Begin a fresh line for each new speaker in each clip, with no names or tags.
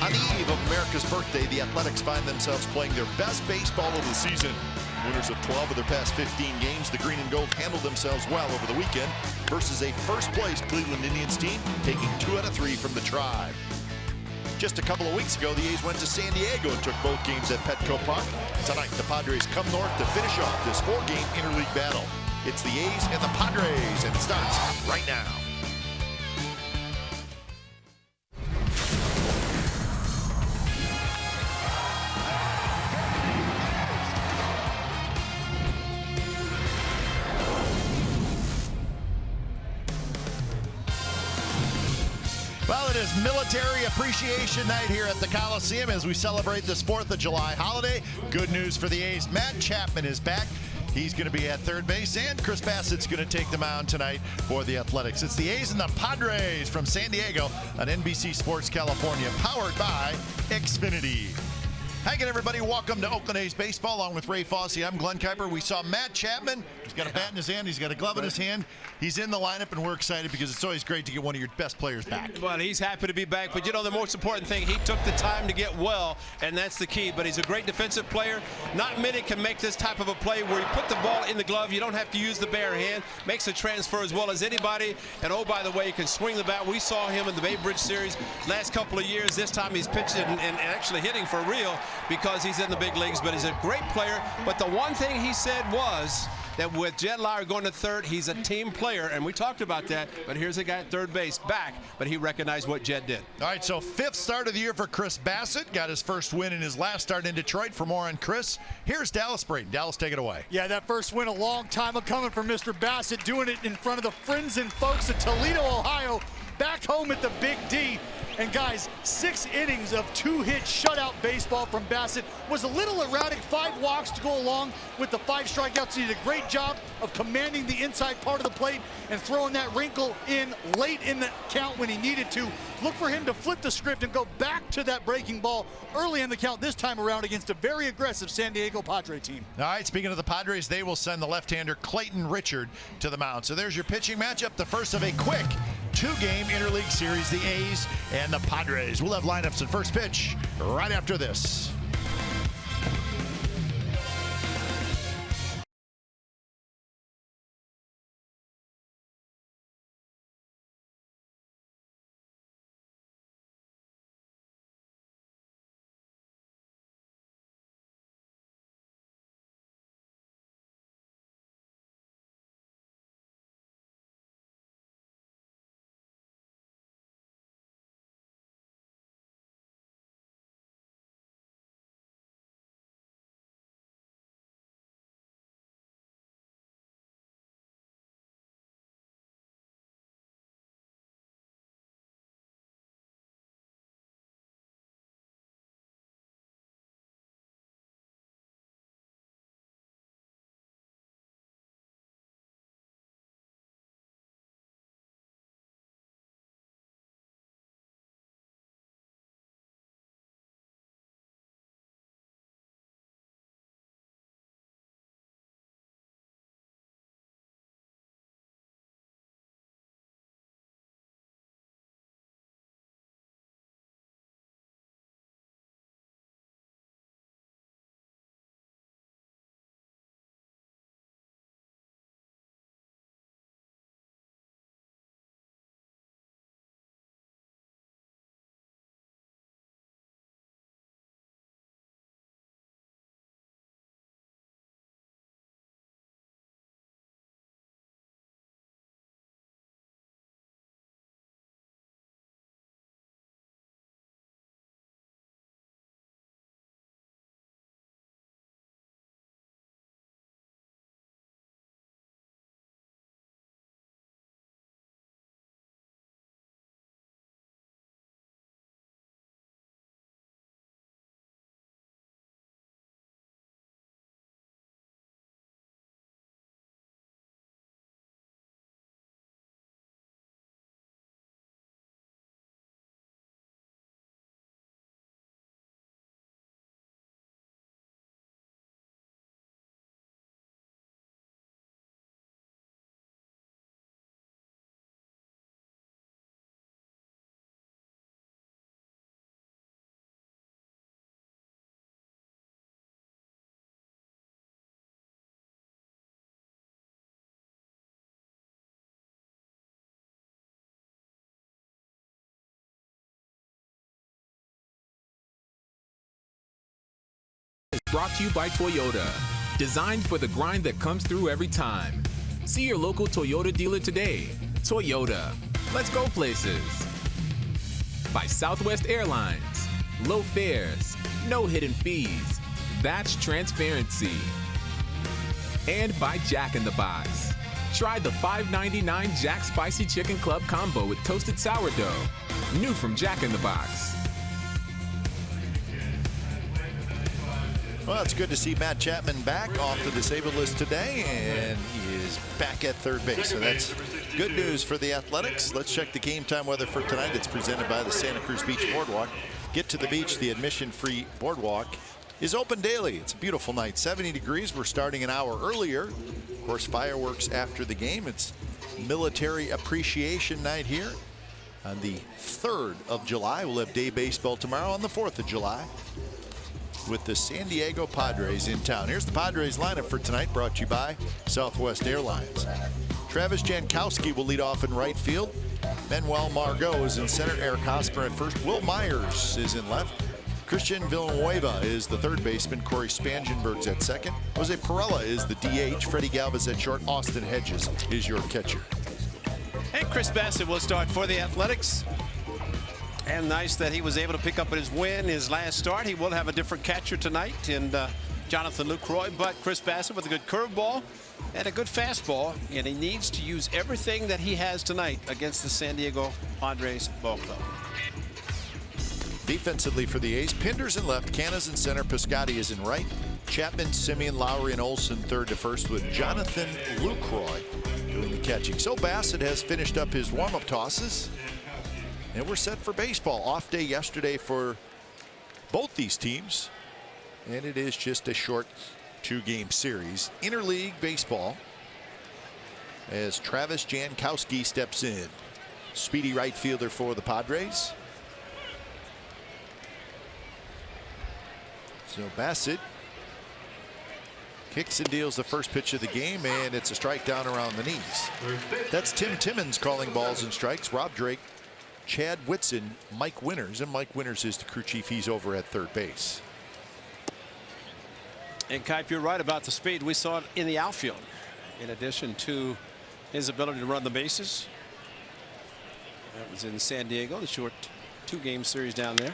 On the eve of America's birthday, the Athletics find themselves playing their best baseball of the season. Winners of 12 of their past 15 games, the green and gold handled themselves well over the weekend versus a first-place Cleveland Indians team taking 2 out of 3 from the Tribe. Just a couple of weeks ago, the A's went to San Diego and took both games at Petco Park. Tonight, the Padres come north to finish off this 4-game interleague battle. It's the A's and the Padres, and it starts right now. Well, it is Military Appreciation Night here at the Coliseum as we celebrate this 4th of July holiday. Good news for the A's. Matt Chapman is back. He's going to be at third base, and Chris Bassett's going to take the mound tonight for the Athletics. It's the A's and the Padres from San Diego on NBC Sports California, powered by Xfinity. Hi again, everybody. Welcome to Oakland A's Baseball, along with Ray Fosse. I'm Glenn Kuiper. We saw Matt Chapman. He's got a bat in his hand. He's got a glove in his hand. He's in the lineup, and we're excited because it's always great to get one of your best players back.
Well, he's happy to be back, but you know the most important thing, he took the time to get well, and that's the key. But he's a great defensive player. Not many can make this type of a play where you put the ball in the glove. You don't have to use the bare hand. Makes a transfer as well as anybody. And oh, by the way, he can swing the bat. We saw him in the Bay Bridge series last couple of years. This time he's pitching and actually hitting for real because he's in the big leagues. But he's a great player. But the one thing he said was that with Jed Lowry going to third, he's a team player, and we talked about that, but here's a guy at third base back, but he recognized what Jed did.
All right, so 5th start of the year for Chris Bassett. Got his first win in his last start in Detroit. For more on Chris, here's Dallas Brayton. Dallas, take it away.
Yeah, that first win a long time coming from Mr. Bassett, doing it in front of the friends and folks of Toledo, Ohio, back home at the Big D. And guys, 6 innings of 2-hit shutout baseball from Bassett. Was a little erratic, 5 walks to go along with the 5 strikeouts. He did a great job of commanding the inside part of the plate and throwing that wrinkle in late in the count when he needed to. Look for him to flip the script and go back to that breaking ball early in the count this time around against a very aggressive San Diego Padre team.
All right, speaking of the Padres, they will send the left-hander Clayton Richard to the mound. So there's your pitching matchup, the first of a quick 2-game interleague series, the A's and the Padres. We'll have lineups at first pitch right after this.
Brought to you by Toyota. Designed for the grind that comes through every time. See your local Toyota dealer today. Toyota. Let's go places. By Southwest Airlines. Low fares. No hidden fees. That's transparency. And by Jack in the Box. Try the $5.99 Jack Spicy Chicken Club combo with toasted sourdough. New from Jack in the Box.
Well, it's good to see Matt Chapman back off the disabled list today, and he is back at third base. So that's good news for the Athletics. Let's check the game time weather for tonight. It's presented by the Santa Cruz Beach Boardwalk. Get to the beach. The admission-free boardwalk is open daily. It's a beautiful night. 70 degrees. We're starting an hour earlier. Of course, fireworks after the game. It's Military Appreciation Night here on the 3rd of July. We'll have day baseball tomorrow on the 4th of July. With the San Diego Padres in town. Here's the Padres lineup for tonight, brought to you by Southwest Airlines. Travis Jankowski will lead off in right field. Manuel Margot is in center. Eric Hosmer at first. Will Myers is in left. Christian Villanueva is the third baseman. Corey Spangenberg's at second. Jose Perella is the DH. Freddie Galvis at short. Austin Hedges is your catcher.
And Chris Bassett will start for the Athletics. And nice that he was able to pick up his win his last start. He will have a different catcher tonight in Jonathan Lucroy, but Chris Bassett with a good curveball and a good fastball, and he needs to use everything that he has tonight against the San Diego Padres ball club.
Defensively for the A's, Pinders in left, Canas in center, Piscotti is in right, Chapman, Simeon, Lowry, and Olson third to first, with Jonathan Lucroy doing the catching. So Bassett has finished up his warm-up tosses. And we're set for baseball. Off day yesterday for both these teams. And it is just a short 2-game series. Interleague baseball as Travis Jankowski steps in. Speedy right fielder for the Padres. So Bassett kicks and deals the first pitch of the game, and it's a strike down around the knees. That's Tim Timmons calling balls and strikes. Rob Drake, Chad Whitson, Mike Winters, and Mike Winters is the crew chief. He's over at third base.
And Kipe, you're right about the speed. We saw it in the outfield, in addition to his ability to run the bases. That was in San Diego, the short 2-game series down there.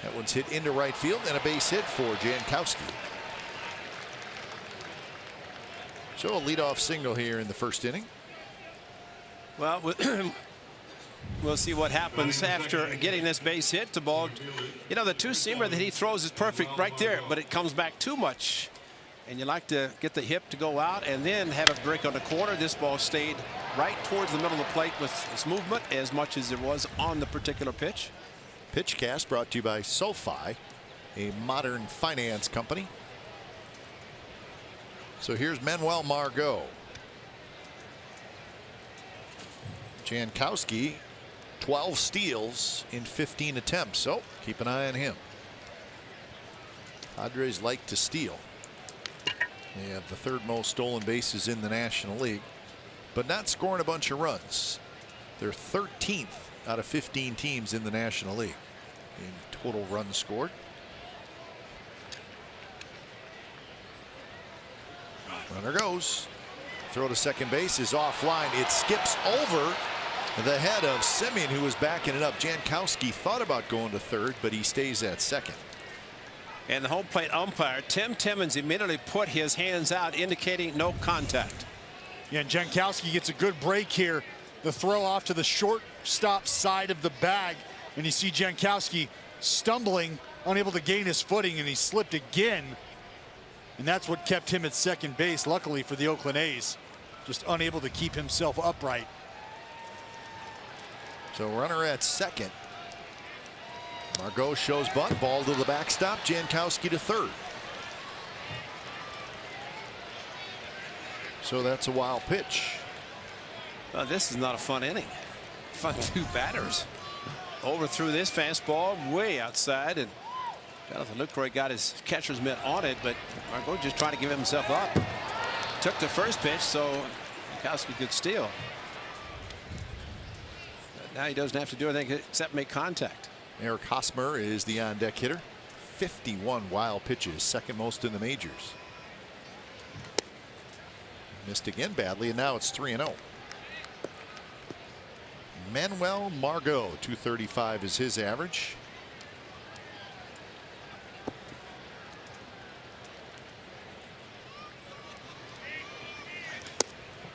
That one's hit into right field, and a base hit for Jankowski. So a leadoff single here in the first inning.
Well, we'll see what happens after getting this base hit. The ball, you know, the two-seamer that he throws is perfect right there, but it comes back too much. And you like to get the hip to go out and then have it break on the corner. This ball stayed right towards the middle of the plate with its movement as much as it was on the particular pitch.
Pitchcast brought to you by SoFi, a modern finance company. So here's Manuel Margot. Jankowski, 12 steals in 15 attempts, so keep an eye on him. Padres like to steal. They have the third most stolen bases in the National League, but not scoring a bunch of runs. They're 13th out of 15 teams in the National League in total runs scored. Runner goes. Throw to second base is offline. It skips over the head of Simeon, who was backing it up. Jankowski thought about going to third, but he stays at second.
And the home plate umpire, Tim Timmons, immediately put his hands out, indicating no contact.
Yeah, and Jankowski gets a good break here. The throw off to the shortstop side of the bag, and you see Jankowski stumbling, unable to gain his footing, and he slipped again. And that's what kept him at second base, luckily for the Oakland A's. Just unable to keep himself upright.
So runner at second. Margot shows bunt, ball to the backstop, Jankowski to third. So that's a wild pitch.
This is not a fun inning. Fun two batters. Overthrew this fastball way outside, and Jonathan Lucroy got his catcher's mitt on it, but Margot just trying to give himself up. Took the first pitch, so Jankowski could steal. But now he doesn't have to do anything except make contact.
Eric Hosmer is the on-deck hitter. 51 wild pitches, second most in the majors. Missed again badly, and now it's 3-0. Manuel Margot, 235 is his average.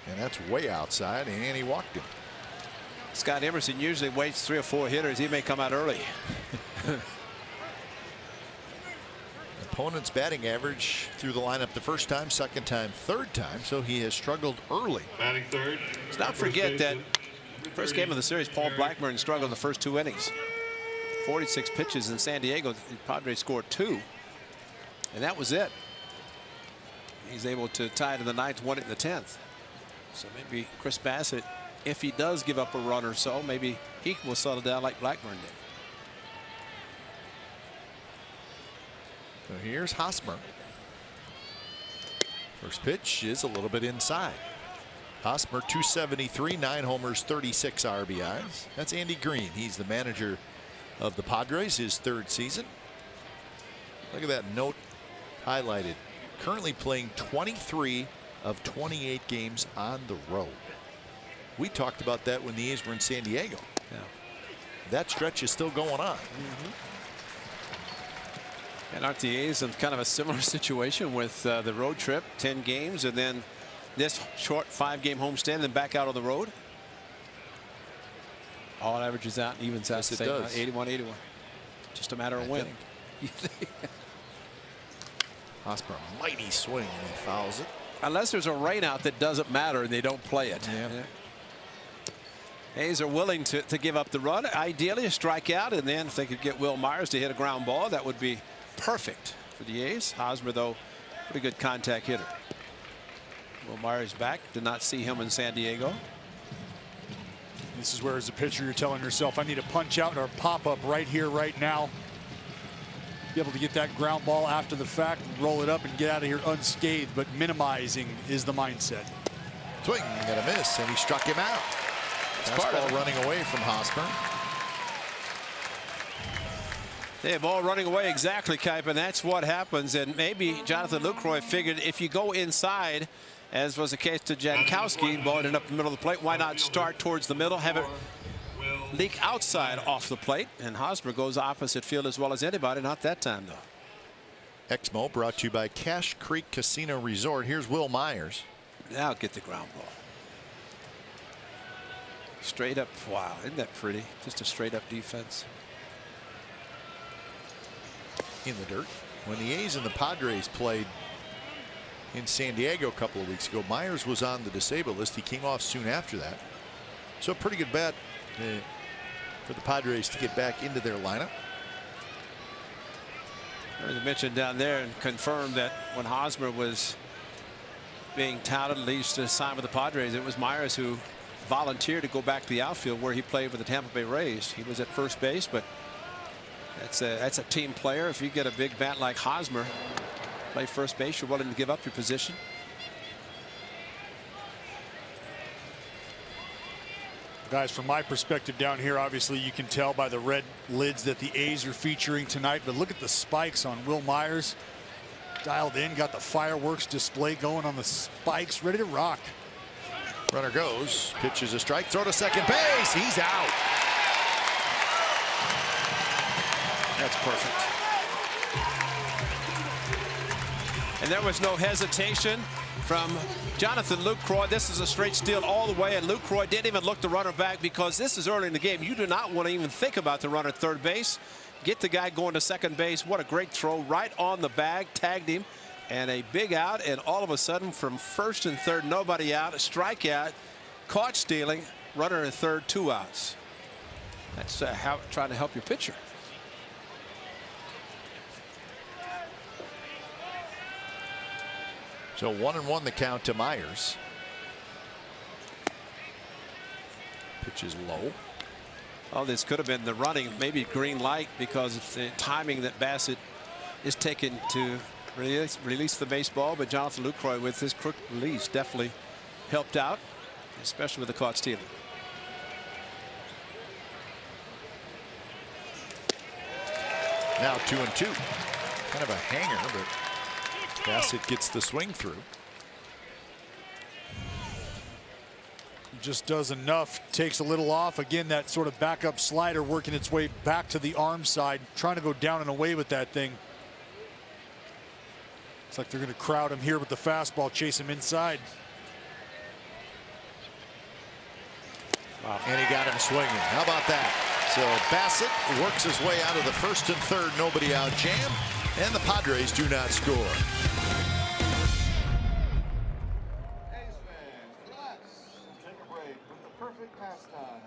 And that's way outside, and he walked him.
Scott Emerson usually waits 3 or 4 hitters. He may come out early.
Opponent's batting average through the lineup the first time, second time, third time, so he has struggled early.
Batting third.
Let's not forget that first game of the series, Paul Blackburn struggled in the first 2 innings. 46 pitches in San Diego. The Padres scored 2, and that was it. He's able to tie it in the 9th, won it in the 10th. So maybe Chris Bassett, if he does give up a run or so, maybe he will settle down like Blackburn did.
So here's Hosmer. First pitch is a little bit inside. Hosmer 273, 9 homers, 36 RBIs. That's Andy Green. He's the manager of the Padres, his 3rd season. Look at that note highlighted. Currently playing 23 of 28 games on the road. We talked about that when the A's were in San Diego.
Yeah.
That stretch is still going on.
And aren't the A's in kind of a similar situation with the road trip, 10 games, and then this short 5-game homestand, then back out on the road? All averages out and evens out.
Yes, it does.
81-81. Just a matter of when.
Hosmer, mighty swing, and he fouls it.
Unless there's a rain out that doesn't matter and they don't play it.
Yeah.
A's are willing to give up the run. Ideally a strikeout, and then if they could get Will Myers to hit a ground ball, that would be perfect for the A's. Hosmer, though, pretty good contact hitter. Will Myers back. Did not see him in San Diego.
This is where, as a pitcher, you're telling yourself, I need to punch out or pop up right here, right now. Be able to get that ground ball after the fact, roll it up, and get out of here unscathed. But minimizing is the mindset.
Swing and a miss, and he struck him out. Fastball running away from Hosmer.
They have ball running away, exactly, Kipe, and that's what happens. And maybe Jonathan Lucroy figured if you go inside, as was the case to Jankowski, ball ended up in the middle of the plate, why not start towards the middle, have it leak outside off the plate? And Hosmer goes opposite field as well as anybody. Not that time, though.
Exmo brought to you by Cache Creek Casino Resort. Here's Will Myers.
Now get the ground ball. Straight up. Wow, isn't that pretty? Just a straight up defense.
In the dirt. When the A's and the Padres played in San Diego a couple of weeks ago, Myers was on the disabled list. He came off soon after that. So a pretty good bet for the Padres to get back into their lineup.
As I mentioned down there and confirmed that when Hosmer was being touted, at least to sign with the Padres, it was Myers who volunteered to go back to the outfield where he played with the Tampa Bay Rays. He was at first base, but that's a team player. If you get a big bat like Hosmer, play first base, you're willing to give up your position.
Guys, from my perspective down here, obviously you can tell by the red lids that the A's are featuring tonight, but look at the spikes on Will Myers. Dialed in, got the fireworks display going on the spikes, ready to rock.
Runner goes, pitches a strike, throw to second base, he's out.
That's perfect. And there was no hesitation from Jonathan Lucroy. This is a straight steal all the way, and Lucroy didn't even look the runner back because this is early in the game. You do not want to even think about the runner at third base. Get the guy going to second base. What a great throw right on the bag, tagged him, and a big out, and all of a sudden from first and third, nobody out, a strikeout, caught stealing, runner at third, 2 outs. That's trying to help your pitcher.
So 1-1 the count to Myers. Pitch is low.
Oh, this could have been the running, maybe green light, because of the timing that Bassett is taking to release the baseball. But Jonathan Lucroy, with his quick release, definitely helped out, especially with the caught stealing.
Now 2-2. Kind of a hanger, but Bassett gets the swing through.
Just does enough, takes a little off. Again, that sort of backup slider working its way back to the arm side, trying to go down and away with that thing. Looks like they're going to crowd him here with the fastball, chase him inside.
Wow. And he got him swinging. How about that? So Bassett works his way out of the first and third, nobody out jam, and the Padres do not score.
Pastime.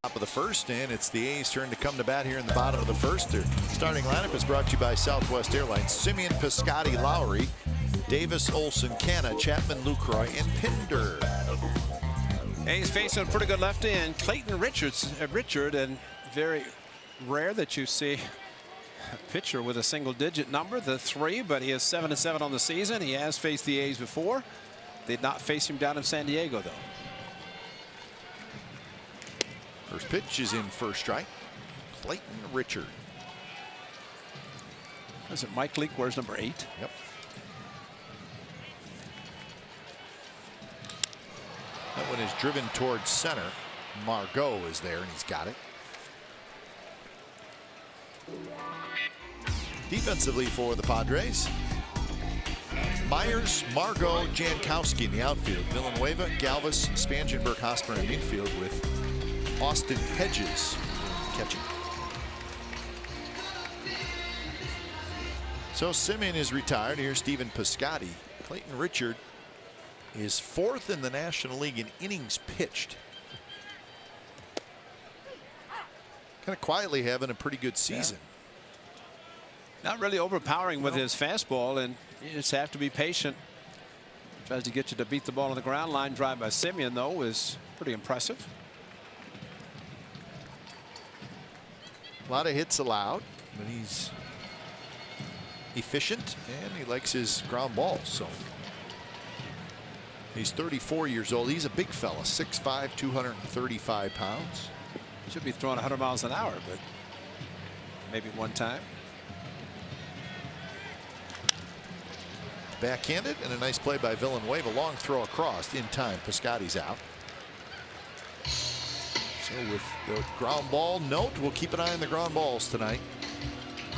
Top of the first, and it's the A's turn to come to bat here in the bottom of the first. Their starting lineup is brought to you by Southwest Airlines. Simeon, Piscotty, Lowry, Davis, Olson, Canna, Chapman, Lucroy, and Pinder.
A's facing a pretty good lefty, and Clayton Richard, and very rare that you see a pitcher with a single-digit number, the 3, but he is 7-7 on the season. He has faced the A's before. Did not face him down in San Diego, though.
First pitch is in first strike. Clayton Richard.
Is it Mike Leake? Where's number 8?
Yep. That one is driven towards center. Margot is there, and he's got it. Defensively for the Padres, Myers, Margot, Jankowski in the outfield. Villanueva, Galvis, Spangenberg, Hosmer in the infield with Austin Hedges catching. So Simeon is retired. Here's Stephen Piscotty. Clayton Richard is 4th in the National League in innings pitched. Kind of quietly having a pretty good season.
Yeah. Not really overpowering with his fastball, and you just have to be patient. Tries to get you to beat the ball on the ground. Line drive by Simeon, though, is pretty impressive.
A lot of hits allowed, but he's efficient and he likes his ground balls. So he's 34 years old. He's a big fella, 6'5", 235 pounds.
Should be throwing 100 miles an hour, but maybe one time.
Backhanded, and a nice play by Villanueva. Long throw across in time. Piscotty's out. So with the ground ball note, we'll keep an eye on the ground balls tonight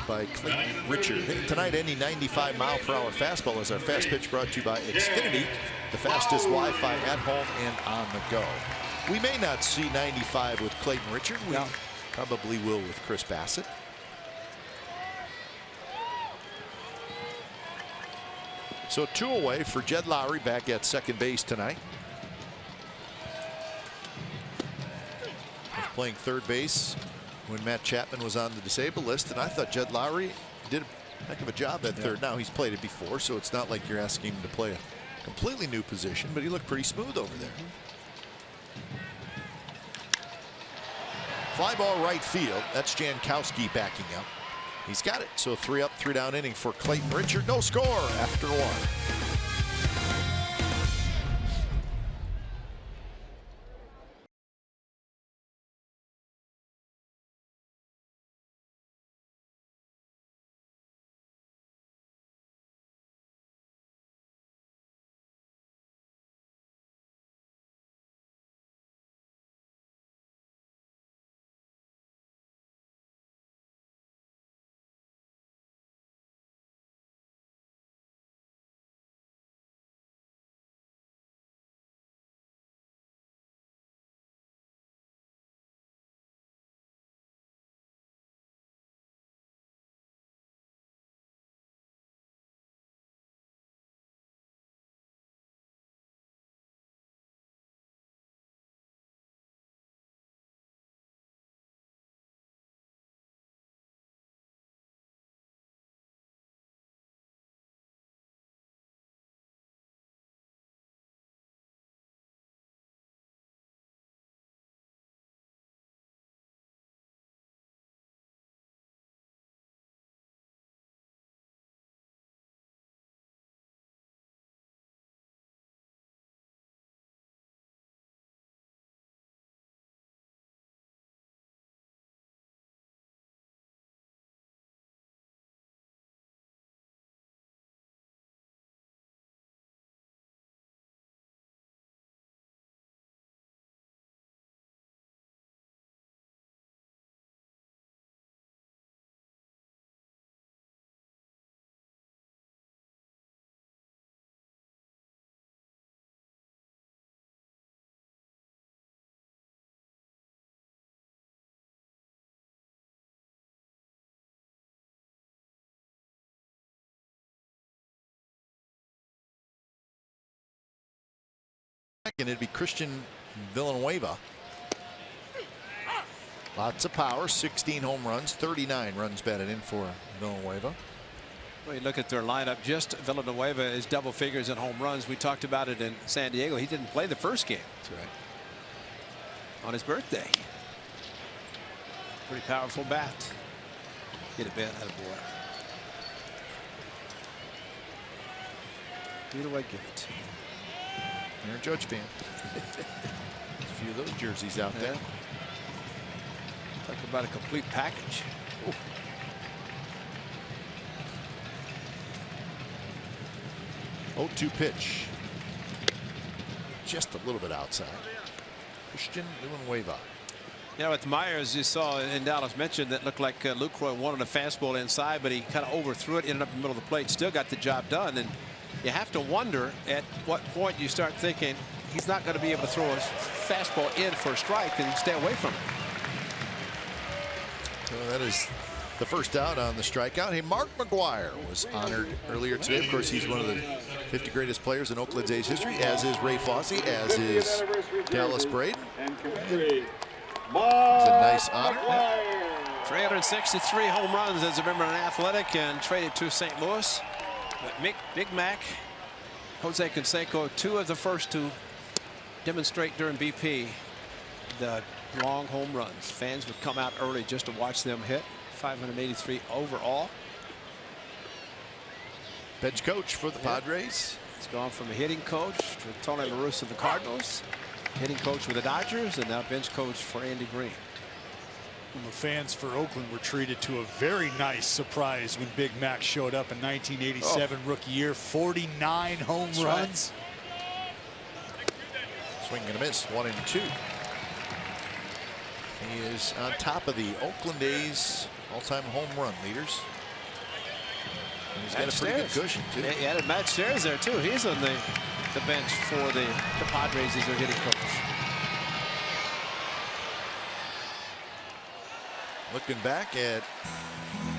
by Clayton Richard. Tonight, any 95-mile-per-hour fastball is our fast pitch, brought to you by Xfinity, the fastest Wi-Fi at home and on the go. We may not see 95 with Clayton Richard. We probably will with Chris Bassett. So 2 away for Jed Lowry back at second base tonight. Playing third base when Matt Chapman was on the disabled list, and I thought Jed Lowry did a heck of a job at third. Now he's played it before, so it's not like you're asking him to play a completely new position, but he looked pretty smooth over there. Fly ball right field. That's Jankowski backing up. He's got it. So 3 up, 3 down inning for Clayton Richard. No score after 1. And it'd be Christian Villanueva. Lots of power, 16 home runs, 39 runs batted in for Villanueva.
Well, you look at their lineup, just Villanueva is double figures in home runs. We talked about it in San Diego. He didn't play the first game.
That's right.
On his birthday. Pretty powerful bat. Get a bat out of boy. Either way, give it.
You're a Judge fan. A few of those jerseys out there.
Talk about a complete package.
Ooh. 0-2 pitch. Just a little bit outside. Christian Villanueva.
You know, with Myers, you saw in Dallas mentioned that looked like Lucroy wanted a fastball inside, but he kind of overthrew it, ended up in the middle of the plate, still got the job done. And you have to wonder at what point you start thinking he's not going to be able to throw a fastball in for a strike and stay away from it.
So that is the first out on the strikeout. Hey, Mark McGwire was honored earlier today. Of course, he's one of the 50 greatest players in Oakland's A's history, as is Ray Fosse, as is Dallas Braden. It's a nice honor.
363 home runs as a member of an Athletic and traded to St. Louis. Big Mac, Jose Canseco, 2 of the first to demonstrate during BP the long home runs. Fans would come out early just to watch them hit. 583 overall.
Bench coach for the Padres.
It's gone from a hitting coach to Tony La Russa of the Cardinals, hitting coach for the Dodgers, and now bench coach for Andy Green.
And the fans for Oakland were treated to a very nice surprise when Big Mac showed up in 1987 rookie year. 49 home runs.
Right. Swing and a miss, 1-2. He is on top of the Oakland A's all-time home run leaders. And he's got a pretty good cushion too.
He added Matt Stairs there too. He's on the bench for the Padres as their hitting coach.
Looking back at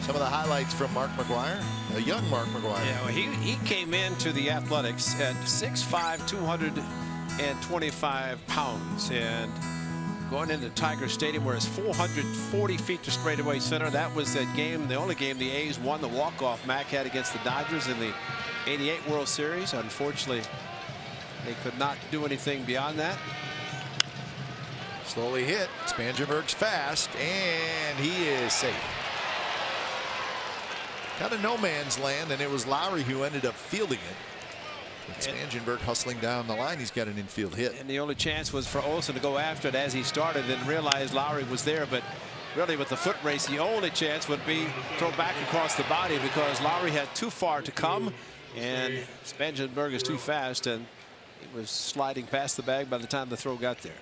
some of the highlights from Mark McGwire, a young Mark McGwire.
Yeah, well, he came into the Athletics at 6'5", 225 pounds, and going into Tiger Stadium where it's 440 feet to straightaway center. That was that game, the only game the A's won the walk-off Mac had against the Dodgers in the '88 World Series. Unfortunately, they could not do anything beyond that.
Slowly hit. Spangenberg's fast, and he is safe. Kind of no man's land, and it was Lowry who ended up fielding it. With Spangenberg hustling down the line, he's got an infield hit.
And the only chance was for Olson to go after it as he started and realize Lowry was there. But really, with the foot race, the only chance would be throw back across the body because Lowry had too far to come, and Spangenberg is too fast, and it was sliding past the bag by the time the throw got there.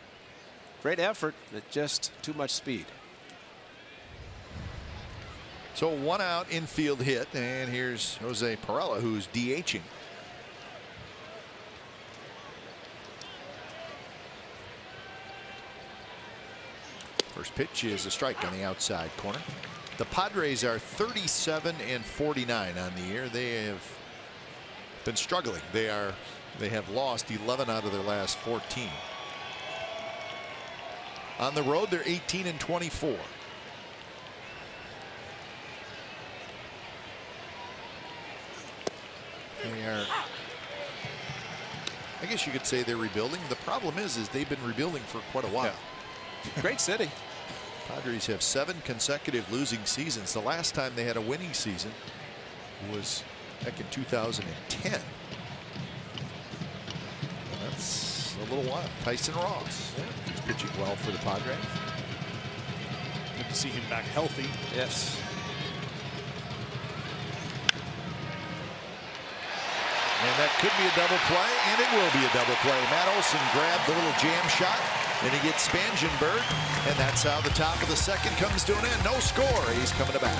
Great effort, but just too much speed.
So 1 out, infield hit, and here's Jose Perella, who's DHing. First pitch is a strike on the outside corner. The Padres are 37 and 49 on the year. They have been struggling. They have lost 11 out of their last 14. On the road, they're 18 and 24. They are, I guess you could say they're rebuilding. The problem is they've been rebuilding for quite a while.
Yeah. Great city.
Padres have 7 consecutive losing seasons. The last time they had a winning season was back in 2010. And that's a little while. Tyson Ross, he's pitching well for the Padres.
Good to see him back healthy.
Yes.
And that could be a double play, and it will be a double play. Matt Olson grabbed the little jam shot, and he gets Spangenberg, and that's how the top of the second comes to an end. No score. He's coming to bat.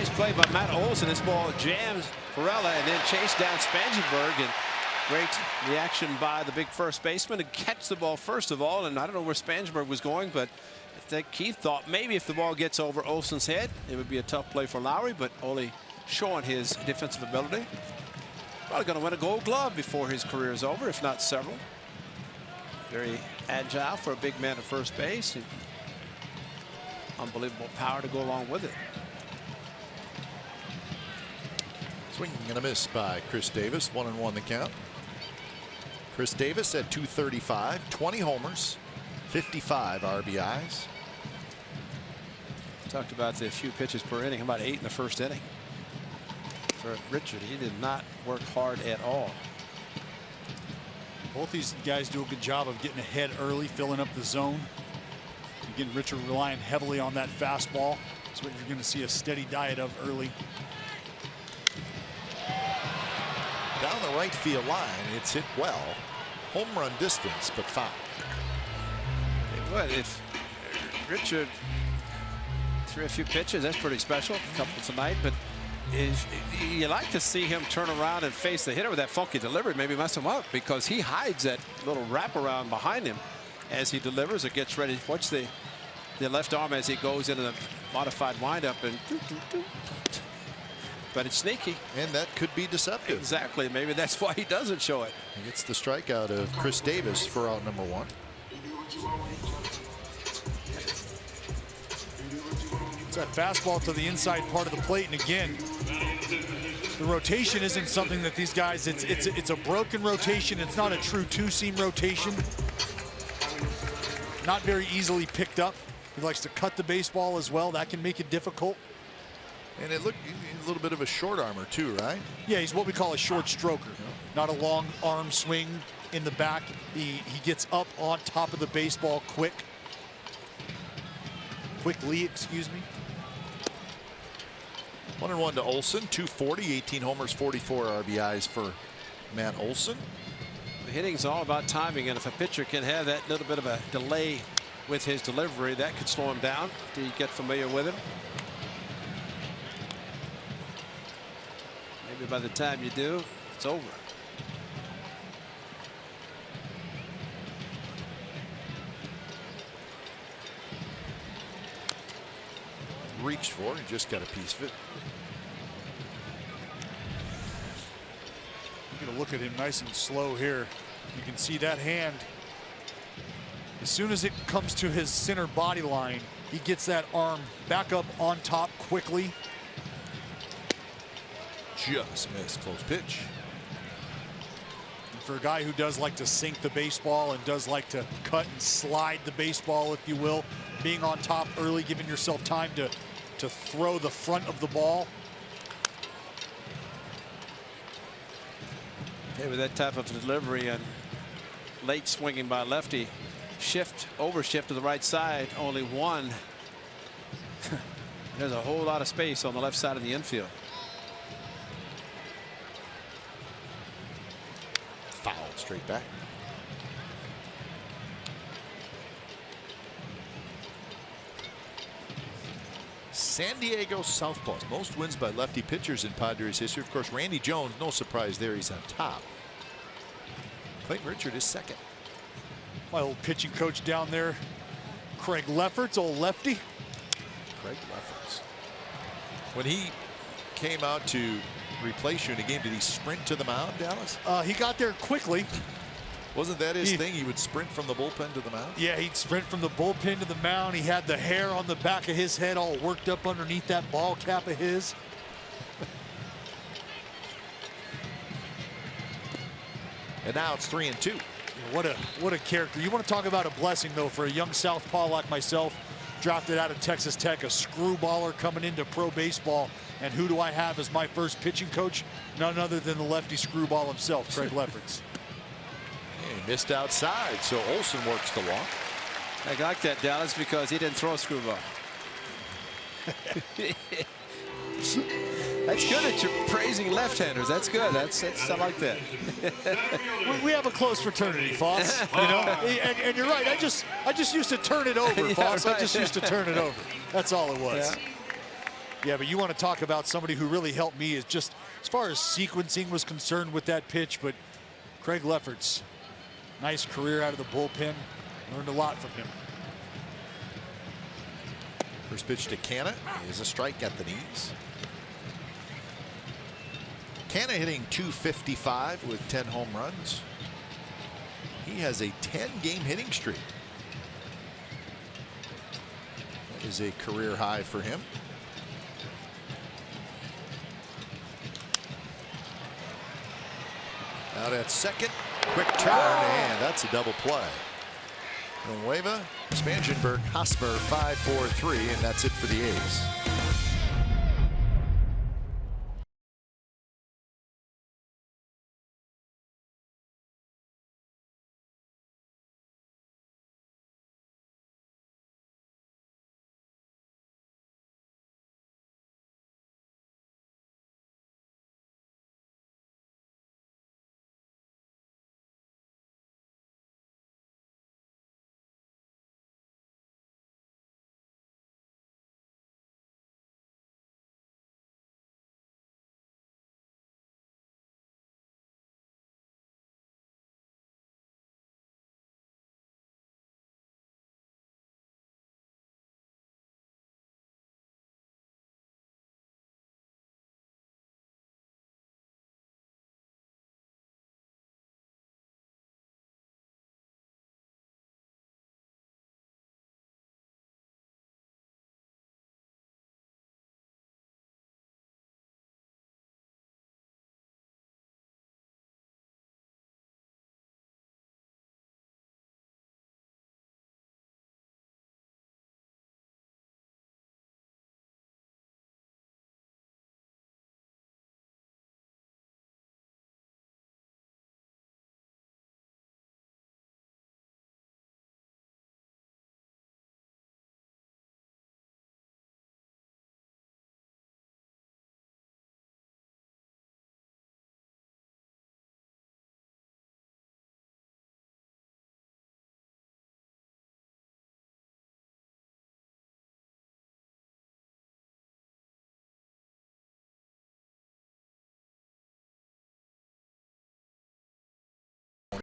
Nice play by Matt Olson. This ball jams Perella and then chased down Spangenberg, and great reaction by the big first baseman to catch the ball first of all. And I don't know where Spangenberg was going, but I think Keith thought maybe if the ball gets over Olson's head, it would be a tough play for Lowry, but Ole showing his defensive ability. Probably going to win a Gold Glove before his career is over, if not several. Very agile for a big man at first base. Unbelievable power to go along with it.
Swing and a miss by Chris Davis. 1-1 the count. Chris Davis at 235, 20 homers, 55 RBIs.
Talked about the few pitches per inning, about 8 in the first inning. For Richard, he did not work hard at all.
Both these guys do a good job of getting ahead early, filling up the zone. Again, Richard relying heavily on that fastball. That's what you're going to see a steady diet of early.
Down the right field line, it's hit well. Home run distance, but foul.
What if Richard threw a few pitches? That's pretty special. A couple tonight, but You like to see him turn around and face the hitter with that funky delivery, maybe mess him up, because he hides that little wraparound behind him as he delivers or gets ready. Watch the left arm as he goes into the modified windup, and but it's sneaky.
And that could be deceptive.
Exactly. Maybe that's why he doesn't show it.
He gets the strikeout of Chris Davis for out number 1.
It's that fastball to the inside part of the plate, and again, the rotation isn't something that these guys, it's a broken rotation. It's not a true two-seam rotation. Not very easily picked up. He likes to cut the baseball as well. That can make it difficult.
And it looked a little bit of a short armor too, right?
Yeah, he's what we call a short stroker. Not a long arm swing in the back. He gets up on top of the baseball quickly, excuse me.
1-1 to Olson, 240, 18 homers, 44 RBIs for Matt Olson.
The hitting's all about timing, and if a pitcher can have that little bit of a delay with his delivery, that could slow him down. Do you get familiar with him? Maybe by the time you do, it's over.
Reached for, he just got a piece of it.
You're gonna look at him nice and slow here. You can see that hand. As soon as it comes to his center body line, he gets that arm back up on top quickly.
Just missed, close pitch.
And for a guy who does like to sink the baseball and does like to cut and slide the baseball, if you will, being on top early, giving yourself time to throw the front of the ball.
Hey, with that type of delivery and late swinging by lefty, overshift to the right side, only one. There's a whole lot of space on the left side of the infield.
Foul straight back. San Diego Southpaws, most wins by lefty pitchers in Padres history. Of course, Randy Jones, no surprise there, he's on top. Clayton Richard is second.
My old pitching coach down there, Craig Lefferts, old lefty.
Craig Lefferts. When he came out to replace you in a game, did he sprint to the mound, Dallas?
He got there quickly.
Wasn't that his thing? He would sprint from the bullpen to the mound?
Yeah, he'd sprint from the bullpen to the mound. He had the hair on the back of his head all worked up underneath that ball cap of his.
And now it's 3-2.
Yeah, what a character. You want to talk about a blessing, though, for a young southpaw like myself, drafted out of Texas Tech, a screwballer coming into pro baseball. And who do I have as my first pitching coach? None other than the lefty screwball himself, Craig Lefferts.
He missed outside, so Olson works the walk.
I like that, Dallas, because he didn't throw a screwball. That's good that you're praising left-handers. That's good. That's I like that.
we have a close fraternity, Foss. You know, and you're right. I just used to turn it over, Foss.
Right.
I just used to turn it over. That's all it was. Yeah, but you want to talk about somebody who really helped me is just as far as sequencing was concerned with that pitch. But Craig Lefferts, nice career out of the bullpen. Learned a lot from him.
First pitch to Canna is a strike at the knees. Canna hitting .255 with 10 home runs. He has a 10-game hitting streak. That is a career high for him. Out at second, quick turn, and that's a double play. Nueva, Spangenberg, Hosmer 5-4-3, and that's it for the A's.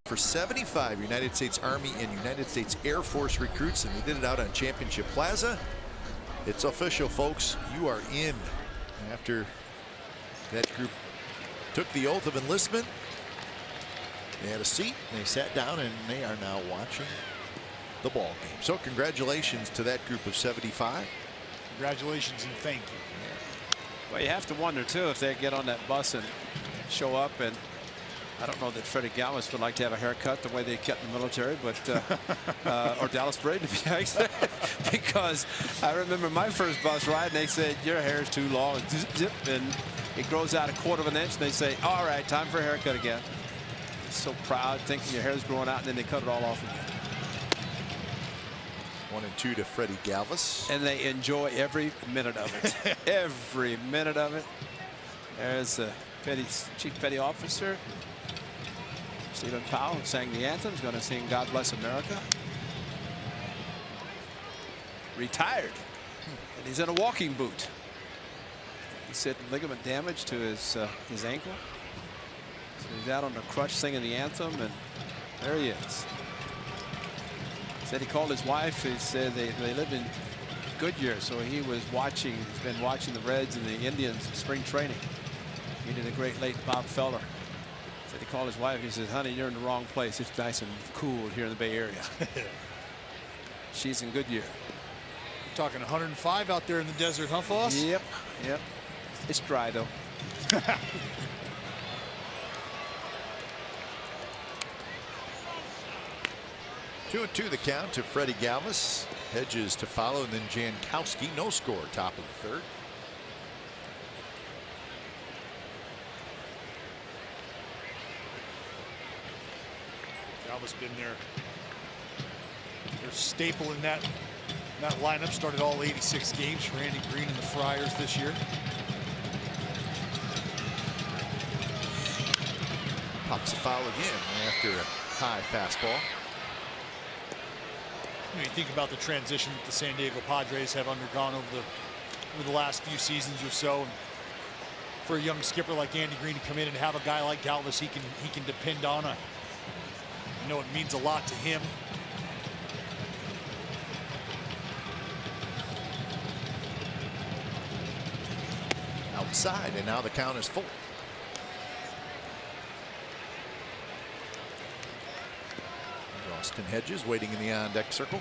for 75 United States Army and United States Air Force recruits, and they did it out on Championship Plaza. It's official, folks. You are in. After that group took the oath of enlistment, they had a seat, they sat down, and they are now watching the ball game. So congratulations to that group of 75.
Congratulations and thank you.
Well, you have to wonder too if they get on that bus and show up, and I don't know that Freddie Galvis would like to have a haircut the way they cut in the military, but or Dallas Braden, to be honest, because I remember my first bus ride and they said your hair is too long, zip, and it grows out 1/4 of an inch, and they say, all right, time for a haircut again. So proud thinking your hair is growing out, and then they cut it all off again.
1-2 to Freddie Galvis.
And they enjoy every minute of it. Every minute of it. There's the Chief Petty Officer Stephen Powell sang the anthem. He's going to sing God Bless America. Retired. And he's in a walking boot. He said ligament damage to his ankle. So he's out on the crutch singing the anthem, and there he is. Said he called his wife. He said they lived in Goodyear, so he was watching. He's been watching the Reds and the Indians in spring training. He did a great late Bob Feller. Said he called his wife. He said, honey, you're in the wrong place. It's nice and cool here in the Bay Area. She's in Goodyear.
We're talking 105 out there in the desert, huh, Foss?
Yep. It's dry, though.
2-2 the count to Freddie Galvis. Hedges to follow, and then Jankowski. No score, top of the third.
Galvis been their staple in that lineup. Started all 86 games for Andy Green and the Friars this year.
Pops a foul again after a high fastball.
You think about the transition that the San Diego Padres have undergone over the last few seasons or so. And for a young skipper like Andy Green to come in and have a guy like Galvis he can depend on. I know it means a lot to him.
Outside, and now the count is full. Austin Hedges waiting in the on-deck circle.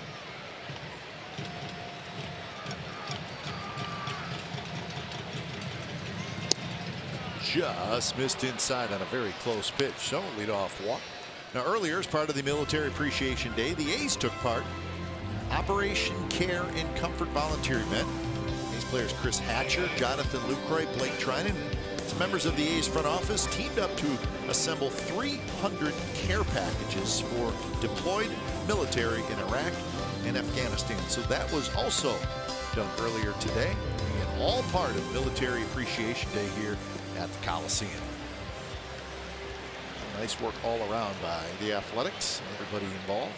Just missed inside on a very close pitch. So leadoff walk. Now earlier, as part of the Military Appreciation Day, the A's took part in Operation Care and Comfort Volunteer event. A's players Chris Hatcher, Jonathan Lucroy, Blake Trinan, some members of the A's front office teamed up to assemble 300 care packages for deployed military in Iraq and Afghanistan. So that was also done earlier today, and all part of Military Appreciation Day here at the Coliseum. Nice work all around by the Athletics, everybody involved.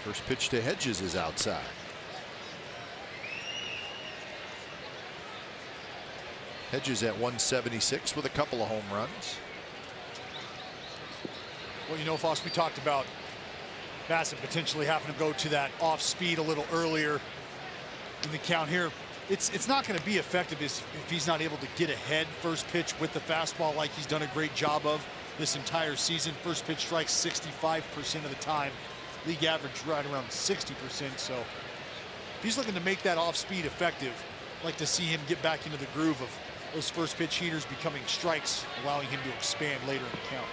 First pitch to Hedges is outside. Hedges at 176 with a couple of home runs.
Well, you know, Foss, we talked about Bassett potentially having to go to that off speed a little earlier in the count here. It's not going to be effective if he's not able to get ahead first pitch with the fastball like he's done a great job of this entire season. First pitch strikes 65% of the time. League average right around 60%. So if he's looking to make that off speed effective, I'd like to see him get back into the groove of those first pitch heaters becoming strikes, allowing him to expand later in the count.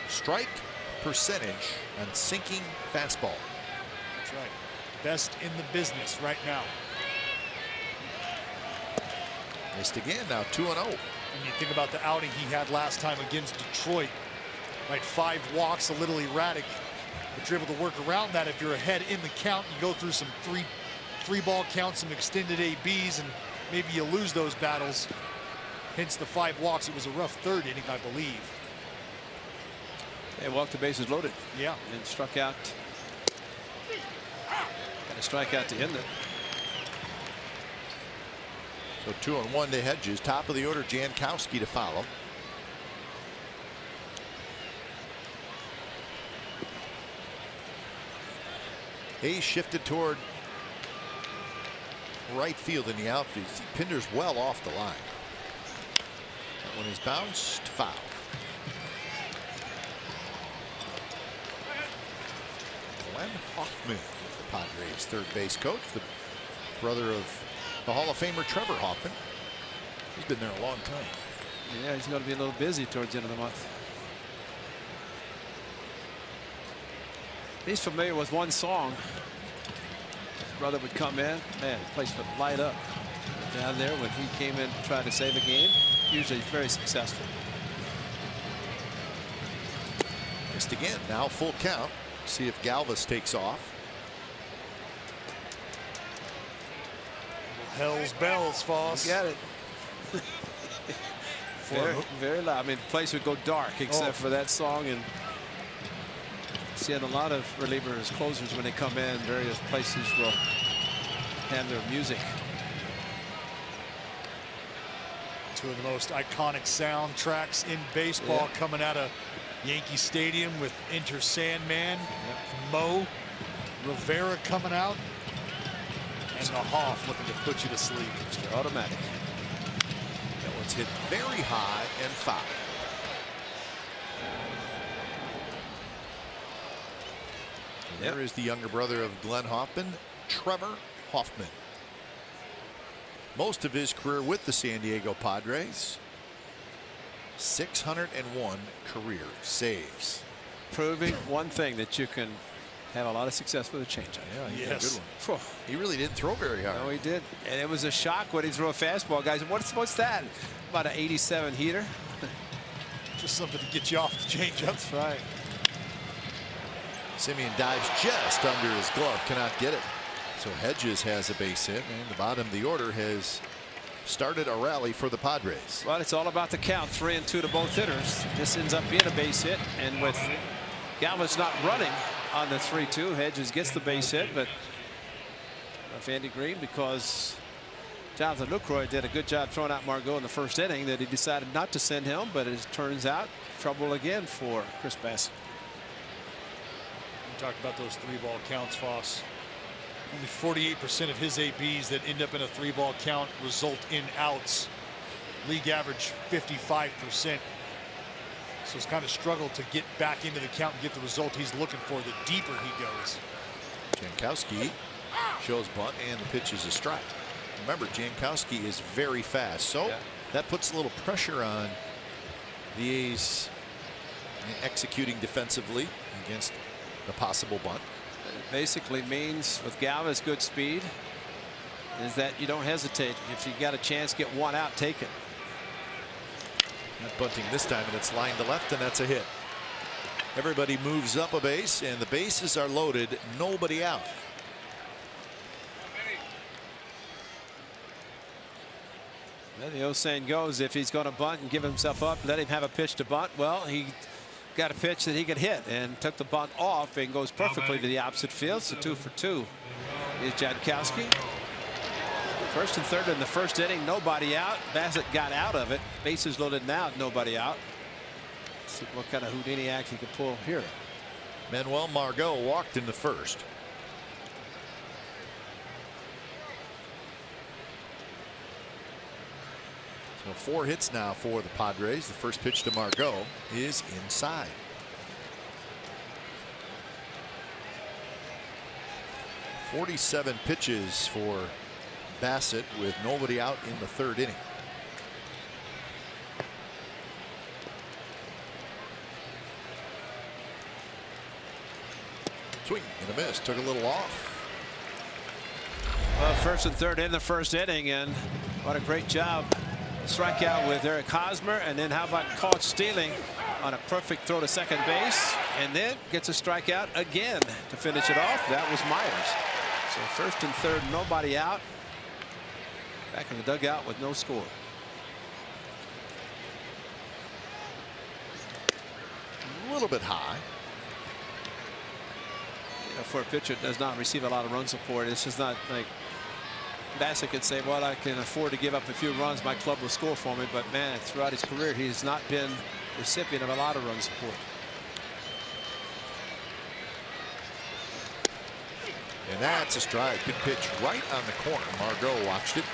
Strike percentage on sinking fastball.
That's right. Best in the business right now.
Missed again, now 2-0.
And you think about the outing he had last time against Detroit, right? 5 walks, a little erratic, but you're able to work around that. If you're ahead in the count, you go through some three ball counts, some extended ABs, and maybe you lose those battles. Hence the 5 walks. It was a rough third inning, I believe.
They walked the bases loaded.
Yeah.
And struck out. Got a strikeout to end it.
So 2-1 to Hedges. Top of the order, Jankowski to follow. Hayes shifted toward right field in the outfield. Pinder's well off the line. That one is bounced, foul. Glenn Hoffman, the Padres third base coach, the brother of the Hall of Famer Trevor Hoffman. He's been there a long time.
Yeah, he's going to be a little busy towards the end of the month. He's familiar with one song. His brother would come in, man, the place would light up down there when he came in to try to save a game. Usually very successful.
Missed again. Now full count. See if Galvis takes off.
Hell's bells, Foss.
You got it. very, very loud. I mean, the place would go dark except for that song. And seeing a lot of relievers, closers, when they come in, various places will have their music.
Two of the most iconic soundtracks in baseball coming out of Yankee Stadium with Enter Sandman, Mo, Rivera coming out, and the Hoff looking to put you to sleep.
Mr. Automatic.
That one's hit very high and foul. There is the younger brother of Glenn Hoffman, Trevor Hoffman. Most of his career with the San Diego Padres. 601 career saves.
Proving one thing, that you can have a lot of success with a changeup.
Yeah, he had a good one. He really didn't throw very hard.
No, he did. And it was a shock when he threw a fastball. Guys, what's that? About an 87 heater.
Just something to get you off the changeup.
That's right.
Simeon dives just under his glove, cannot get it. So Hedges has a base hit, and the bottom of the order has started a rally for the Padres.
Well, it's all about the count. 3-2 to both hitters. This ends up being a base hit, and with Galvis not running on the 3-2, Hedges gets the base hit, but Andy Green, because Jonathan Lucroy did a good job throwing out Margot in the first inning, that he decided not to send him, but it turns out trouble again for Chris Bassett.
We talked about those 3-ball counts, Foss. Only 48% of his ABs that end up in a 3-ball count result in outs. League average 55%. So he's kind of struggled to get back into the count and get the result he's looking for the deeper he goes.
Jankowski shows bunt, and the pitch is a strike. Remember, Jankowski is very fast, so that puts a little pressure on the A's executing defensively against the possible bunt.
It basically means, with Galvis' good speed, is that you don't hesitate. If you got a chance, get one out, take it.
Not bunting this time, and it's line to left, and that's a hit. Everybody moves up a base, and the bases are loaded. Nobody out.
Well, the old saying goes, if he's going to bunt and give himself up, let him have a pitch to bunt. Well, he got a pitch that he could hit and took the bunt off and goes perfectly to the opposite field. So 2 for 2 is Jankowski. First and third in the first inning, nobody out. Bassett got out of it. Bases loaded now, nobody out. Let's see what kind of Houdini act he could pull here.
Manuel Margot walked in the first. So 4 hits now for the Padres. The first pitch to Margot is inside. .47 pitches for Bassett with nobody out in the third inning. Swing and a miss. Took a little off.
Well, first and third in the first inning, and what a great job. Strikeout with Eric Hosmer, and then how about caught stealing on a perfect throw to second base, and then gets a strikeout again to finish it off. That was Myers. So first and third, nobody out. Back in the dugout with no score.
A little bit high.
For a pitcher that does not receive a lot of run support, this is not like Bassett could say, well, I can afford to give up a few runs. My club will score for me. But, man, throughout his career, he's not been recipient of a lot of run support.
And that's a strike. Good pitch right on the corner. Margot watched it.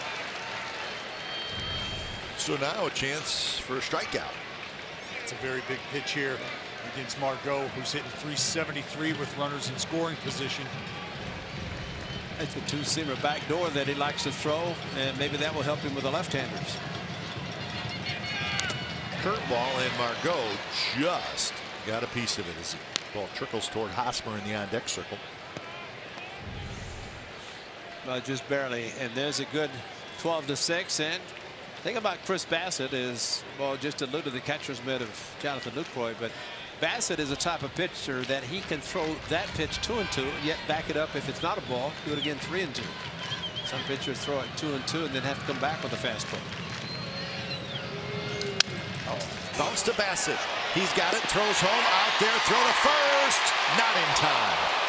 So now a chance for a strikeout.
It's a very big pitch here against Margot, who's hitting .373 with runners in scoring position.
It's a two-seamer back door that he likes to throw, and maybe that will help him with the left-handers.
Curveball, and Margot just got a piece of it as the ball trickles toward Hosmer in the on-deck circle.
Just barely, and there's a good 12-6. And the thing about Chris Bassett is, well, just alluded to the catcher's mitt of Jonathan Lucroy, but Bassett is a type of pitcher that he can throw that pitch 2-2, yet back it up if it's not a ball, do it again 3-2. Some pitchers throw it 2-2 and then have to come back with a fastball.
Bounce to Bassett. He's got it, throws home, out there, throw to first, not in time.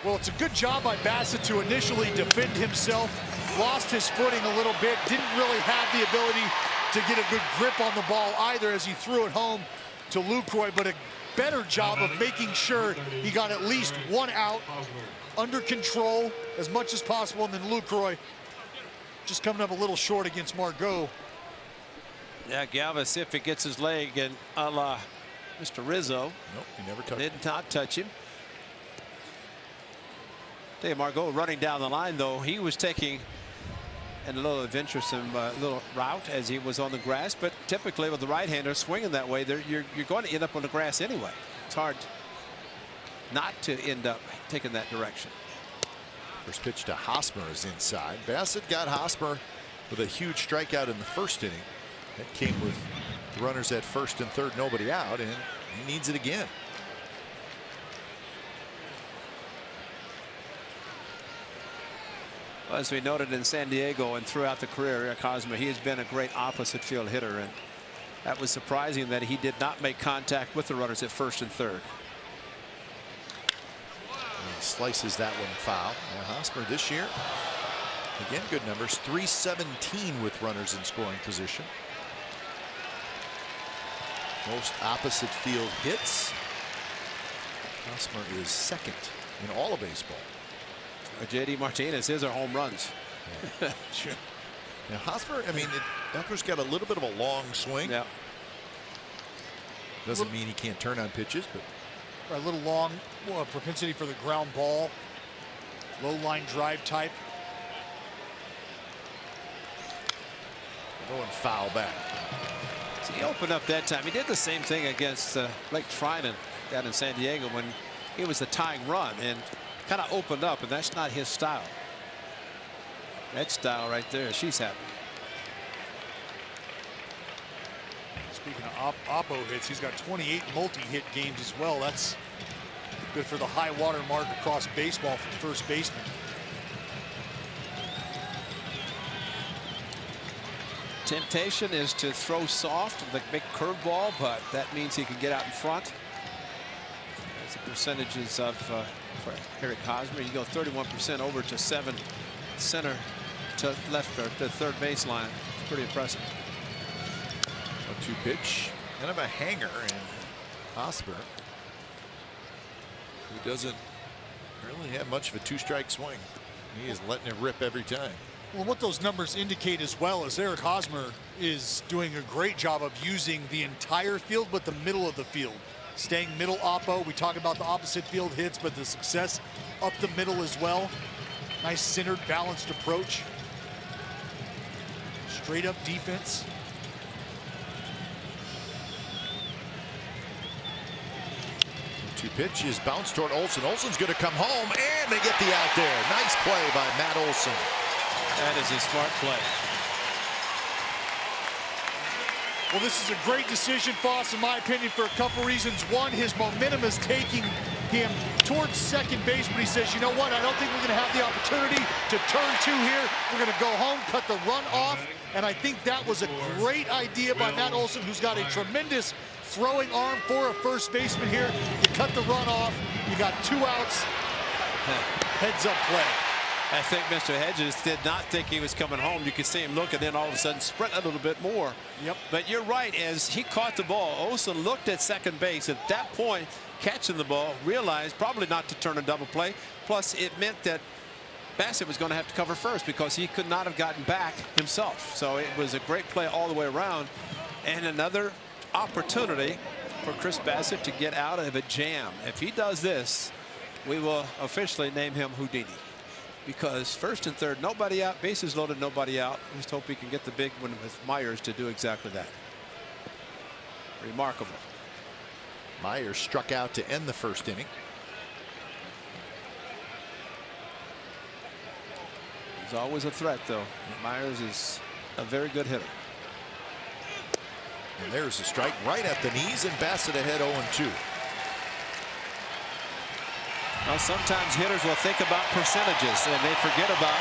Well, it's a good job by Bassett to initially defend himself. Lost his footing a little bit. Didn't really have the ability to get a good grip on the ball either as he threw it home to Lucroy, but a better job of making sure he got at least one out under control as much as possible. And then Lucroy just coming up a little short against Margot.
Yeah, Galvis, if it gets his leg, and a la Mr. Rizzo.
Nope, he never touched
did not touch him. Dave Margot running down the line, though, he was taking a little adventuresome little route as he was on the grass, but typically with the right-hander swinging that way, you're going to end up on the grass anyway. It's hard not to end up taking that direction.
First pitch to Hosmer is inside. Bassett got Hosmer with a huge strikeout in the first inning. That came with runners at first and third, nobody out, and he needs it again.
Well, as we noted in San Diego and throughout the career, Eric Hosmer, he has been a great opposite field hitter, and that was surprising that he did not make contact with the runners at first and third.
He slices that one foul. Now Hosmer this year, again, good numbers, .317 with runners in scoring position. Most opposite field hits. Hosmer is second in all of baseball.
J.D. Martinez, his are home runs.
Yeah. Sure. Now Hosmer, I mean, Hosmer's got a little bit of a long swing.
Yeah.
Doesn't mean he can't turn on pitches, but
a little long propensity for the ground ball, low line drive type.
going foul back.
So he opened up that time. He did the same thing against Blake Trinan down in San Diego when he was the tying run and kind of opened up, and that's not his style. That style right there, she's happy.
Speaking of Oppo hits, he's got 28 multi-hit games as well. That's good for the high water mark across baseball for the first baseman.
Temptation is to throw soft with a big curveball, but that means he can get out in front. That's the percentages of for Eric Hosmer. You go 31% over to 7 center to left or the third baseline. It's pretty impressive.
1-2 pitch, kind of a hanger, and Hosmer, who doesn't really have much of a two-strike swing. He is letting it rip every time.
Well, what those numbers indicate as well is Eric Hosmer is doing a great job of using the entire field, but the middle of the field. Staying middle oppo. We talk about the opposite field hits, but the success up the middle as well. Nice centered, balanced approach. Straight up defense.
Two pitch is bounced toward Olson. Olson's going to come home, and they get the out there. Nice play by Matt Olson.
That is a smart play.
Well, this is a great decision, Foss, in my opinion, for a couple reasons. One, his momentum is taking him towards second base, but he says, you know what, I don't think we're going to have the opportunity to turn two here. We're going to go home, cut the run off, And I think that was a great idea by Matt Olson, who's got a tremendous throwing arm for a first baseman here. You cut the run off. You got 2 outs. Heads up play.
I think Mr. Hedges did not think he was coming home. You could see him look and then all of a sudden sprint a little bit more.
Yep.
But you're right, as he caught the ball, Olson looked at second base. At that point, catching the ball, realized probably not to turn a double play. Plus, it meant that Bassett was going to have to cover first because he could not have gotten back himself. So it was a great play all the way around. And another opportunity for Chris Bassett to get out of a jam. If he does this, we will officially name him Houdini. Because first and third, nobody out, bases loaded, nobody out. Just hope he can get the big one with Myers to do exactly that. Remarkable.
Myers struck out to end the first inning.
He's always a threat, though. Myers is a very good hitter.
And there's a strike right at the knees, and Bassett ahead 0-2.
Well, sometimes hitters will think about percentages and they forget about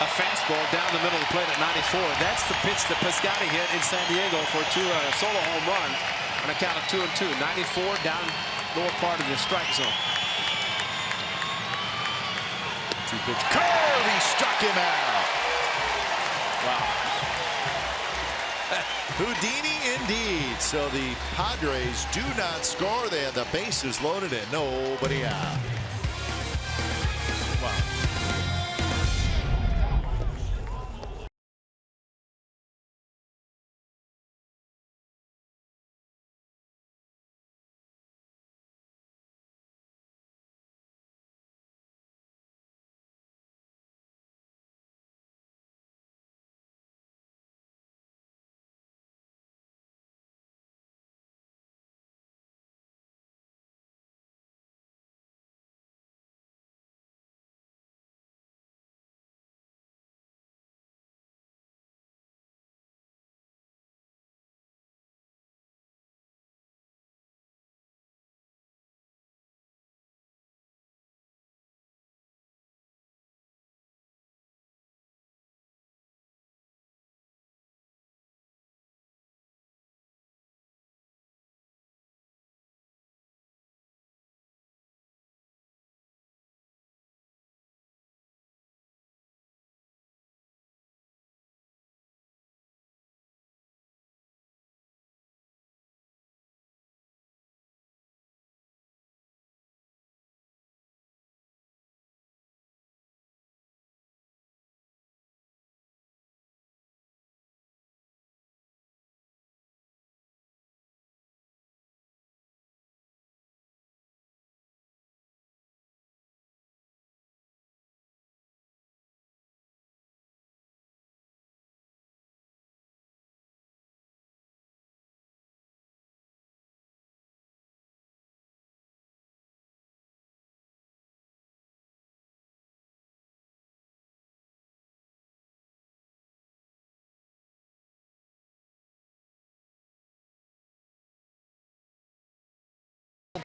a fastball down the middle of the plate at 94. That's the pitch that Piscotty hit in San Diego for a solo home run on a count of 2-2. 94 down lower part of the strike zone.
2-pitch curve. He struck him out.
Wow.
Houdini indeed. So the Padres do not score. They have the bases loaded and nobody out.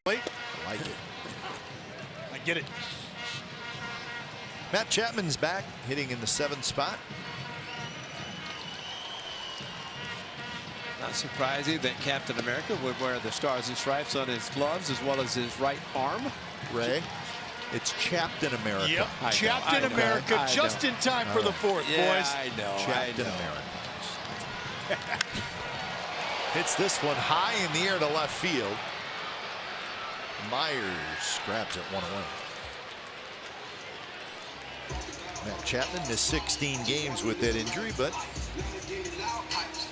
Plate.
I like it.
I get it.
Matt Chapman's back, hitting in the 7th spot.
Not surprising that Captain America would wear the stars and stripes on his gloves as well as his right arm.
Ray, it's Captain America.
Yep,
I
Captain
know,
America
I
just
know.
in time for the 4th,
Yeah,
boys.
I know.
Captain America. Hits this one high in the air to left field. Myers grabs it 1 away. Matt Chapman missed 16 games with that injury, but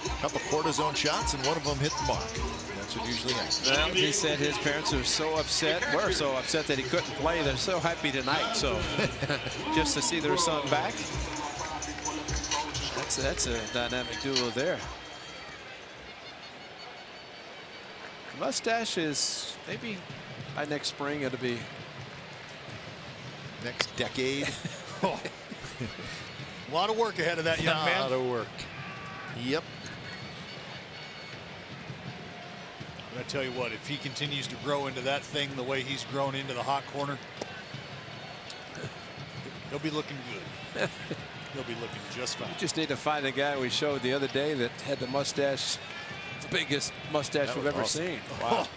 a couple cortisone shots and one of them hit the mark. That's what usually happens.
Well, he said his parents are so upset, were so upset that he couldn't play. They're so happy tonight. So just to see their son back, that's a dynamic duo there. The mustache is maybe by next spring it'll be
Next decade.
Oh. A lot of work ahead of that young man.
A lot of work. Yep.
But I tell you what, if he continues to grow into that thing the way he's grown into the hot corner, he'll be looking good. he'll be looking just fine.
You just need to find the guy we showed the other day that had the mustache, the biggest mustache we've ever seen. Wow.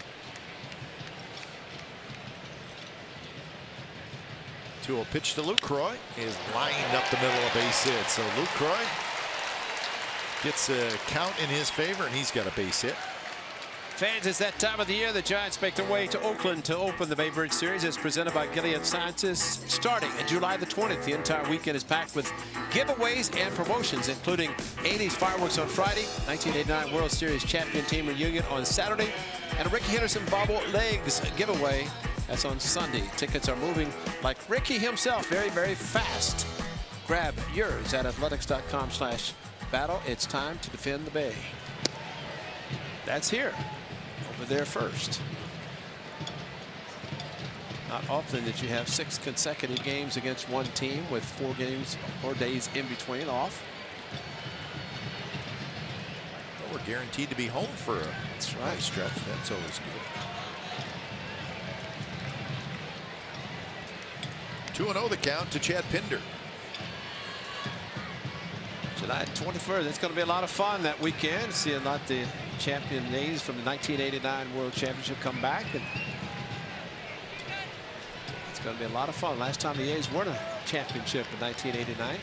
2-0 pitch to Lucroy is lined up the middle of base hit. So Lucroy gets a count in his favor, and he's got a base hit.
Fans, it's that time of the year. The Giants make their way to Oakland to open the Bay Bridge Series. It's presented by Gilead Sciences. Starting on July the 20th, the entire weekend is packed with giveaways and promotions, including 80s fireworks on Friday, 1989 World Series champion team reunion on Saturday, and a Ricky Henderson bobbleheads giveaway. That's on Sunday. Tickets are moving like Ricky himself, very, very fast. Grab yours at athletics.com/battle. It's time to defend the Bay. That's here. Over there first. Not often that you have 6 consecutive games against one team with 4 days in between off.
Well, we're guaranteed to be home for a nice stretch. That's always good. 2-0 the count to Chad Pinder.
July 21st. It's going to be a lot of fun that weekend. See a lot of the champion A's from the 1989 World Championship come back. And it's going to be a lot of fun. Last time the A's won a championship in 1989.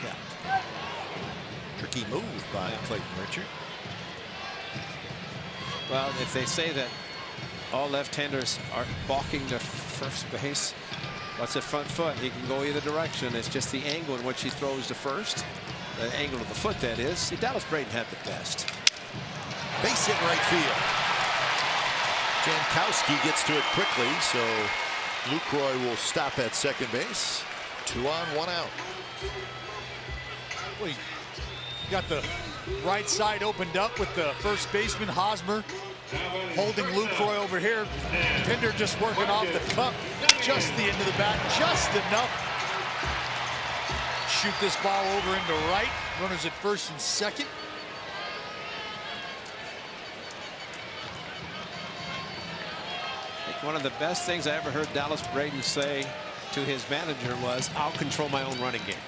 Yeah.
Tricky move by Clayton Richard.
Well, if they say that all left-handers are balking to first base, what's at front foot? He can go either direction. It's just the angle in which he throws to first. The angle of the foot, that is. See, Dallas Braden had the best.
Base hit right field. Jankowski gets to it quickly, so Lucroy will stop at second base. 2 on, 1 out.
Well, you got the right side opened up with the first baseman Hosmer holding Lucroy over here. Pinder just working off the cup, just the end of the bat, just enough. Shoot this ball over into right. Runners at first and second.
I think one of the best things I ever heard Dallas Braden say to his manager was, "I'll control my own running game."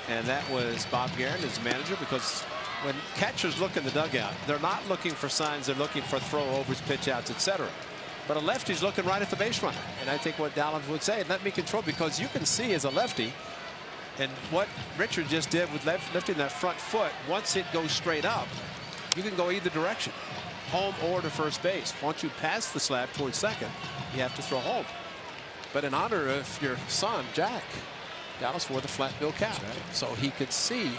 And that was Bob Guerin, his manager, because when catchers look in the dugout, they're not looking for signs. They're looking for throw-overs, pitch-outs, etc. But a lefty's looking right at the base runner. And I think what Dallas would say, let me control, because you can see as a lefty, and what Richard just did with lifting that front foot, once it goes straight up, you can go either direction, home or to first base. Once you pass the slab towards second, you have to throw home. But in honor of your son, Jack, Dallas wore the flat bill cap, so he could see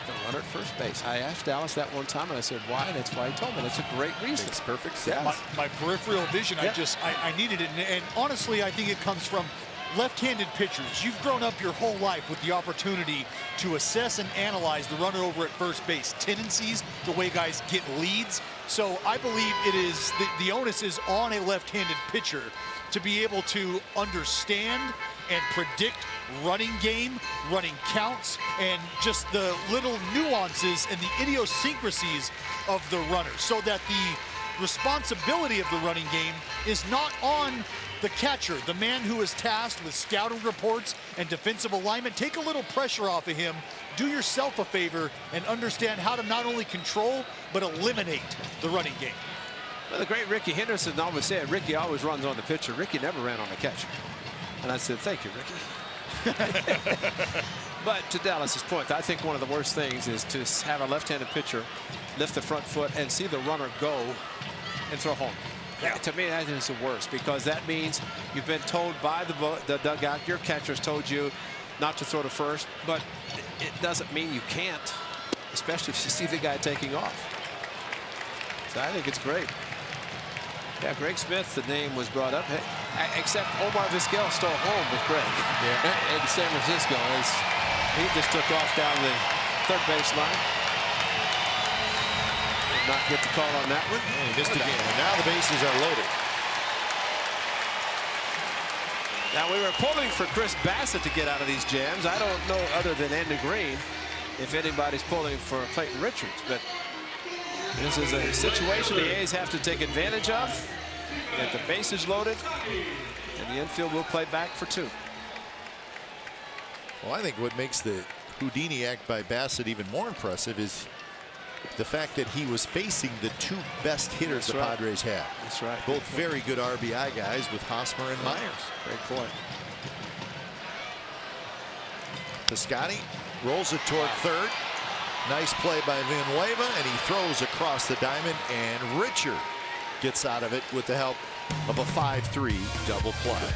the runner at first base. I asked Dallas that one time, and I said, why? And that's why he told me. That's a great reason.
Makes perfect sense.
My peripheral vision, I needed it. And honestly, I think it comes from left-handed pitchers. You've grown up your whole life with the opportunity to assess and analyze the runner over at first base, tendencies, the way guys get leads. So I believe it is the onus is on a left-handed pitcher to be able to understand and predict running game, running counts, and just the little nuances and the idiosyncrasies of the runner, so that the responsibility of the running game is not on the catcher, the man who is tasked with scouting reports and defensive alignment. Take a little pressure off of him. Do yourself a favor and understand how to not only control, but eliminate the running game.
Well, the great Ricky Henderson always said, Ricky always runs on the pitcher. Ricky never ran on the catcher. And I said, thank you, Ricky. But to Dallas's point, I think one of the worst things is to have a left-handed pitcher lift the front foot and see the runner go and throw home. Yeah. To me, that is the worst, because that means you've been told by the dugout, your catcher's told you not to throw to first, but it doesn't mean you can't, especially if you see the guy taking off. So I think it's great. Yeah, Greg Smith, the name was brought up, except Omar Vizquel stole home with Greg in San Francisco. He just took off down the third baseline. Did not get the call on that one.
Yeah, he missed again, and now the bases are loaded.
Now, we were pulling for Chris Bassett to get out of these jams. I don't know, other than Andy Green, if anybody's pulling for Clayton Richards, but this is a situation the A's have to take advantage of. Get the bases loaded, and the infield will play back for 2.
Well, I think what makes the Houdini act by Bassett even more impressive is the fact that he was facing the two best hitters the Padres have.
That's right.
Both very good RBI guys with Hosmer and Myers.
Great point.
Piscotty rolls it toward third. Nice play by Villanueva, and he throws across the diamond, and Richard gets out of it with the help of a 5-3 double play.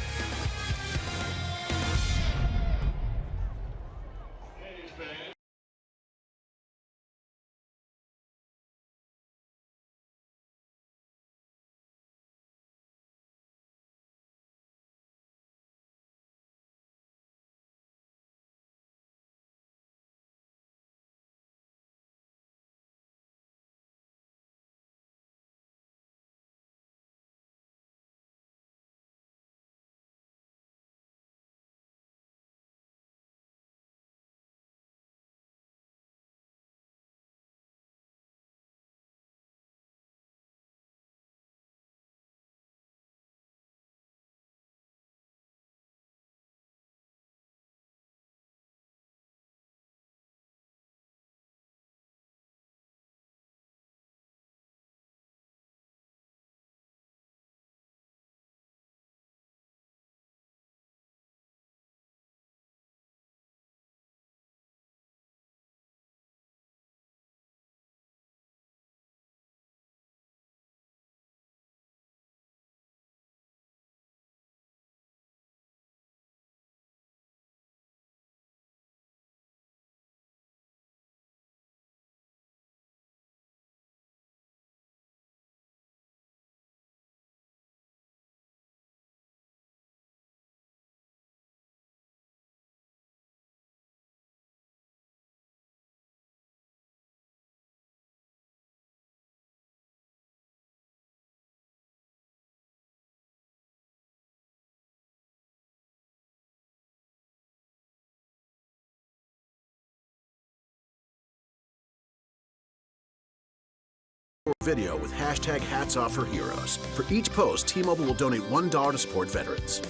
Video with hashtag Hats Off for Heroes. For each post, T-Mobile will donate $1 to support veterans.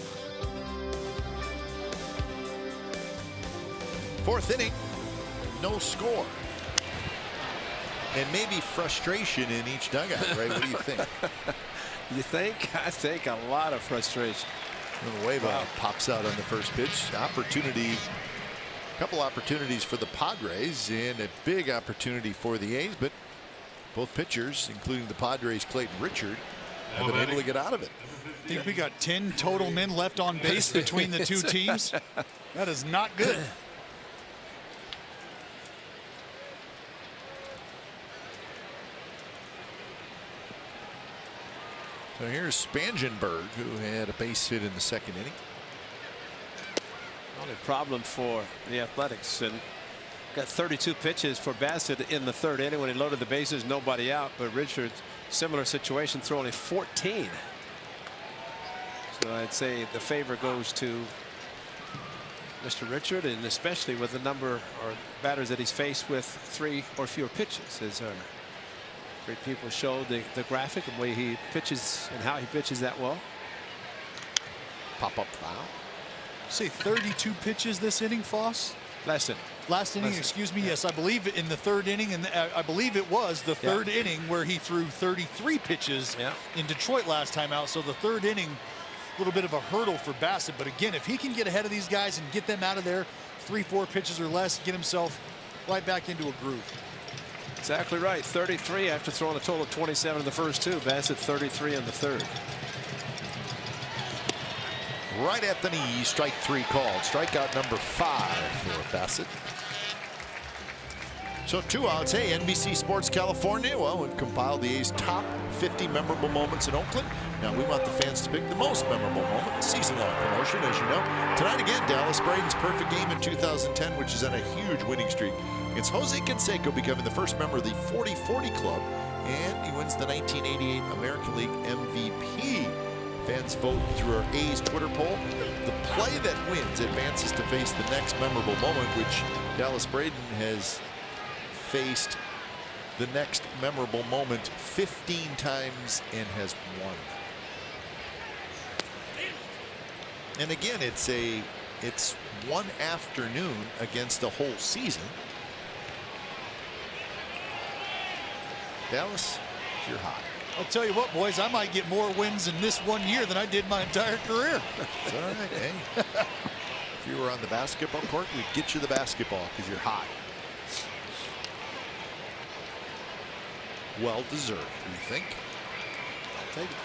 Fourth inning, no score. And maybe frustration in each dugout, right? What do you think?
You think? I think a lot of frustration.
Villanueva pops out on the first pitch. A couple opportunities for the Padres and a big opportunity for the A's, but both pitchers, including the Padres' Clayton Richard, have been able to get out of it.
I think we got 10 total men left on base between the two teams. That is not good.
So here's Spangenberg, who had a base hit in the second inning.
Only problem for the Athletics, and got 32 pitches for Bassett in the third inning when he loaded the bases, nobody out. But Richard, similar situation, threw only 14. So I'd say the favor goes to Mr. Richard, and especially with the number or batters that he's faced with 3 or fewer pitches, as our great people showed the graphic and the way he pitches and how he pitches that well.
Pop up foul.
Say 32 pitches this inning, Foss?
Last inning.
Last inning, excuse me. Yes, I believe in the third inning, and I believe it was the third inning where he threw 33 pitches in Detroit last time out. So the third inning, a little bit of a hurdle for Bassett. But again, if he can get ahead of these guys and get them out of there 3-4 pitches or less, get himself right back into a groove.
Exactly right. 33 after throwing a total of 27 in the first two. Bassett 33 in the third.
Right at the knee, strike 3 called. Strikeout number 5 for Bassett. So 2 outs. Hey, NBC Sports California. Well, we've compiled the A's top 50 memorable moments in Oakland. Now we want the fans to pick the most memorable moment. Season-long promotion, as you know. Tonight again, Dallas Braden's perfect game in 2010, which is on a huge winning streak. It's Jose Canseco becoming the first member of the 40-40 club, and he wins the 1988 American League MVP. Fans vote through our A's Twitter poll. The play that wins advances to face the next memorable moment, which Dallas Braden has faced the next memorable moment 15 times and has won. And again, it's It's one afternoon against a whole season. Dallas, you're hot.
I'll tell you what, boys, I might get more wins in this 1 year than I did my entire career.
It's all right, hey. If you were on the basketball court, we'd get you the basketball because you're hot. Well deserved, you think? I'll take it.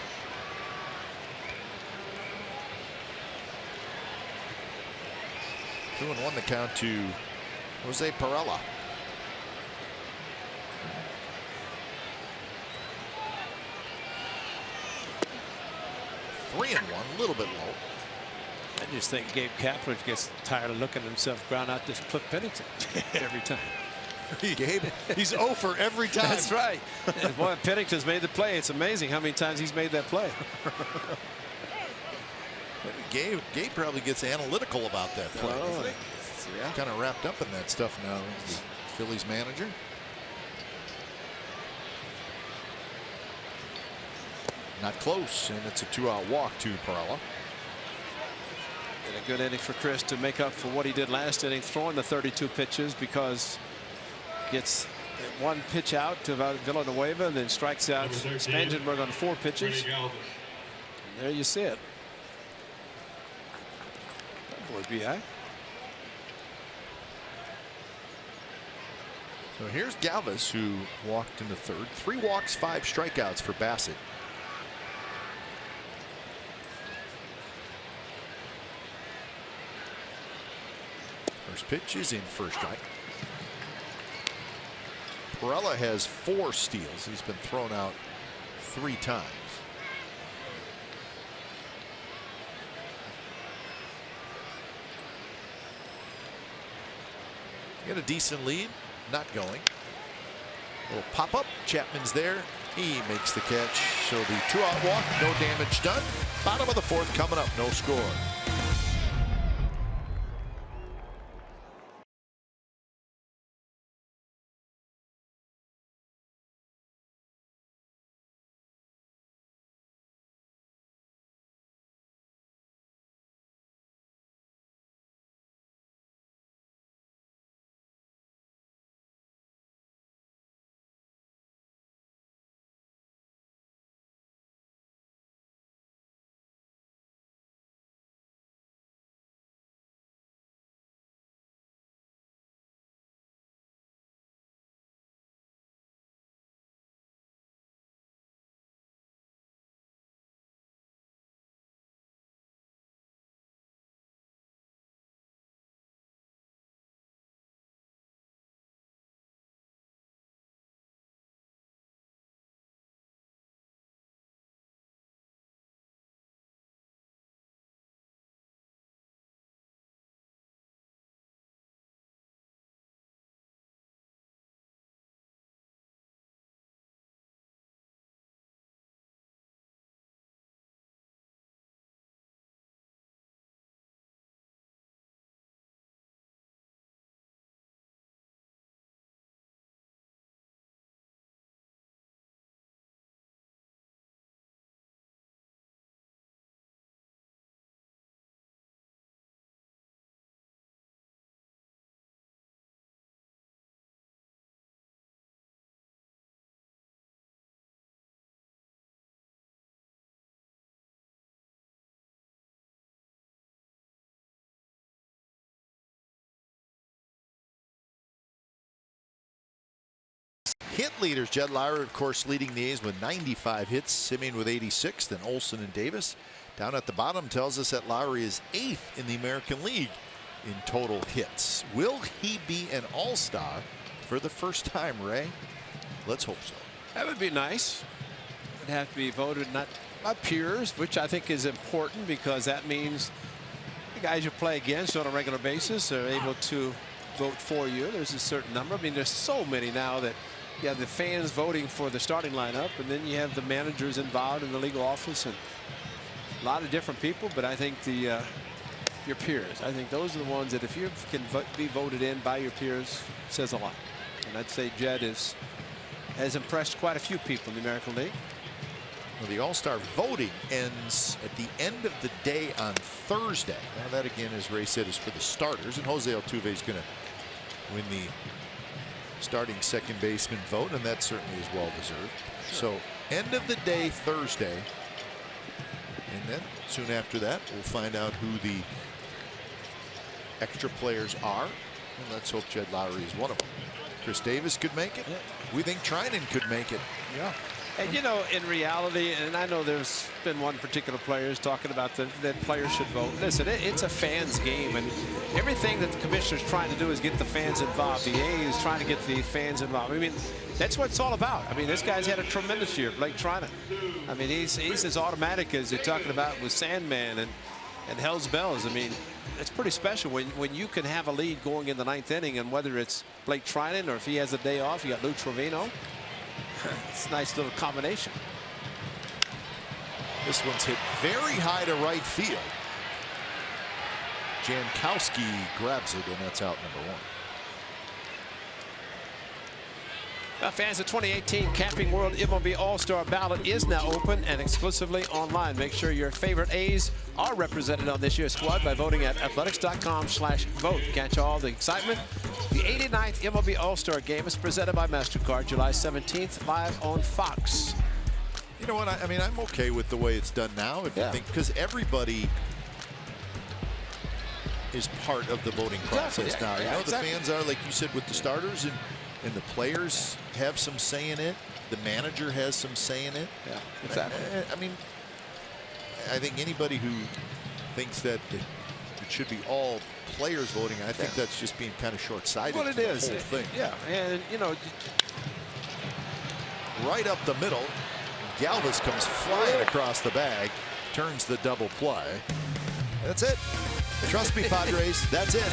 Two and one to count to Jose Perella. 3 and 1, a little bit low.
I just think Gabe Kapler gets tired of looking at himself ground out this Cliff Pennington every time.
Gabe,
he's 0 for every time.
That's right. And boy, Pennington's made the play. It's amazing how many times he's made that play.
Gabe probably gets analytical about that play.
Oh, yeah.
Kind of wrapped up in that stuff now. The Phillies manager. Not close, and it's a 2-out walk to Perella.
And a good inning for Chris to make up for what he did last inning, throwing the 32 pitches, because gets one pitch out to Villanueva and then strikes out Spangenberg on 4 pitches. And there you see it. That boy B.I.
So here's Galvis, who walked into third. 3 walks, 5 strikeouts for Bassett. First pitch is in for a strike. Perella has 4 steals. He's been thrown out 3 times. Got a decent lead. Not going. A little pop up. Chapman's there. He makes the catch. So the 2-out walk. No damage done. Bottom of the 4th coming up. No score. Hit leaders. Jed Lowry, of course, leading the A's with 95 hits. Simeon with 86. Then Olson and Davis. Down at the bottom tells us that Lowry is 8th in the American League in total hits. Will he be an all-star for the first time, Ray? Let's hope so.
That would be nice. It would have to be voted not by peers, which I think is important, because that means the guys you play against on a regular basis are able to vote for you. There's a certain number. I mean, there's so many now that you have the fans voting for the starting lineup, and then you have the managers involved in the legal office, and a lot of different people. But I think your peers, I think those are the ones that if you can be voted in by your peers, says a lot. And I'd say Jed has impressed quite a few people in the American League.
Well, the All-Star voting ends at the end of the day on Thursday. Now that again, as Ray said, is for the starters, and Jose Altuve is going to win the starting second baseman vote, and that certainly is well deserved. Sure. So end of the day Thursday, and then soon after that we'll find out who the extra players are, and let's hope Jed Lowry is one of them. Chris Davis could make it. We think Trinan could make it.
Yeah.
And you know, in reality, and I know there's been one particular player who's talking about that players should vote. Listen, it's a fans game, and everything that the commissioner's trying to do is get the fans involved. The A is trying to get the fans involved. I mean, that's what it's all about. I mean, this guy's had a tremendous year, Blake Trinan. I mean, he's as automatic as you're talking about with Sandman and Hell's Bells. I mean, it's pretty special when you can have a lead going in the 9th inning, and whether it's Blake Trinan or if he has a day off, you got Lou Trevino. It's a nice little combination.
This one's hit very high to right field. Jankowski grabs it, and that's out number 1.
Fans, the 2018 Camping World MLB All-Star ballot is now open and exclusively online. Make sure your favorite A's are represented on this year's squad by voting at athletics.com/vote. Catch all the excitement. The 89th MLB All-Star Game is presented by MasterCard, July 17th, live on Fox.
You know what? I mean, I'm okay with the way it's done now. If you think, because everybody is part of the voting process now. You know, the fans are, like you said, with the starters, and the players have some say in it. The manager has some say in it.
Yeah, exactly.
I mean, I think anybody who thinks that it should be all players voting, I think that's just being kind of short-sighted.
Well, it is.
The whole thing.
Yeah, and you know,
right up the middle, Galvis comes flying across the bag, turns the double play. That's it. Trust me, Padres, that's it.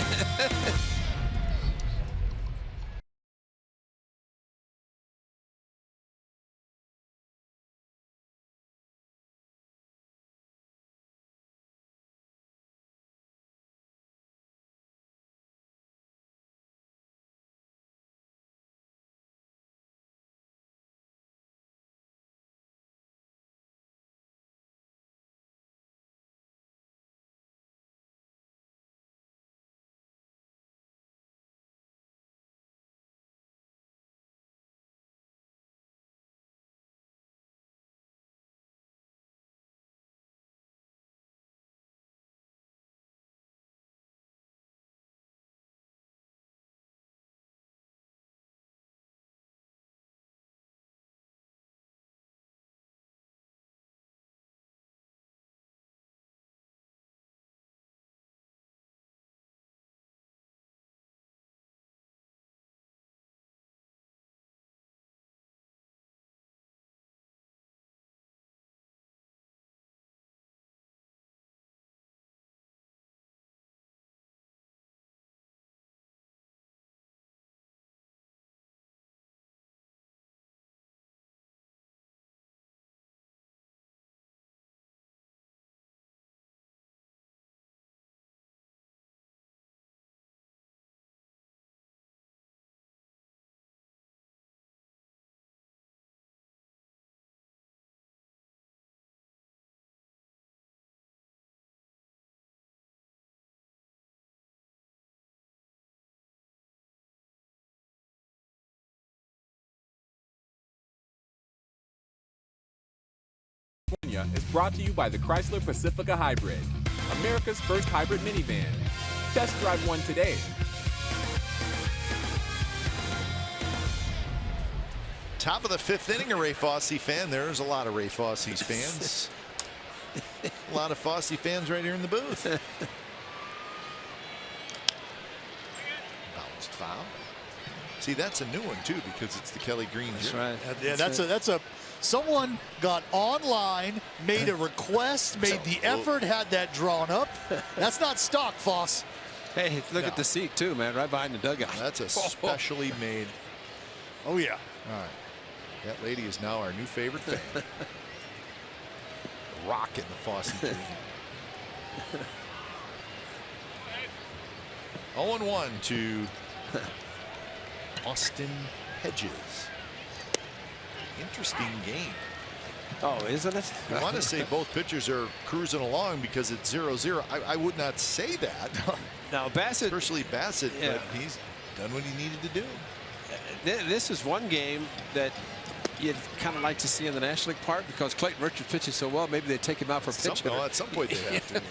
Is brought to you by the Chrysler Pacifica Hybrid, America's first hybrid minivan. Test drive one today.
Top of the 5th inning, a Ray Fosse fan. There's a lot of Ray Fosse's fans. A lot of Fosse fans right here in the booth. Bounced foul. See, that's a new one too, because it's the Kelly Green.
That's right.
Yeah, that's a someone got online, made a request, made the effort, had that drawn up. That's not stock, Foss.
Hey, look at the seat too, man, right behind the dugout.
That's a specially made.
Oh yeah.
All right. That lady is now our new favorite fan. Rocking the Fosse team. 0-1 to Austin Hedges. Interesting game.
Oh, isn't it?
You want to say both pitchers are cruising along because it's 0-0. I would not say that.
Now Bassett,
especially Bassett,
yeah,
but he's done what he needed to do.
This is one game that you'd kind of like to see in the National League Park because Clayton Richards pitches so well. Maybe they take him out for pitching.
At some point they have to.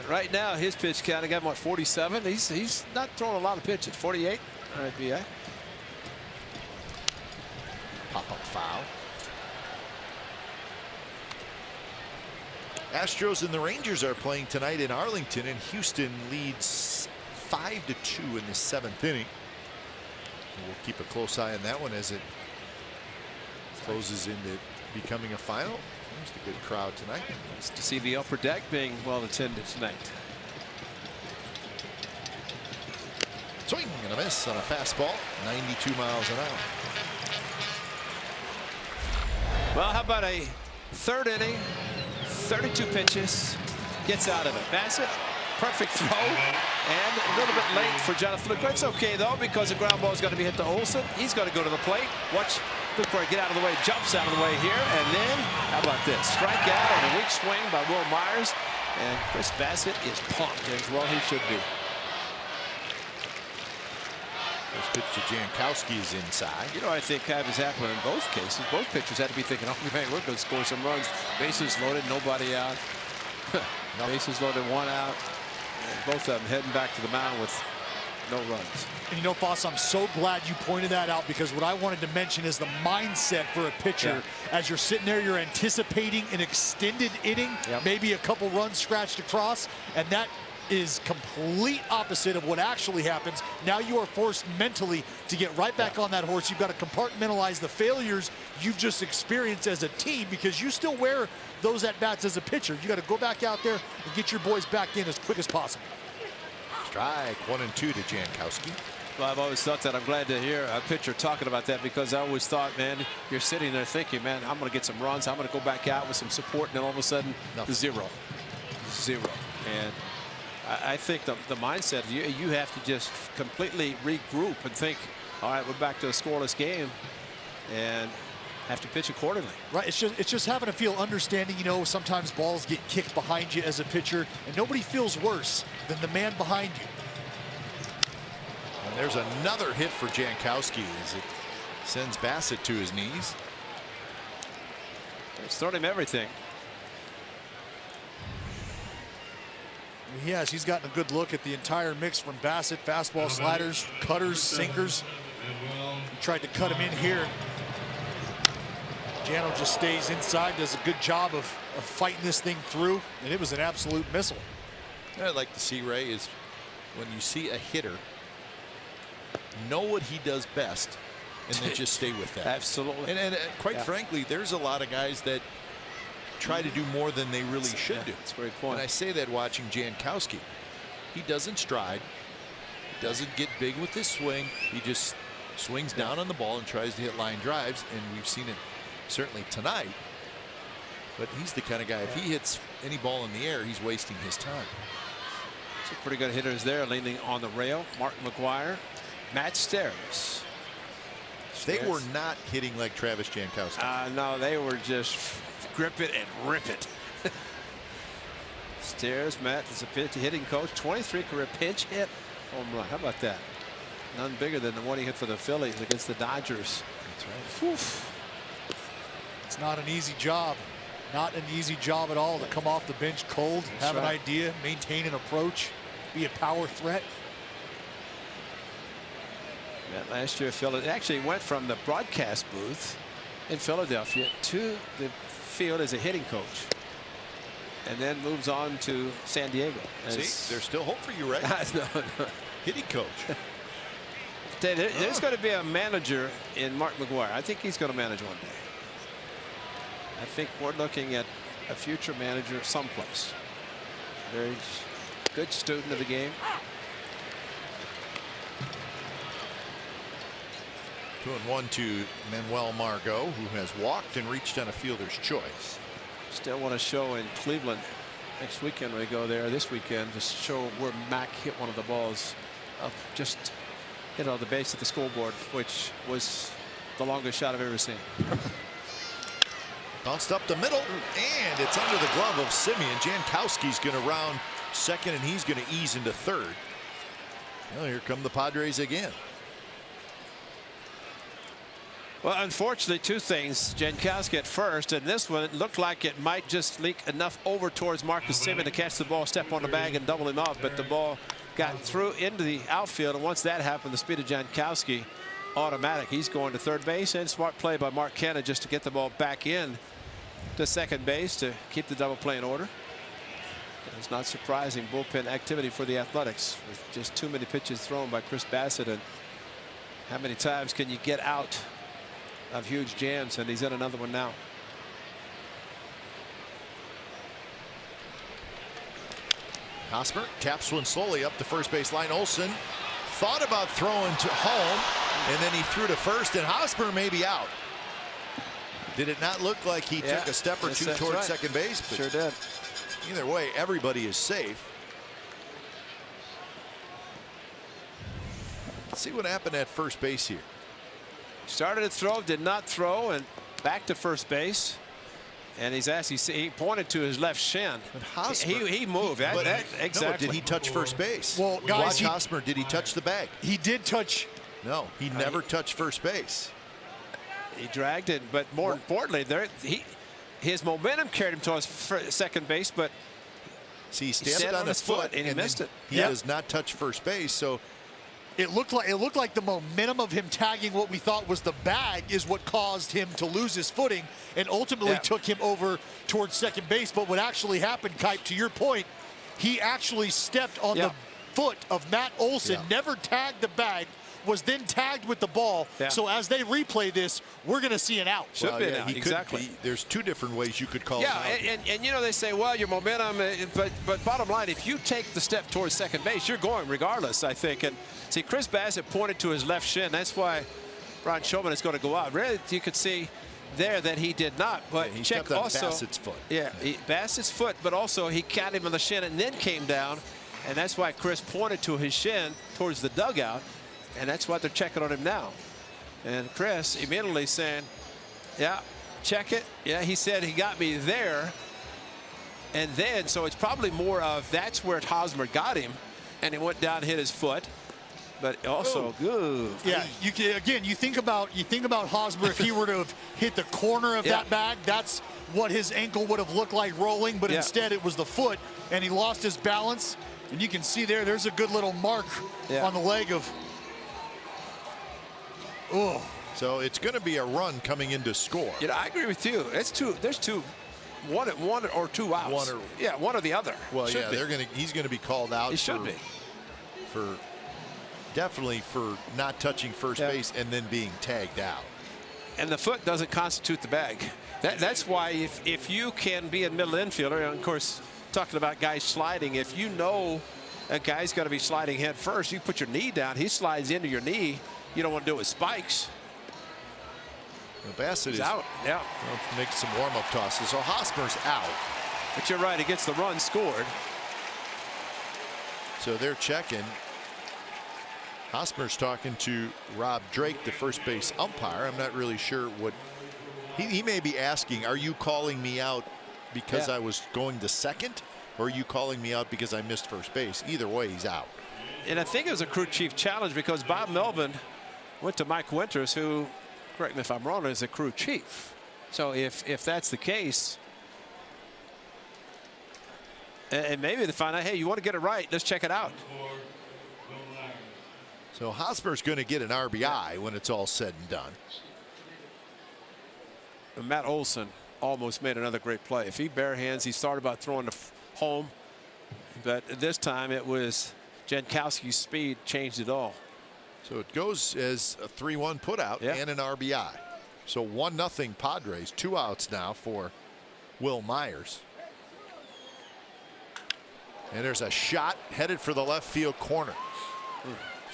Right now, his pitch count, I got him at 47. He's not throwing a lot of pitches. 48. All right, BI.
Pop-up foul. Astros and the Rangers are playing tonight in Arlington, and Houston leads 5-2 in the 7th inning. We'll keep a close eye on that one as it closes into becoming a final. There's the good crowd tonight.
Nice to see the upper deck being well attended tonight.
Swing and a miss on a fastball, 92 miles an hour.
Well, how about a 3rd inning, 32 pitches, gets out of it. Bassett, perfect throw, and a little bit late for Jonathan Lucroy. It's okay, though, because the ground ball is going to be hit to Olsen. He's going to go to the plate. Watch Lucroy get out of the way, jumps out of the way here, and then, how about this? Strikeout on a weak swing by Will Myers, and Chris Bassett is pumped, as well he should be.
First pitch to Jankowski is inside.
You know, I think that was happening in both cases. Both pitchers had to be thinking, oh, man, we're going to score some runs. Bases loaded, nobody out. Bases loaded, 1 out. And both of them heading back to the mound with no runs.
And you know, Foss, I'm so glad you pointed that out, because what I wanted to mention is the mindset for a pitcher. Yeah. As you're sitting there, you're anticipating an extended inning, maybe a couple runs scratched across, and that is complete opposite of what actually happens. Now you are forced mentally to get right back on that horse. You've got to compartmentalize the failures you've just experienced as a team, because you still wear those at-bats as a pitcher. You got to go back out there and get your boys back in as quick as possible.
Strike 1 and 2 to Jankowski.
Well, I've always thought that. I'm glad to hear a pitcher talking about that, because I always thought, man, you're sitting there thinking, man, I'm going to get some runs. I'm going to go back out with some support, and then all of a sudden, zero. And I think the mindset, you have to just completely regroup and think, all right, we're back to a scoreless game, and have to pitch accordingly.
Right, it's just having to feel understanding. You know, sometimes balls get kicked behind you as a pitcher, and nobody feels worse than the man behind you.
And there's another hit for Jankowski as it sends Bassett to his knees.
It's thrown him everything.
He has. He's gotten a good look at the entire mix from Bassett. Fastball, sliders, cutters, sinkers. He tried to cut him in here. Jano just stays inside, does a good job of fighting this thing through, and it was an absolute missile.
What I'd like to see, Ray, is when you see a hitter, know what he does best and then just stay with that.
Absolutely.
And quite frankly, there's a lot of guys that try to do more than they really should do.
That's a great point.
And I say that watching Jankowski. He doesn't stride. He doesn't get big with his swing. He just swings down on the ball and tries to hit line drives, and we've seen it certainly tonight. But he's the kind of guy, if he hits any ball in the air, he's wasting his time.
Some pretty good hitters there, leaning on the rail. Martin McGuire, Matt Stairs.
They were not hitting like Travis Jankowski.
No, they were just grip it and rip it. Stairs, Matt is a pitch hitting coach. 23 career pinch hit home run. How about that? None bigger than the one he hit for the Phillies against the Dodgers.
That's right.
Oof.
It's not an easy job. Not an easy job at all to come off the bench cold, have an idea, maintain an approach, be a power threat.
Matt last year, Philadelphia actually went from the broadcast booth in Philadelphia to the field as a hitting coach, and then moves on to San Diego.
See, there's still hope for you, right?
no.
Hitting coach.
There's going to be a manager in Mark McGuire. I think he's going to manage one day. I think we're looking at a future manager someplace. Very good student of the game.
2-1 to Manuel Margot, who has walked and reached on a fielder's choice.
Still want to show in Cleveland next weekend when we go there this weekend to show where Mac hit one of the balls up, just hit on the base of the scoreboard, which was the longest shot I've ever seen.
Bounced up the middle, and it's under the glove of Simeon. Jankowski's going to round second, and he's going to ease into third. Well, here come the Padres again.
Well, unfortunately, two things. Jankowski at first, and this one, it looked like it might just leak enough over towards Marcus Simeon to catch the ball, step on the bag, and double him up. But the ball got through into the outfield, and once that happened, the speed of Jankowski automatic. He's going to third base, and smart play by Mark Canha just to get the ball back in to second base to keep the double play in order. It's not surprising bullpen activity for the Athletics with just too many pitches thrown by Chris Bassett. And how many times can you get out of huge jams? And he's in another one now.
Hosmer taps one slowly up the first base line. Olsen thought about throwing to home, and then he threw to first, and Hosmer may be out. Did it not look like he took a step or two towards second base? But
sure did.
Either way, everybody is safe. Let's see what happened at first base here.
Started to throw, did not throw, and back to first base. And he's actually, he pointed to his left shin.
But Hosmer,
he moved. Exactly.
No, did he touch first base?
Well, guys,
watch Hosmer. Did he touch the bag?
He did touch.
No, he never touched first base.
He dragged it, but more importantly, his momentum carried him towards second base, but
see, he stepped on his foot
and he missed it.
He does not touch first base, so
It looked like the momentum of him tagging what we thought was the bag is what caused him to lose his footing and ultimately took him over towards second base. But what actually happened, Kipe, to your point, he actually stepped on the foot of Matt Olson, never tagged the bag, was then tagged with the ball. So as they replay this, we're going to see an out.
Should be an out. Exactly.
There's two different ways you could call it out.
And you know, they say, well, your momentum, but bottom line, if you take the step towards second base, you're going regardless, I think. And see, Chris Bassett pointed to his left shin. That's why Ron Showman is going to go out. Really, you could see there that he did not. But
he
check
stepped on
also
Bassett's foot.
Bassett's foot, but also he caught him on the shin and then came down. And that's why Chris pointed to his shin towards the dugout. And that's what they're checking on him now. And Chris immediately saying, yeah, check it. Yeah, he said he got me there. And then, so it's probably more of that's where Hosmer got him. And he went down and hit his foot. But also,
yeah, you think about Hosmer if he were to have hit the corner of that bag, that's what his ankle would have looked like rolling, but instead it was the foot, and he lost his balance. And you can see there's a good little mark on the leg of.
So it's going to be a run coming in to score.
You know, I agree with you. It's there's one or two outs. One or the other.
Well, he's going to be called out.
He should be.
Definitely for not touching first base and then being tagged out.
And the foot doesn't constitute the bag. That's why if you can be a middle infielder, and of course talking about guys sliding, if you know a guy's got to be sliding head first, you put your knee down, he slides into your knee. You don't want to do it with spikes.
Well, Bassett is
out. Yeah.
Make some warm-up tosses. So Hosmer's out.
But you're right. He gets the run scored.
So they're checking. Hosmer's talking to Rob Drake, the first base umpire. I'm not really sure what he may be asking. Are you calling me out because I was going to second, or are you calling me out because I missed first base? Either way, he's out.
And I think it was a crew chief challenge because Bob Melvin went to Mike Winters, who, correct me if I'm wrong, is a crew chief. So if that's the case, and maybe they find out, hey, you want to get it right, let's check it out.
So Hosmer's going to get an RBI when it's all said and done.
Matt Olson almost made another great play. If he bare hands, he thought about throwing to home, but this time it was Jankowski's speed changed it all.
So it goes as a 3-1 putout and an RBI. So 1-0 Padres. 2 outs now for Will Myers. And there's a shot headed for the left field corner.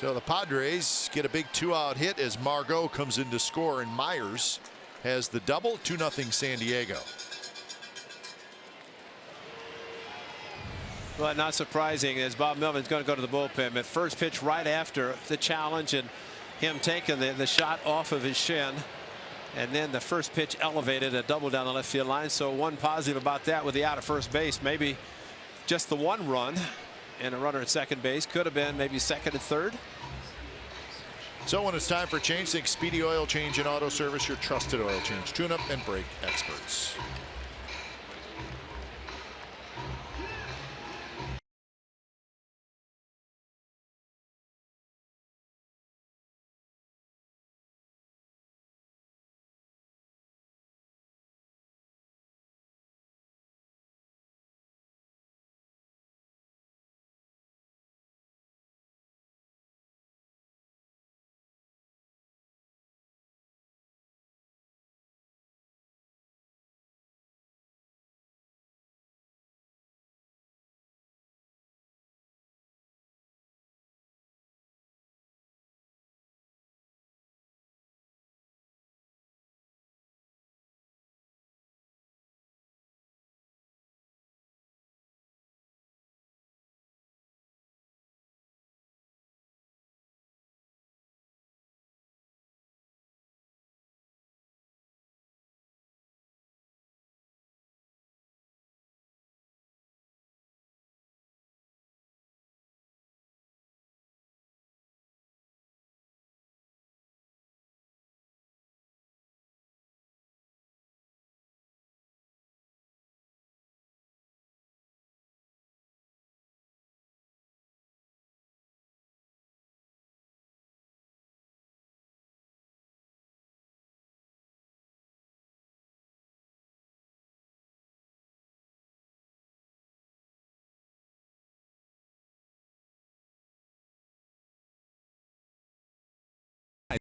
So the Padres get a big 2-out hit as Margot comes in to score, and Myers has the double. 2-0 San Diego.
Well, not surprising as Bob Melvin's going to go to the bullpen. At first pitch right after the challenge and him taking the shot off of his shin. And then the first pitch elevated a double down the left field line. So one positive about that with the out of first base, maybe just the one run and a runner at second base. Could have been maybe second and third.
So when it's time for change, think Speedy Oil Change and Auto Service, your trusted oil change, tune-up, and brake experts.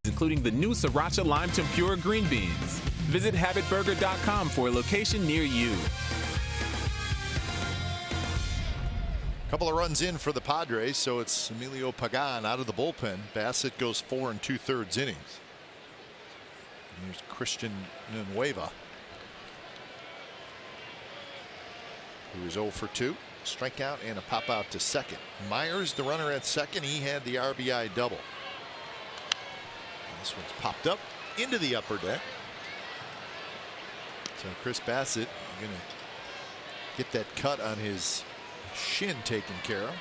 Including the new Sriracha Lime Tempura Green Beans. Visit habitburger.com for a location near you.
Couple of runs in for the Padres, so it's Emilio Pagan out of the bullpen. Bassett goes 4 2/3 innings. And here's Christian Nueva, who is 0 for 2. Strikeout and a pop out to second. Myers, the runner at second, he had the RBI double. This one's popped up into the upper deck. So Chris Bassett going to get that cut on his shin taken care of.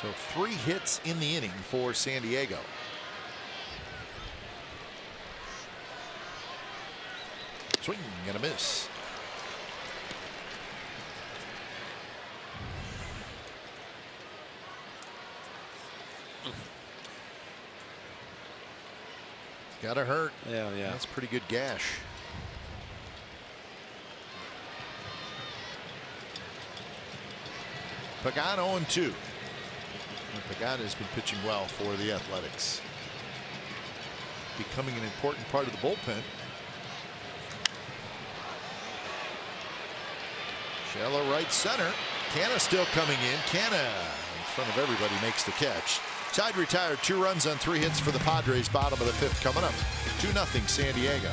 So 3 hits in the inning for San Diego. Swing and a miss. Gotta hurt.
Yeah.
That's a pretty good gash. Pagan 0-2. Pagan has been pitching well for the Athletics, becoming an important part of the bullpen. Shallow right center. Canna still coming in. Canna in front of everybody makes the catch. Side retired, 2 runs on 3 hits for the Padres. Bottom of the 5th coming up. 2-0 San Diego.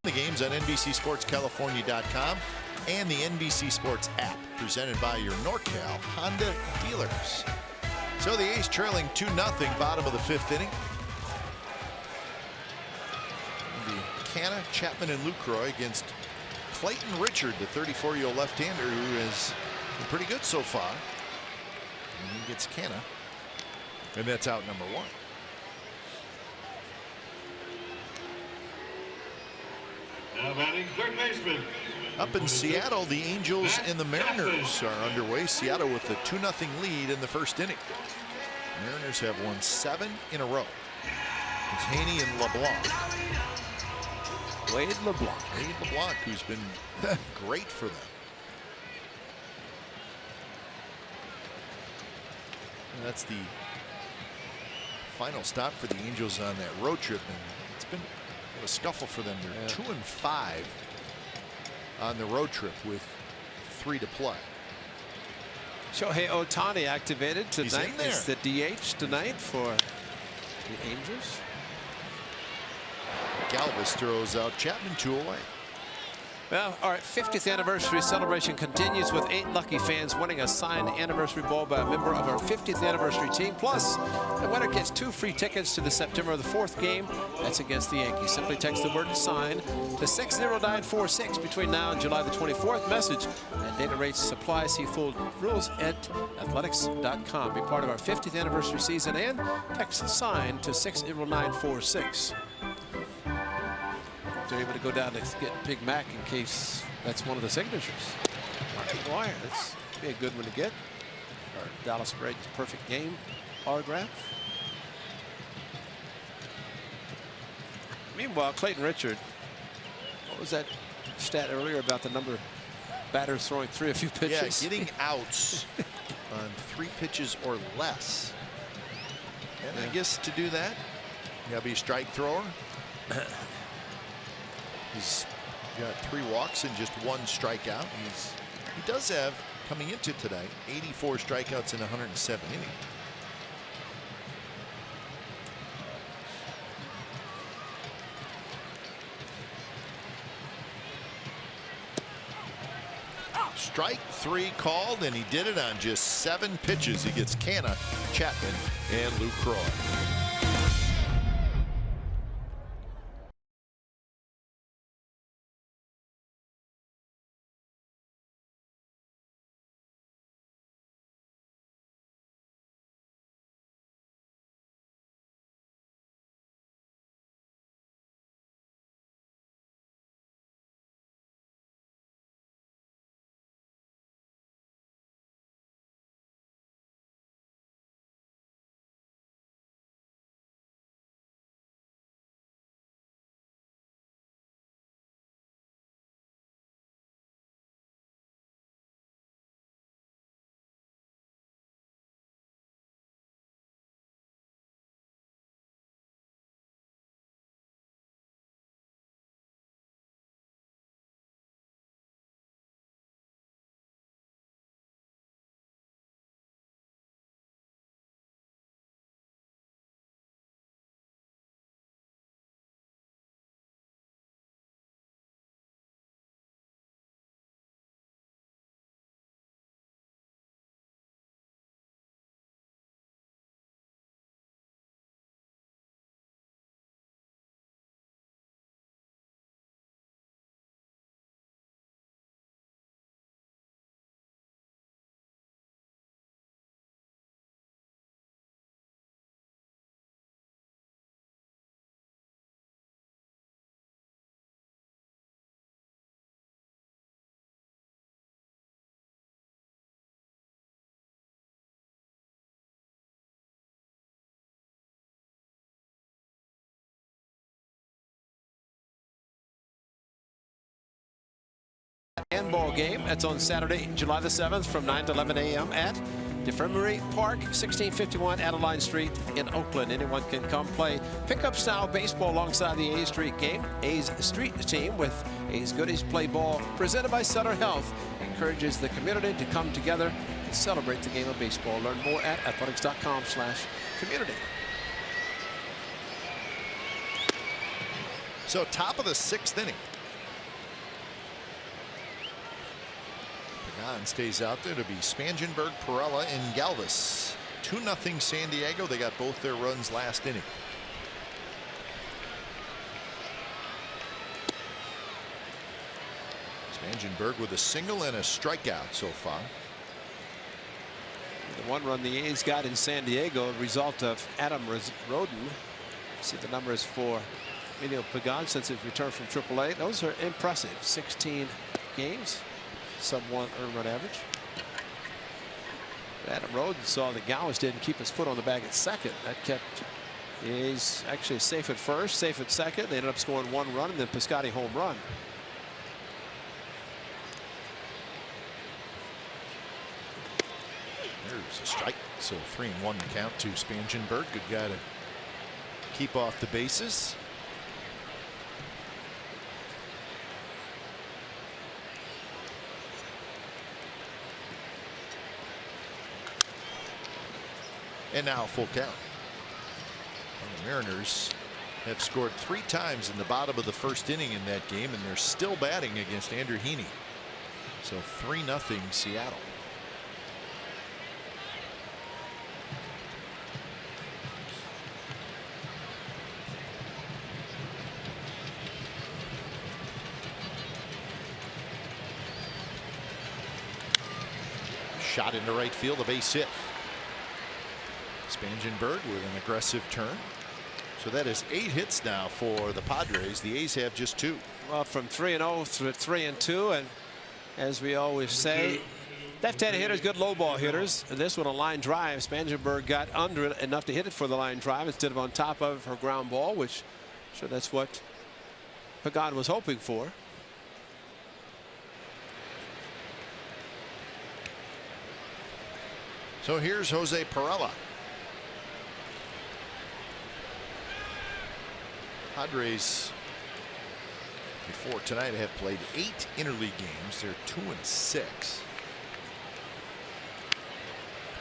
The games on NBCSportsCalifornia.com and the NBC Sports app, presented by your NorCal Honda dealers. So the A's trailing 2-0, bottom of the 5th inning. Canna, Chapman, and Lucroy against Clayton Richard, the 34-year-old left-hander who has been pretty good so far. And he gets Canna, and that's out number 1.
Now batting third baseman.
Up in Seattle, the Angels and the Mariners are underway. Seattle with a 2-0 lead in the 1st inning. Mariners have won 7 in a row. It's Haney and LeBlanc.
Wade LeBlanc.
Wade LeBlanc, who's been great for them. And that's the final stop for the Angels on that road trip, and it's been a scuffle for them. They're 2-5 on the road trip with 3 to play.
Shohei Ohtani activated tonight.
He's in there.
It's the DH tonight for the Angels.
Galvis throws out Chapman, 2 away.
Well, our 50th anniversary celebration continues with 8 lucky fans winning a signed anniversary ball by a member of our 50th anniversary team. Plus, the winner gets 2 free tickets to the September the 4th game. That's against the Yankees. Simply text the word "sign" to 60946 between now and July the 24th. Message and data rates supply. See full rules at athletics.com. Be part of our 50th anniversary season and text "sign" to 60946. They're able to go down and get Big Mac in case that's one of the signatures. Mark McGwire, that's be a good one to get. Or Dallas Braden's perfect game autograph. Meanwhile, Clayton Richard, what was that stat earlier about the number of batters throwing 3 a few pitches?
Yeah, getting outs on 3 pitches or less. And I guess to do that, you gotta be a strike thrower. He's got 3 walks and just 1 strikeout. He does have, coming into today, 84 strikeouts in 107 innings. Strike 3 called, and he did it on just 7 pitches. He gets Canna, Chapman, and Lucroy.
Handball game. That's on Saturday, July the 7th from 9 to 11 a.m. at DeFremery Park, 1651 Adeline Street in Oakland. Anyone can come play pickup style baseball alongside the A's Street game. A's Street team with A's Goodies Play Ball, presented by Sutter Health, encourages the community to come together and celebrate the game of baseball. Learn more at athletics.com/community.
So top of the 6th inning. Pagan stays out there to be Spangenberg, Perella, and Galvis. 2-0 San Diego. They got both their runs last inning. Spangenberg with a single and a strikeout so far.
The one run the A's got in San Diego, a result of Adam Roden. See the numbers for Emilio Pagan since his return from AAA. Those are impressive. 16 games, sub-1 earned run average. Adam Roden saw that Galvis didn't keep his foot on the bag at second. That kept the A's actually safe at first, safe at second. They ended up scoring 1 run and then Piscotty home run.
There's a strike. So 3-1 count to Spangenberg. Good guy to keep off the bases. And now full count. And the Mariners have scored 3 times in the bottom of the first inning in that game, and they're still batting against Andrew Heaney. So 3-0 Seattle. Shot into right field, a base hit. Spangenberg with an aggressive turn. So that is 8 hits now for the Padres. The A's have just 2.
Well, from 3-0 to 3-2, and as we always say, left-handed hitters, good low ball hitters. And this one a line drive. Spangenberg got under it enough to hit it for the line drive instead of on top of her ground ball, which sure that's what Pagan was hoping for.
So here's Jose Perella. Padres before tonight have played 8 interleague games. They're 2-6.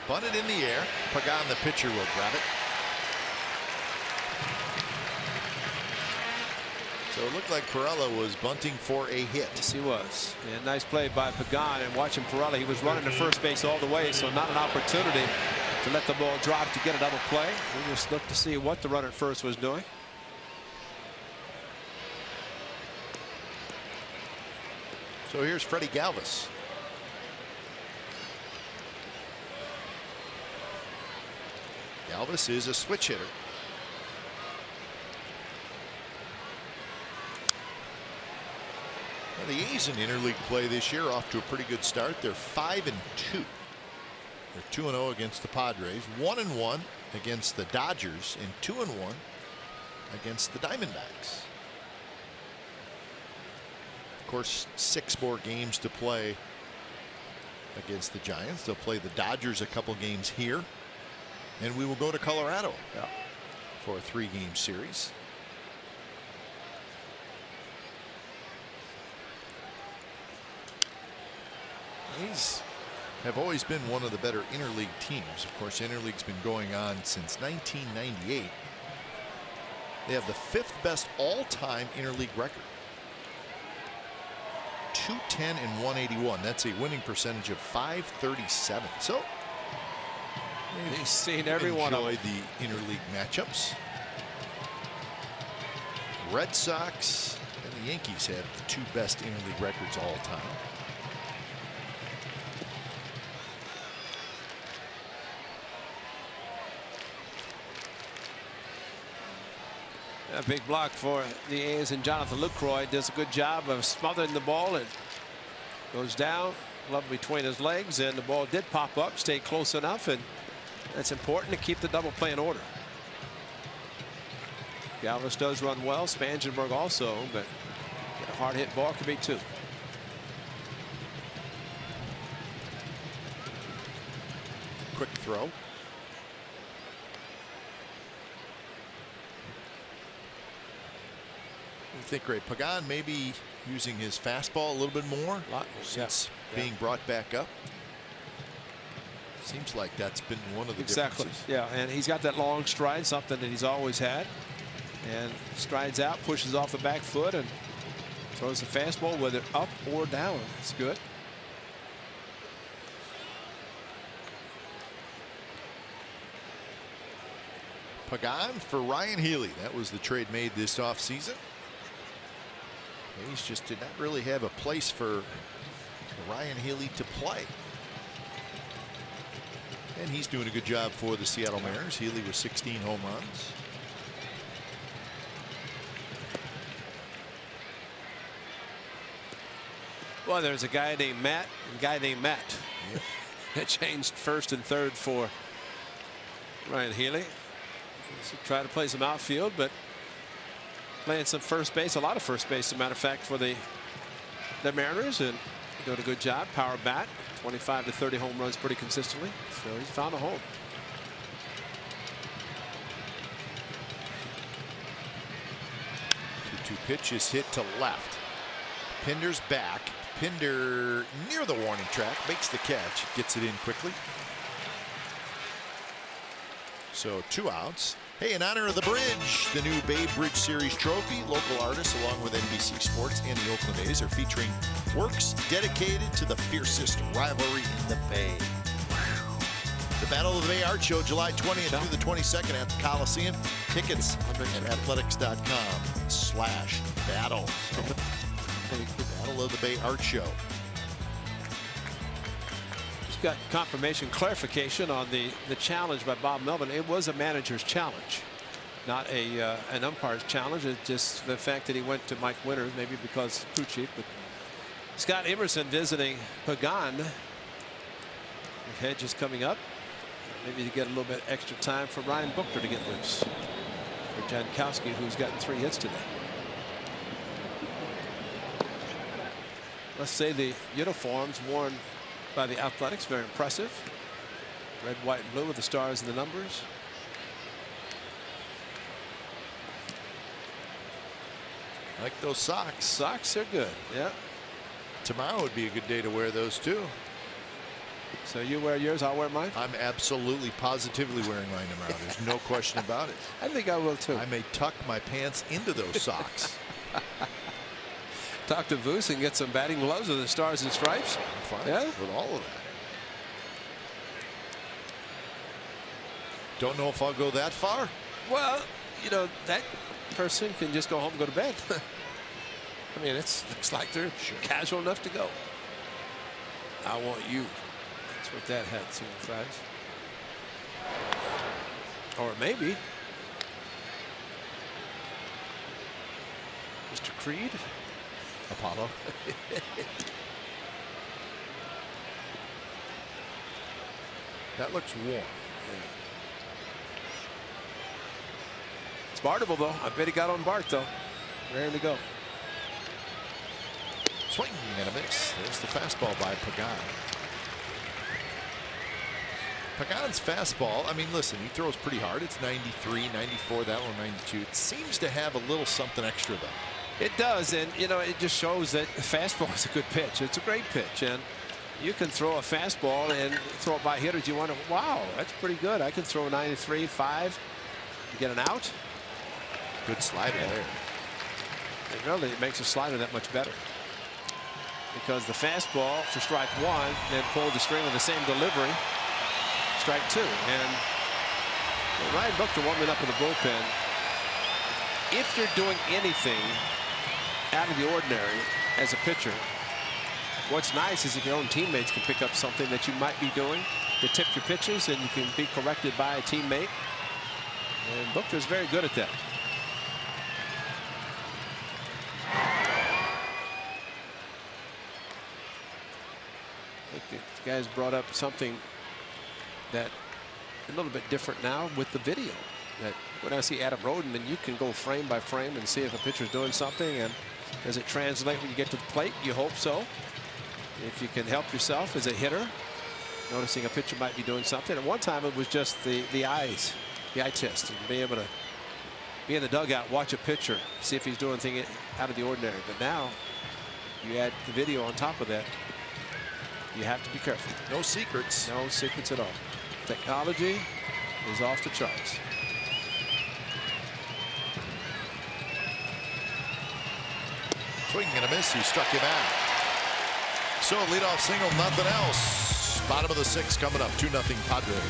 Bunted in the air. Pagan, the pitcher, will grab it. So it looked like Perella was bunting for a hit.
Yes, he was. And nice play by Pagan. And watching Perella, he was running to first base all the way, so not an opportunity to let the ball drop to get a double play. We just looked to see what the runner at first was doing.
So here's Freddie Galvis. Galvis is a switch hitter. Now the A's in interleague play this year off to a pretty good start. They're 5-2. They're 2-0 against the Padres, 1-1 against the Dodgers, and 2-1 against the Diamondbacks. Of course, 6 more games to play against the Giants. They'll play the Dodgers a couple games here, and we will go to Colorado for a 3-game series. A's have always been one of the better interleague teams. Of course, interleague's been going on since 1998. They have the 5th best all-time interleague record. 210 and 181. That's a winning percentage of .537. So
he's seen every one of
enjoyed the interleague matchups. Red Sox and the Yankees have the 2 best interleague records all time.
A big block for the A's, and Jonathan Lucroy does a good job of smothering the ball and goes down, glove between his legs, and the ball did pop up, stay close enough, and that's important to keep the double play in order. Galvis does run well, Spangenberg also, but a hard hit ball could be 2.
Quick throw. I think Ray Pagan maybe using his fastball a little bit more since being brought back up. Seems like that's been one of the differences.
Yeah, and he's got that long stride, something that he's always had, and strides out, pushes off the back foot, and throws the fastball whether up or down. It's good.
Pagan for Ryan Healy. That was the trade made this offseason. Hayes just did not really have a place for Ryan Healy to play. And he's doing a good job for the Seattle Mariners. Healy with 16 home runs.
Well, there's a guy named Matt and a guy named Matt.
Yep.
That changed first and third for Ryan Healy. So try to play some outfield, but playing some first base, a lot of first base, as a matter of fact, for the Mariners, and doing a good job. Power bat, 25 to 30 home runs pretty consistently. So he's found a home.
Two pitches hit to left. Pinder's back. Pinder near the warning track, makes the catch, gets it in quickly. So 2 outs. Hey, in honor of the bridge, the new Bay Bridge Series trophy, local artists along with NBC Sports and the Oakland A's are featuring works dedicated to the fiercest rivalry in the Bay. The Battle of the Bay Art Show, July 20th through the 22nd at the Coliseum. Tickets at athletics.com/battle. Battle of the Bay Art Show.
Just got confirmation, clarification on the challenge by Bob Melvin. It was a manager's challenge, not an umpire's challenge. It's just the fact that he went to Mike Winters, maybe because crew chief. But Scott Emerson visiting Pagan. The hedge is coming up. Maybe to get a little bit extra time for Ryan Buchter to get loose. For Jankowski, who's gotten 3 hits today. Let's say the uniforms worn by the Athletics, very impressive. Red, white, and blue with the stars and the numbers.
I like those socks.
Socks are good. Yeah.
Tomorrow would be a good day to wear those too.
So you wear yours, I'll wear mine?
I'm absolutely positively wearing mine tomorrow. There's no question about it.
I think I will too.
I may tuck my pants into those socks.
Talk to Voos and get some batting gloves with the stars and stripes.
I'm fine
yeah?
with all of that. Don't know if I'll go that far.
Well, you know, that person can just go home and go to bed. I mean, it looks like they're casual enough to go. I want you. That's what that hat signifies. Or maybe Mr. Creed.
Apollo. That looks warm.
Yeah. It's Bartable, though. I bet he got on Bart, though. Raring to go.
Swing and a miss. There's the fastball by Pagan. Pagan's fastball, I mean, listen, he throws pretty hard. It's 93, 94, that one 92. It seems to have a little something extra, though.
It does, and you know, it just shows that fastball is a good pitch. It's a great pitch, and you can throw a fastball and throw it by hitters. You wonder, wow, that's pretty good. I can throw a 93, 5, and get an out.
Good slider there.
It really makes a slider that much better, because the fastball for strike 1, then pull the string with the same delivery, strike 2, and Ryan Buchter warming up in the bullpen. If you're doing anything out of the ordinary as a pitcher, what's nice is if your own teammates can pick up something that you might be doing to tip your pitches, and you can be corrected by a teammate. And Buchter's very good at that. I think the guys brought up something that a little bit different now with the video. That when I see Adam Roden, then you can go frame by frame and see if a pitcher's doing something, and does it translate when you get to the plate? You hope so. If you can help yourself as a hitter, noticing a pitcher might be doing something. At one time it was just the eyes, the eye test, and be able to be in the dugout, watch a pitcher, see if he's doing anything out of the ordinary. But now you add the video on top of that. You have to be careful.
No secrets.
No secrets at all. Technology is off the charts.
Swing and a miss. He struck him out. So leadoff single, nothing else. Bottom of the 6th coming up. 2-0 Padres.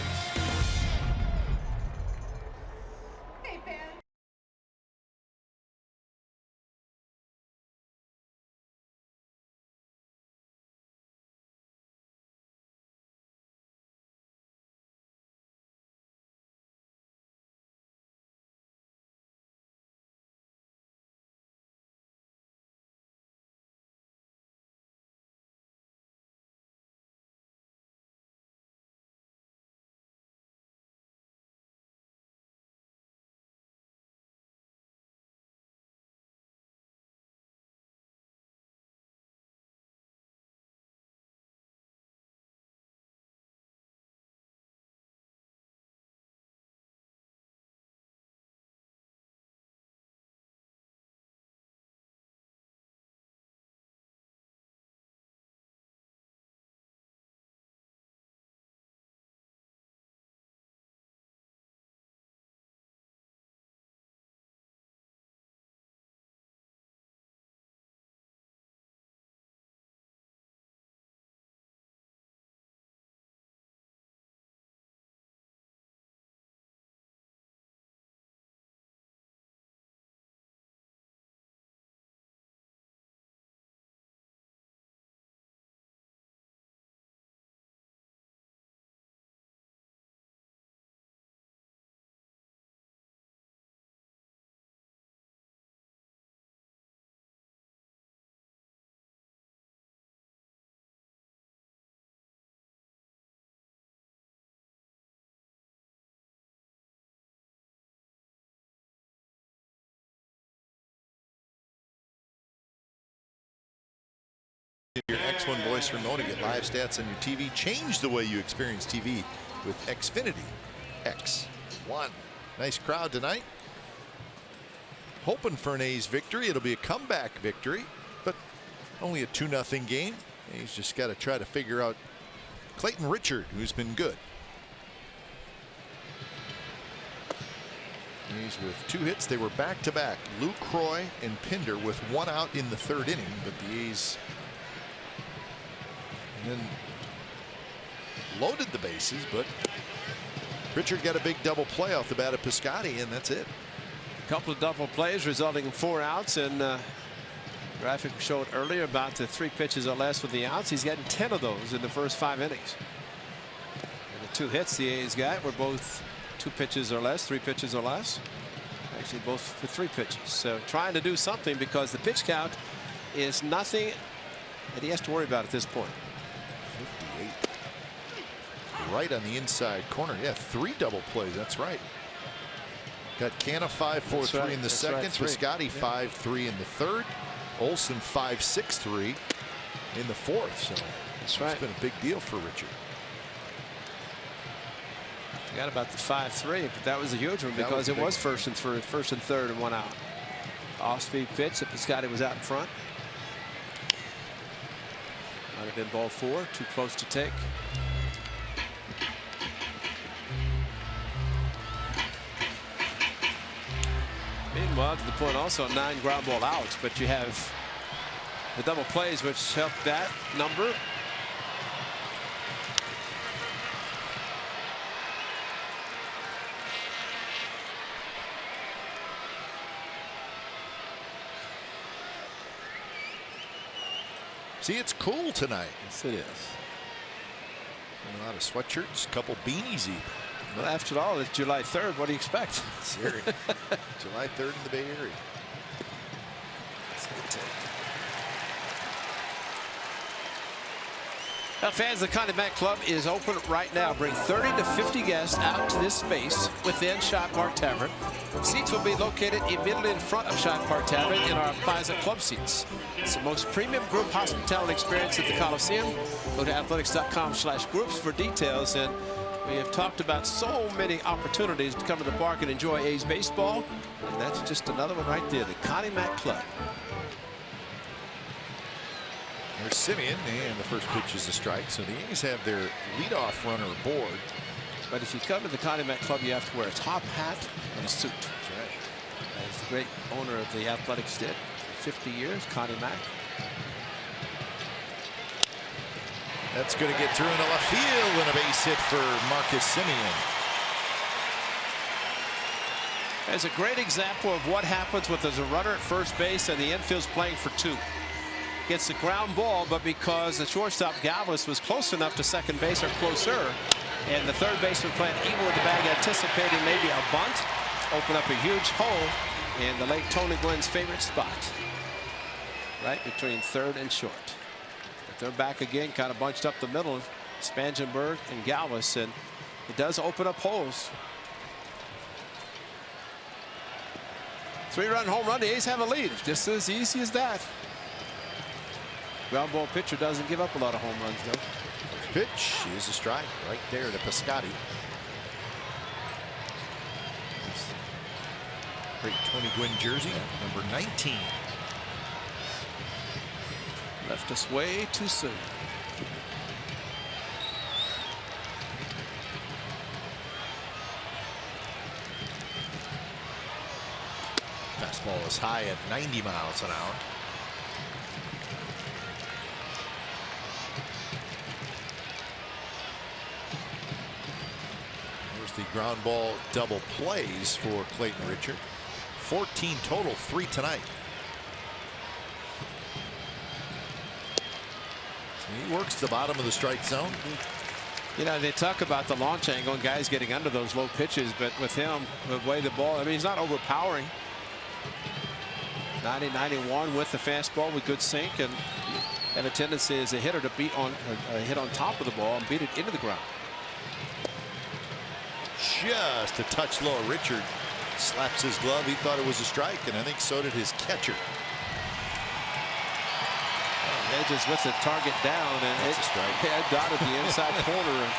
X1 voice remote to get live stats on your TV. Change the way you experience TV with Xfinity X1. Nice crowd tonight. Hoping for an A's victory. It'll be a comeback victory, but only a 2-0 game. A's just got to try to figure out Clayton Richard, who's been good. A's with 2 hits. They were back-to-back. Lou Croy and Pinder with 1 out in the 3rd inning, but the A's then loaded the bases, but Richard got a big double play off the bat of Piscotty, and that's it.
A couple of double plays resulting in 4 outs, and graphic showed earlier about the 3 pitches or less with the outs. He's gotten 10 of those in the first 5 innings. And the 2 hits the A's got were both 2 pitches or less, 3 pitches or less. Actually, both for 3 pitches. So trying to do something, because the pitch count is nothing that he has to worry about at this point.
58. Right on the inside corner. Yeah, 3 double plays. That's right. Got Canna 5-4-3 in the second. Piscotty 5-3 in the third. Olson 5-6-3 in the fourth. So it's been a big deal for Richard.
Forgot about the 5-3, but that was a huge one, because it was first and third and 1 out. Off-speed pitch that Piscotty was out in front. Might have been ball 4, too close to take. Meanwhile, to the point also, 9 ground ball outs, but you have the double plays which help that number.
See, it's cool tonight.
Yes, it is.
And a lot of sweatshirts, a couple beanies even.
Well, after all, it's July 3rd. What do you expect?
Serious. July 3rd in the Bay Area.
Now, fans, the Connie Mack Club is open right now. Bring 30 to 50 guests out to this space within Shot Park Tavern. Seats will be located immediately in front of Shot Park Tavern in our Plaza Club seats. It's the most premium group hospitality experience at the Coliseum. Go to athletics.com/groups for details. And we have talked about so many opportunities to come to the park and enjoy A's baseball. And that's just another one right there, the Connie Mack Club.
There's Simeon, and the first pitch is a strike. So the A's have their leadoff runner aboard.
But if you come to the Connie Mack Club, you have to wear a top hat and a suit.
That's right.
As the great owner of the Athletics did for 50 years, Connie Mack.
That's going to get through into left field, and a base hit for Marcus Simeon.
As a great example of what happens when there's a runner at first base and the infield's playing for 2. Gets the ground ball, but because the shortstop Galvis was close enough to second base, or closer, and the third baseman playing even with the bag, anticipating maybe a bunt, open up a huge hole in the late Tony Gwynn's favorite spot, right between third and short. But they're back again, kind of bunched up the middle, Spangenberg and Galvis, and it does open up holes. 3-run home run. The A's have a lead. Just as easy as that. Ground ball pitcher doesn't give up a lot of home runs, though.
First pitch is a strike right there to Piscotty. Great Tony Gwynn jersey, number 19.
Left us way too soon.
Fastball is high at 90 miles an hour. The ground ball double plays for Clayton Richard. 14 total, 3 tonight. He works the bottom of the strike zone.
You know, they talk about the launch angle and guys getting under those low pitches, but with him, the way the ball, I mean, he's not overpowering. 90-91 with the fastball with good sink, and have a tendency as a hitter to beat on hit on top of the ball and beat it into the ground.
Just a touch low. Richard slaps his glove. He thought it was a strike, and I think so did his catcher.
Edges with the target down, and it had dotted the inside corner.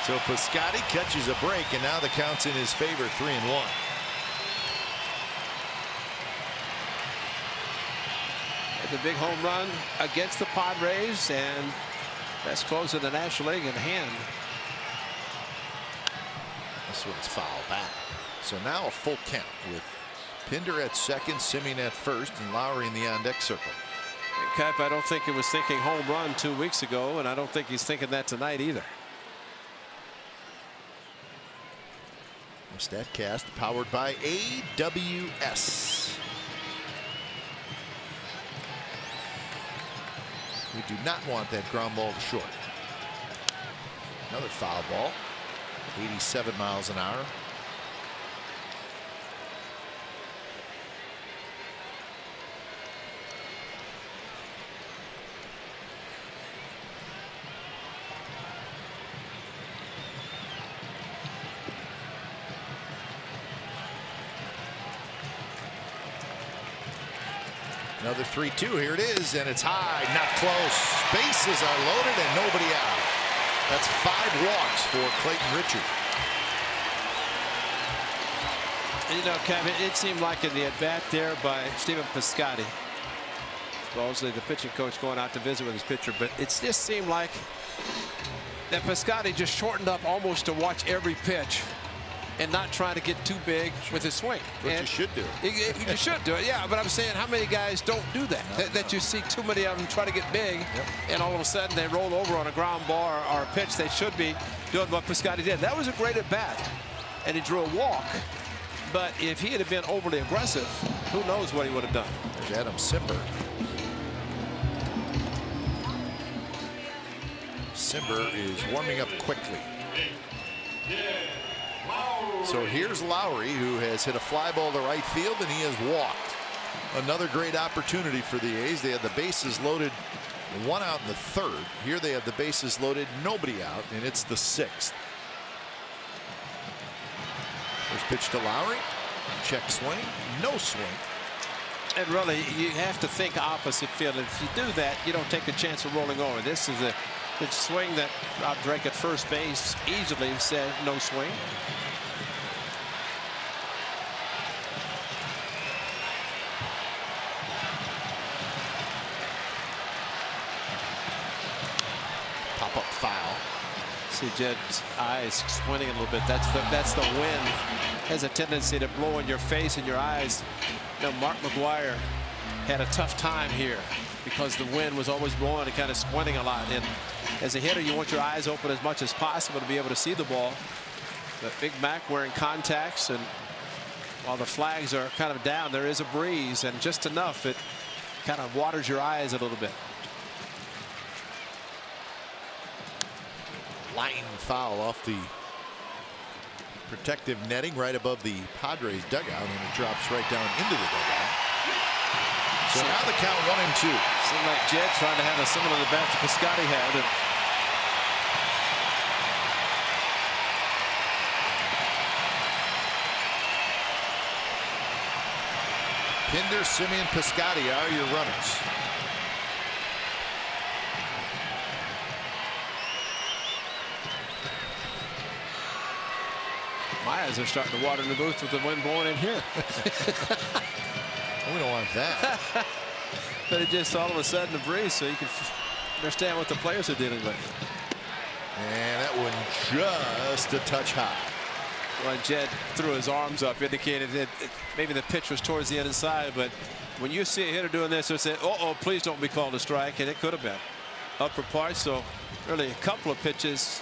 So Piscotty catches a break, and now the count's in his favor, 3-1.
The big home run against the Padres, and that's closing the National League in hand.
This one's foul back. So now a full count with Pinder at second, Semien at first, and Lowry in the on-deck circle.
Cap, I don't think he was thinking home run 2 weeks ago, and I don't think he's thinking that tonight either.
StatCast powered by AWS. We do not want that ground ball to short. Another foul ball. 87 miles an hour. Another 3-2. Here it is, and it's high, not close. Bases are loaded and nobody out. That's 5 walks for Clayton Richard.
You know, Kevin, it seemed like in the at-bat there by Stephen Piscotty. Supposedly the pitching coach going out to visit with his pitcher, but it just seemed like that Piscotty just shortened up almost to watch every pitch and not trying to get too big with his swing.
What you should do.
You should do it, yeah. But I'm saying, how many guys don't do that? That you see too many of them try to get big, and all of a sudden they roll over on a ground ball or a pitch. They should be doing what Piscotty did. That was a great at bat, and he drew a walk. But if he had been overly aggressive, who knows what he would have done.
There's Adam Simber. Simber is warming up quickly. So here's Lowry, who has hit a fly ball to right field, and he has walked. Another great opportunity for the A's. They had the bases loaded, 1 out in the 3rd. Here they have the bases loaded, nobody out, and it's the 6th. First pitch to Lowry. Check swing. No swing.
And really, you have to think opposite field. If you do that, you don't take a chance of rolling over. This is a swing that Rob Drake at first base easily said no swing.
Pop-up foul.
See Jed's eyes squinting a little bit. That's the wind. Has a tendency to blow in your face and your eyes. You know, Mark McGwire had a tough time here because the wind was always blowing and kind of squinting a lot. And as a hitter, you want your eyes open as much as possible to be able to see the ball. But Big Mac wearing contacts, and while the flags are kind of down, there is a breeze, and just enough it kind of waters your eyes a little bit.
Line foul off the protective netting right above the Padres dugout, and it drops right down into the dugout. So now the count 1-2.
Seemed like Jed trying to have a similar to bat that Piscotty had.
Pinder, Semien, Piscotty are your runners.
My eyes are starting to water in the booth with the wind blowing in here.
We don't want that.
But it just all of a sudden a breeze, so you can understand what the players are dealing with.
And that one just a touch high.
Well, Jed threw his arms up, indicated that maybe the pitch was towards the inside, but when you see a hitter doing this, you'll say, uh-oh, please don't be called a strike, and it could have been upper part. So really a couple of pitches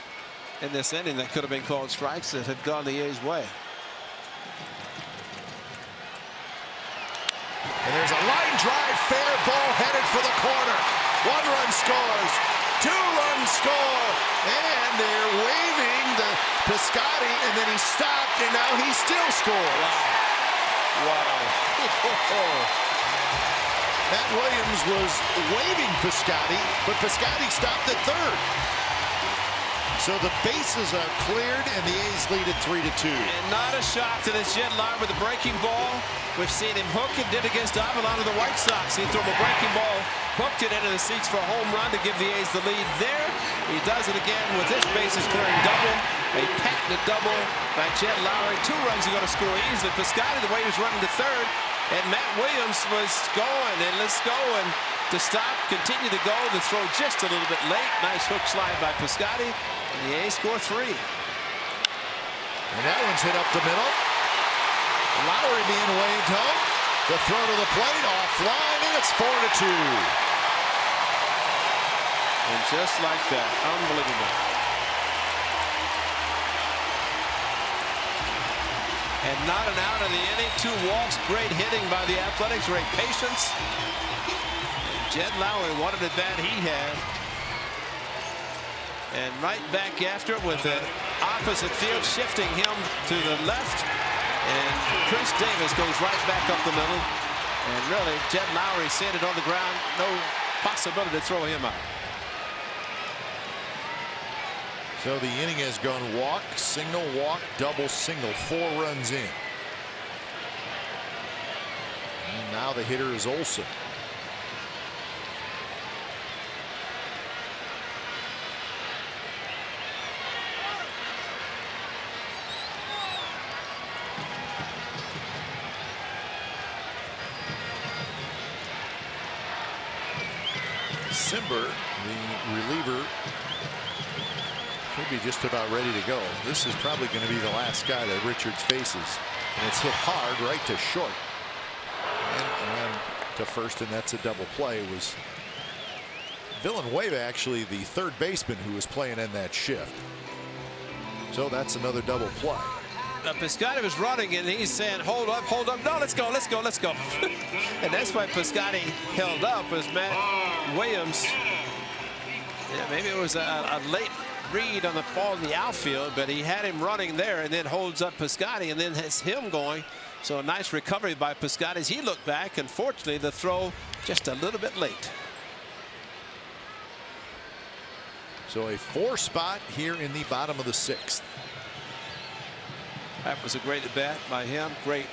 in this inning that could have been called strikes that had gone the A's way.
And there's a line drive, fair ball headed for the corner. 1 run scores, 2 runs score, and they're waving the Piscotty, and then he stopped, and now he still scores. Wow. Matt Williams was waving Piscotty, but Piscotty stopped at 3rd. So the bases are cleared, and the A's lead at 3-2.
And not a shock to this Jed Lowry with a breaking ball. We've seen him hook it, did against Avalon of the White Sox. He threw him a breaking ball, hooked it into the seats for a home run to give the A's the lead there. He does it again with this bases clearing double. A patented double by Jed Lowry. 2 runs are going to score easily. Piscotty, the way he was running to third, and Matt Williams was going, and let's go, and to stop, continue to go, the throw just a little bit late. Nice hook slide by Piscotty, and the A's score 3.
And that one's hit up the middle. Lowry being waved home. The throw to the plate, offline, and it's 4-2.
And just like that, unbelievable. And not an out of the inning. 2 walks, great hitting by the Athletics, great patience. And Jed Lowry wanted it bad, he had. And right back after it with an opposite field, shifting him to the left. And Chris Davis goes right back up the middle. And really, Jed Lowry seeing it on the ground, no possibility to throw him out.
So the inning has gone walk, double, single, 4 runs in. And now the hitter is Olsen. Simber, the reliever, should be just about ready to go. This is probably going to be the last guy that Richards faces. And it's hit hard right to short. And to first, and that's a double play. It was Villanueva, actually the third baseman, who was playing in that shift. So that's another double play.
Now Piscotty was running, and he's saying, hold up, no, let's go. And that's why Piscotty held up, was Matt Williams. Yeah, maybe it was a late read on the ball in the outfield, but he had him running there and then holds up Piscotty and then has him going. So a nice recovery by Piscotty as he looked back, and fortunately the throw just a little bit late.
So a 4 spot here in the bottom of the 6th.
That was a great at bat by him. Great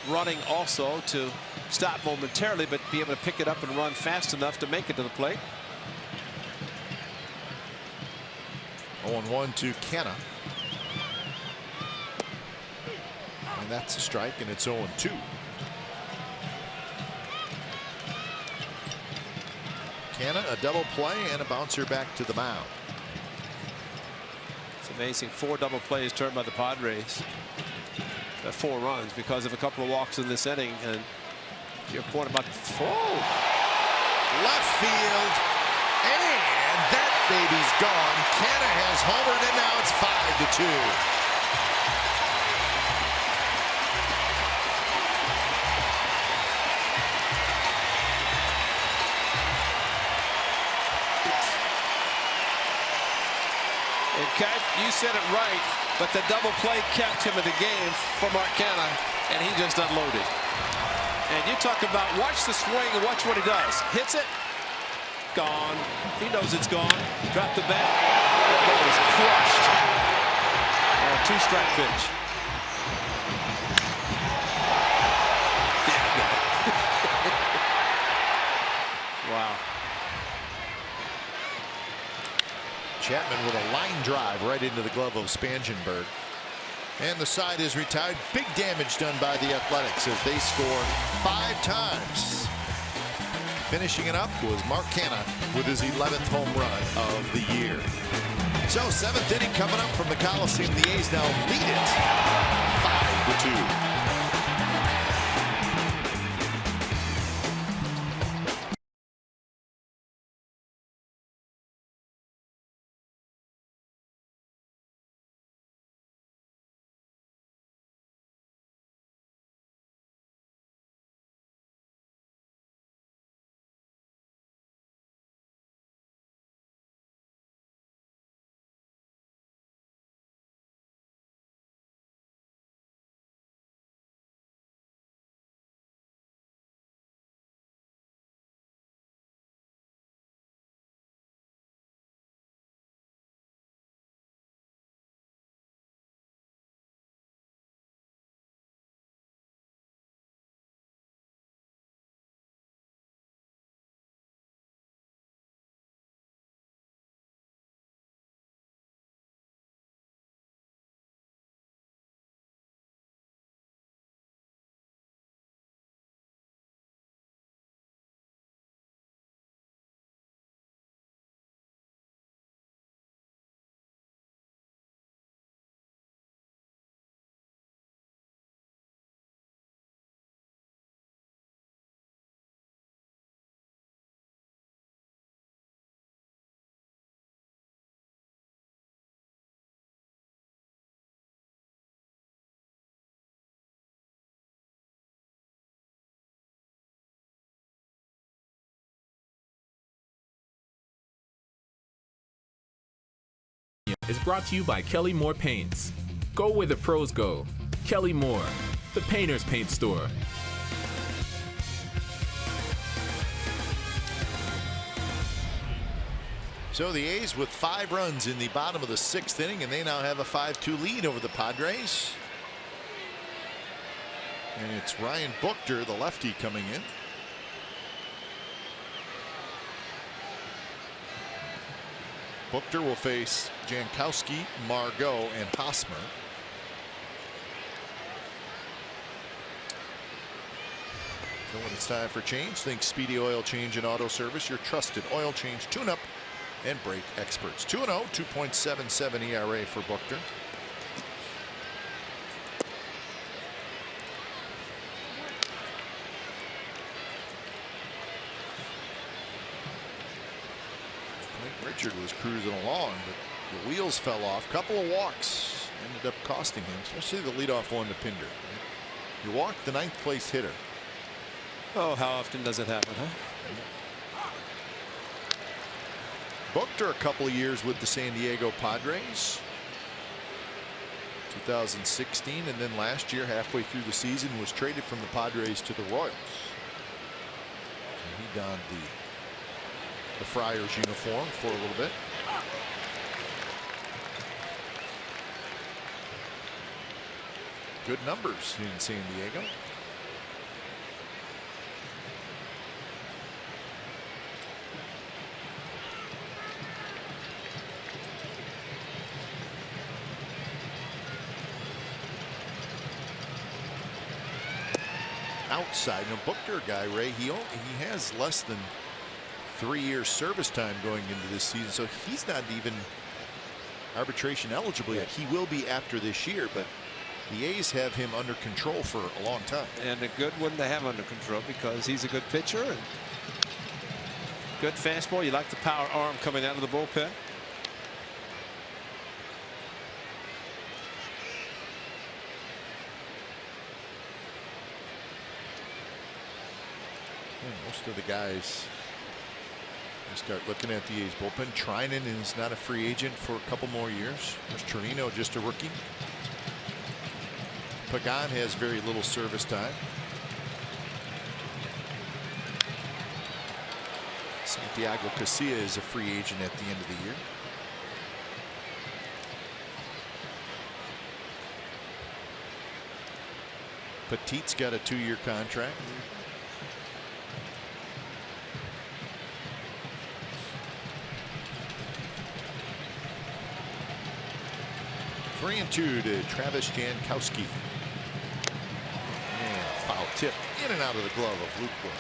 running also to stop momentarily, but be able to pick it up and run fast enough to make it to the plate.
0-1 to Canna. And that's a strike, and it's 0-2. Canna, a double play and a bouncer back to the mound.
It's amazing. 4 double plays turned by the Padres. 4 runs because of a couple of walks in this inning. And your point about
left field, and that baby's gone. Canna has homered, and now it's 5-2.
And Kev, you said it right, but the double play kept him in the game for Mark Canna, and he just unloaded. And you talk about watch the swing and watch what he does. Hits it, gone. He knows it's gone. Drop the bat. The ball is crushed. And a 2-strike pitch. Wow.
Chapman with a line drive right into the glove of Spangenberg. And the side is retired. Big damage done by the Athletics as they score 5 times. Finishing it up was Mark Canna with his 11th home run of the year. So 7th inning coming up from the Coliseum. The A's now lead it 5-2.
is brought to you by Kelly Moore Paints. Go where the pros go. Kelly Moore, the painter's paint store.
So the A's with 5 runs in the bottom of the 6th inning, and they now have a 5-2 lead over the Padres. And it's Ryan Buchter, the lefty, coming in. Buchter will face Jankowski, Margot, and Hosmer. So when it's time for change, think Speedy Oil Change and Auto Service, your trusted oil change, tune-up, and brake experts. 2-0, 2.77 ERA for Buchter. Richard was cruising along, but the wheels fell off. Couple of walks ended up costing him, especially the leadoff one to Pinder. You walked the 9th place hitter.
Oh, how often does it happen, huh?
Buchter a couple of years with the San Diego Padres. 2016, and then last year, halfway through the season, was traded from the Padres to the Royals. And he donned the Friars uniform for a little bit. Good numbers in San Diego. Outside, Buchter guy, Ray, he has less than 3 years service time going into this season, so he's not even arbitration eligible yet. He will be after this year, but the A's have him under control for a long time.
And a good one to have under control because he's a good pitcher and good fastball. You like the power arm coming out of the bullpen.
Most of the guys, you start looking at the A's bullpen. Trinan is not a free agent for a couple more years. There's Trevino, just a rookie. Pagan has very little service time. Santiago Casilla is a free agent at the end of the year. Petit's got a 2-year contract. 3-2 to Travis Jankowski. And foul tip in and out of the glove of Luke Wood.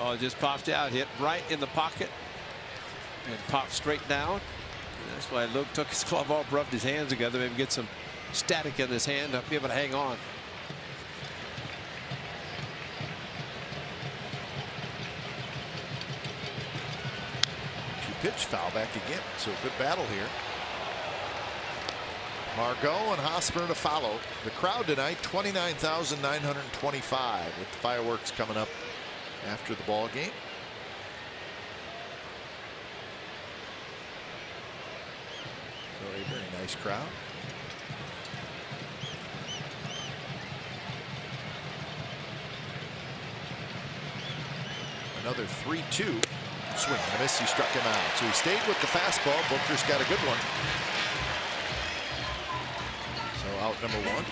Oh, just popped out, hit right in the pocket and popped straight down. And that's why Luke took his glove off, rubbed his hands together, maybe get some static in his hand to be able to hang on.
Pitch foul back again. So good battle here. Margot and Hosmer to follow. The crowd tonight, 29,925 with the fireworks coming up after the ball game. So a very nice crowd. Another 3-2. Swing and a miss. He struck him out. So he stayed with the fastball. Buchter's got a good one. So out number 1.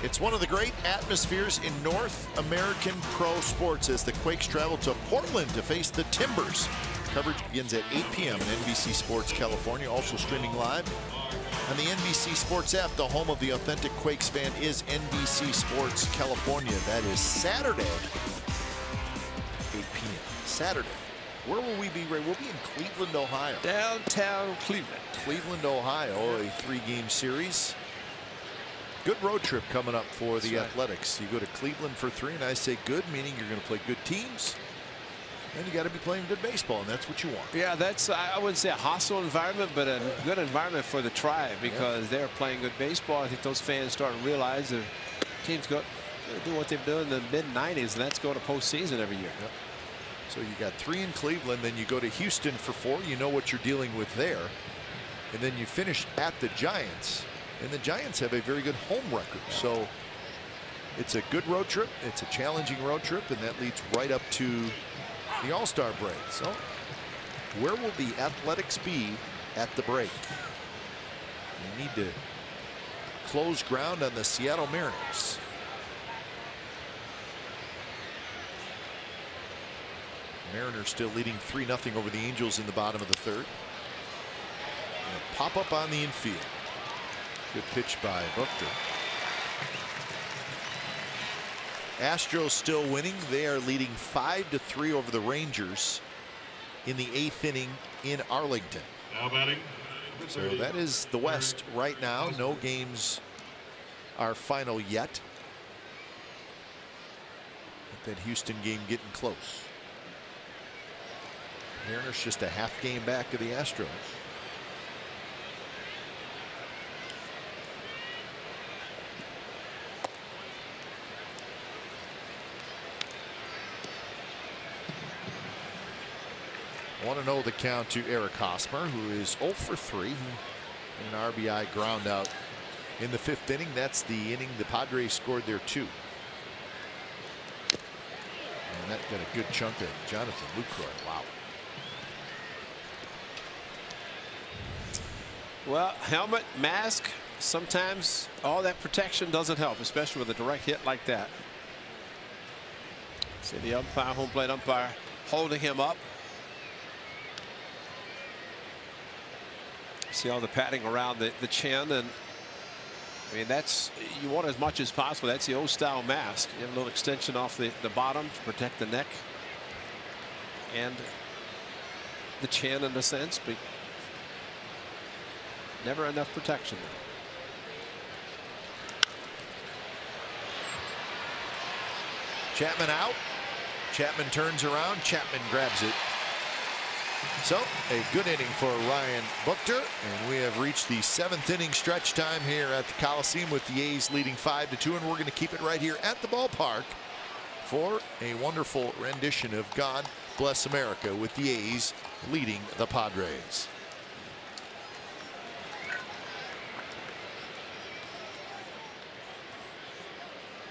It's one of the great atmospheres in North American pro sports as the Quakes travel to Portland to face the Timbers. Coverage begins at 8 p.m. on NBC Sports California. Also streaming live on the NBC Sports app. The home of the authentic Quakes fan is NBC Sports California. That is Saturday, 8 p.m. Saturday. Where will we be, Ray? We'll be in Cleveland, Ohio.
Downtown Cleveland.
Cleveland, Ohio, a 3-game series. Good road trip coming up for the Athletics. You go to Cleveland for 3, and I say good, meaning you're going to play good teams. And you got to be playing good baseball, and that's what you want.
Yeah, that's, I wouldn't say a hostile environment, but a good environment for the Tribe because they're playing good baseball. I think those fans start to realize the team's good. Do what they've done in the mid-90s, and that's go to postseason every year.
Yep. So you got 3 in Cleveland, then you go to Houston for 4. You know what you're dealing with there. And then you finish at the Giants. And the Giants have a very good home record. So it's a good road trip. It's a challenging road trip. And that leads right up to the All-Star break. So where will the Athletics be at the break? They need to close ground on the Seattle Mariners. Mariners still leading 3-0 over the Angels in the bottom of the 3rd. Pop up on the infield. Good pitch by Buchter. Astros still winning. They are leading 5-3 over the Rangers in the 8th inning in Arlington.
Now batting.
So that is the West right now. No games are final yet. But that Houston game getting close. Mariners just a half game back of the Astros. I want to know the count to Eric Hosmer, who is 0 for 3. An RBI ground out in the 5th inning. That's the inning the Padres scored their 2. And that got a good chunk of Jonathan Lucroy. Wow.
Well, helmet, mask, sometimes all that protection doesn't help, especially with a direct hit like that. See the umpire, home plate umpire, holding him up. See all the padding around the chin, and I mean that's, you want as much as possible. That's the old style mask. You have a little extension off the bottom to protect the neck and the chin in a sense, but never enough protection.
Chapman out. Chapman turns around. Chapman grabs it. So a good inning for Ryan Buchter, and we have reached the 7th inning stretch time here at the Coliseum with the A's leading 5-2, and we're going to keep it right here at the ballpark for a wonderful rendition of God Bless America with the A's leading the Padres.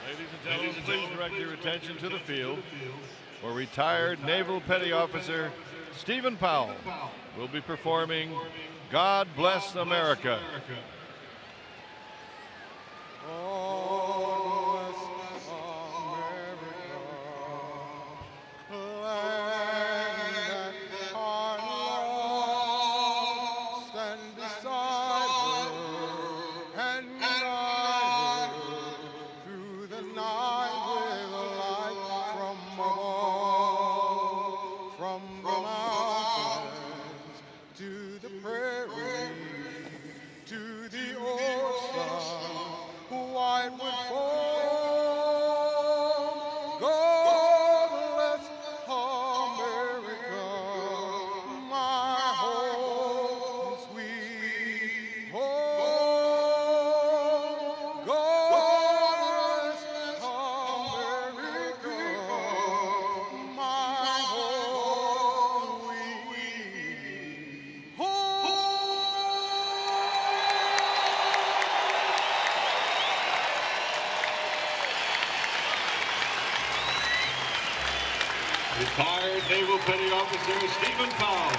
Ladies and gentlemen, please direct your attention to the field, where retired Naval Petty Officer Stephen Powell will be performing God Bless America.
Retired Naval Petty Officer Stephen Powell.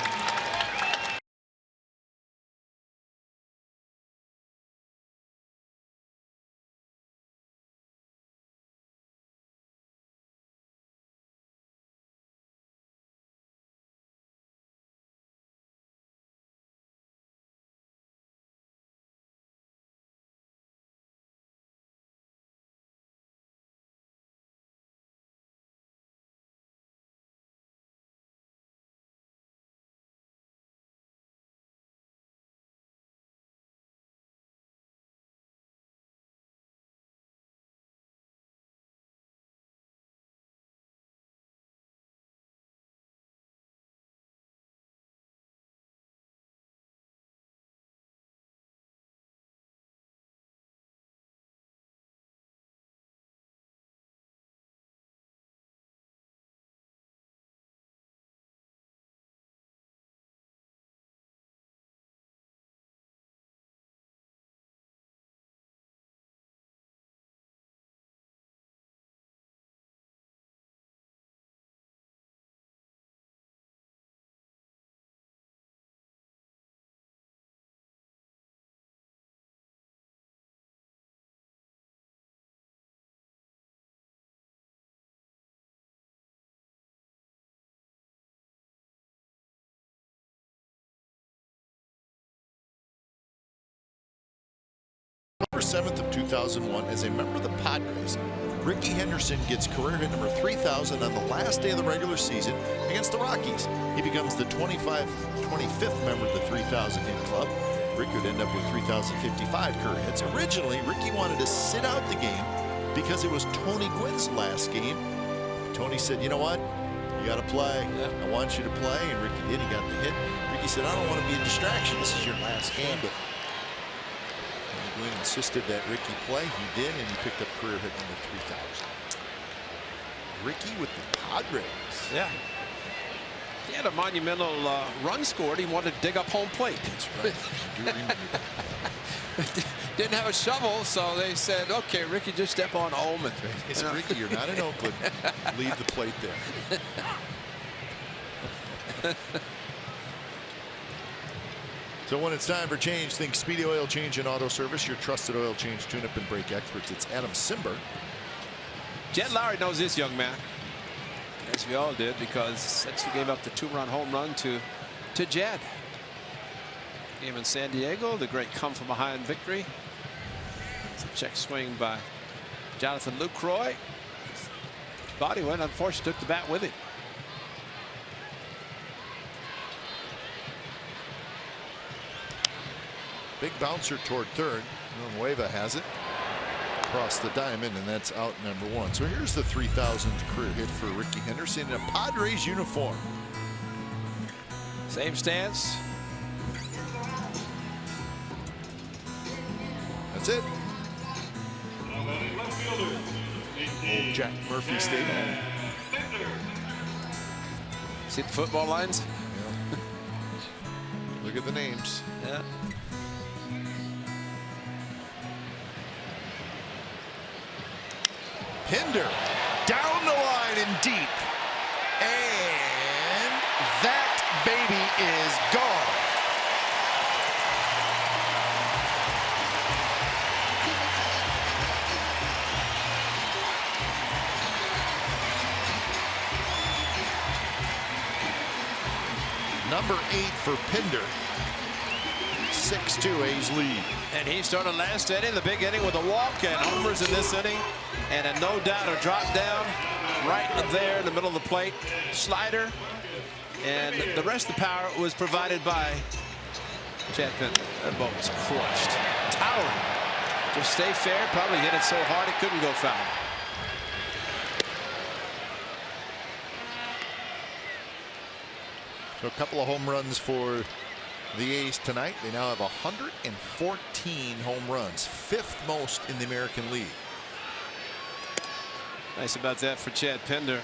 December 7th of 2001, as a member of the Padres, Rickey Henderson gets career hit number 3,000 on the last day of the regular season against the Rockies. He becomes the 25th member of the 3,000 hit club. Rickey would end up with 3,055 career hits. Originally, Rickey wanted to sit out the game because it was Tony Gwynn's last game. Tony said, you know what? You got to play. I want you to play. And Rickey did. He got the hit. Rickey said, I don't want to be a distraction. This is your last game. But Tony Gwynn insisted that Rickey play. He did, and he picked up career hit number 3,000. Rickey with the Padres.
Yeah. He had a monumental run scored. He wanted to dig up home plate.
That's right. I do remember that.
Didn't have a shovel, so they said, okay, Rickey, just step on home. And,
It's Rickey, you're not in Oakland. Leave the plate there. So when it's time for change, think Speedy Oil Change and Auto Service, your trusted oil change, tune-up, and brake experts. It's Adam Simber.
Jed Lowry knows this young man, as we all did, because since he gave up the 2-run home run to Jed. Game in San Diego, the great come-from-behind victory. It's a check swing by Jonathan Lucroy. Body went, unfortunately, took the bat with him.
Big bouncer toward third. Villanueva has it across the diamond, and that's out number 1. So here's the 3,000th career hit for Rickey Henderson in a Padres uniform.
Same stance.
That's it. Old Jack Murphy Stadium.
See the football lines?
Yeah. Look at the names.
Yeah.
Pinder down the line and deep. And that baby is gone. Number 8 for Pinder. 6-2 A's lead.
And he started last inning, the big inning, with a walk and homers in this inning. And a no doubt a drop down right there in the middle of the plate. Slider. And the rest of the power was provided by Chad Pinder. That ball was crushed. Towering. Just stay fair. Probably hit it so hard it couldn't go foul.
So a couple of home runs for the A's tonight. They now have 114 home runs, 5th most in the American League.
Nice about that for Chad Pinder.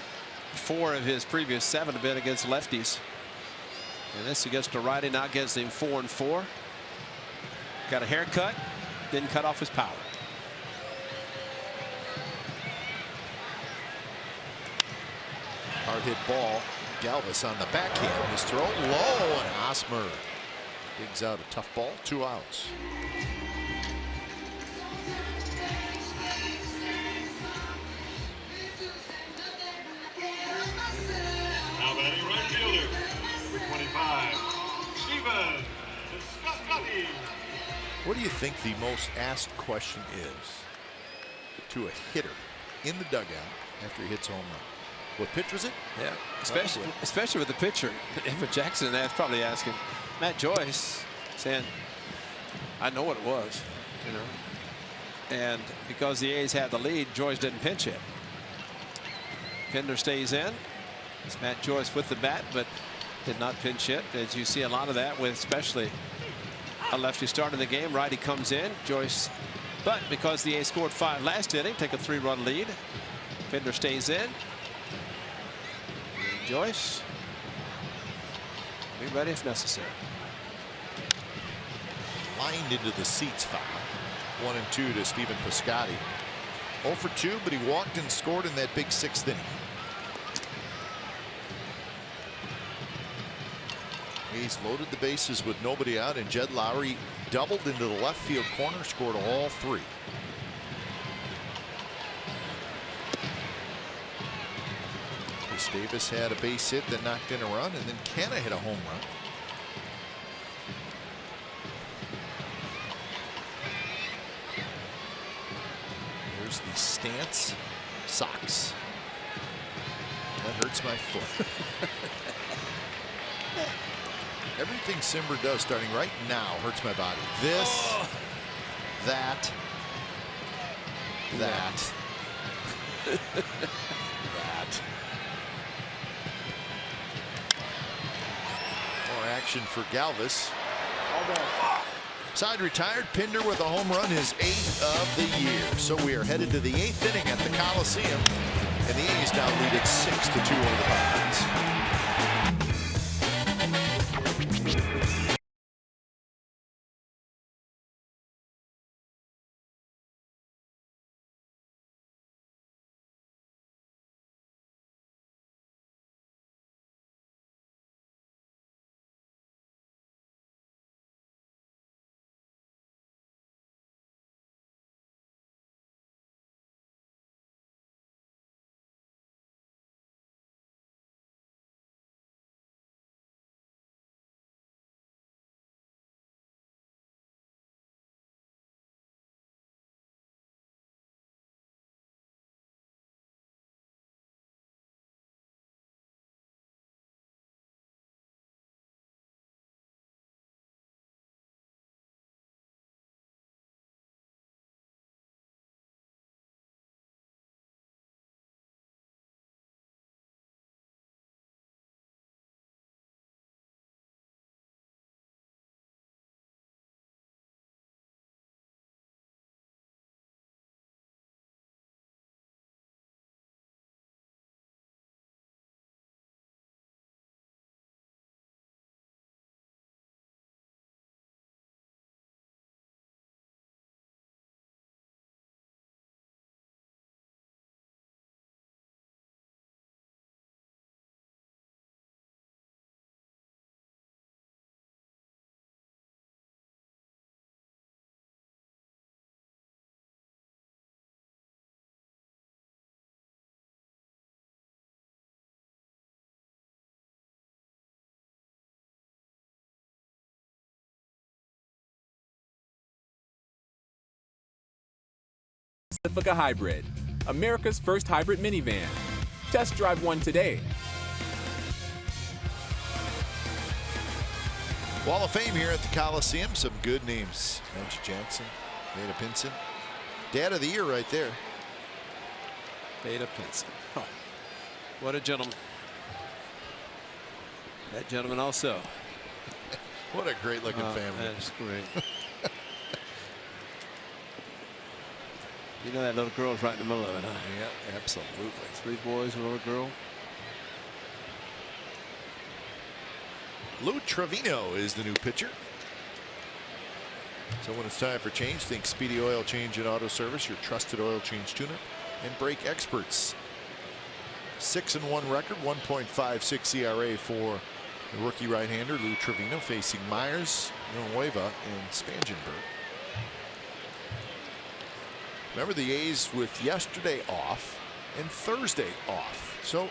4 of his previous 7 have been against lefties. And this against a righty, now gets him 4-4. Got a haircut, didn't cut off his power.
Hard hit ball. Galvis on the backhand. His throw low, and Hosmer digs out a tough ball. 2 outs.
Now batting right fielder, number 25, Steven Piscotty.
What do you think the most asked question is to a hitter in the dugout after he hits a home run? What pitch was it?
Yeah, especially with the pitcher. Evan Jackson, that's probably asking. Matt Joyce saying, I know what it was, you know. And because the A's had the lead, Joyce didn't pinch hit. Pinder stays in. It's Matt Joyce with the bat, but did not pinch hit. As you see a lot of that with especially a lefty starting the game. Righty comes in. Joyce, but because the A's scored 5 last inning, take a 3-run lead. Pinder stays in. Joyce, be ready if necessary.
Lined into the seats foul. 1-2 to Steven Piscotty. 0 for 2, but he walked and scored in that big 6th inning. A's loaded the bases with nobody out, and Jed Lowry doubled into the left field corner, scored all 3. Davis had a base hit that knocked in a run, and then Canna hit a home run. use the Stance socks. That hurts my foot. Everything Simber does starting right now hurts my body. This, that. That. More action for Galvis. Side retired. Pinder with a home run, his 8th of the year. So we are headed to the 8th inning at the Coliseum, and the A's now lead it 6-2 over the Pirates.
Pacifica Hybrid, America's first hybrid minivan. Test drive one today.
Wall of Fame here at the Coliseum. Some good names. Reggie Jackson, Beta Pinson. Dad of the year right there.
Beta Pinson. Oh, what a gentleman. That gentleman also.
What a great looking family.
That's great. You know that little girl's right in the middle of it, huh?
Yeah, absolutely.
3 boys, a little girl.
Lou Trevino is the new pitcher. So when it's time for change, think Speedy Oil Change and Auto Service, your trusted oil change tune-up and brake experts. 6-1 record, 1.56 ERA for the rookie right-hander Lou Trevino, facing Myers, Villanueva, and Spangenberg. Remember the A's with yesterday off and Thursday off. So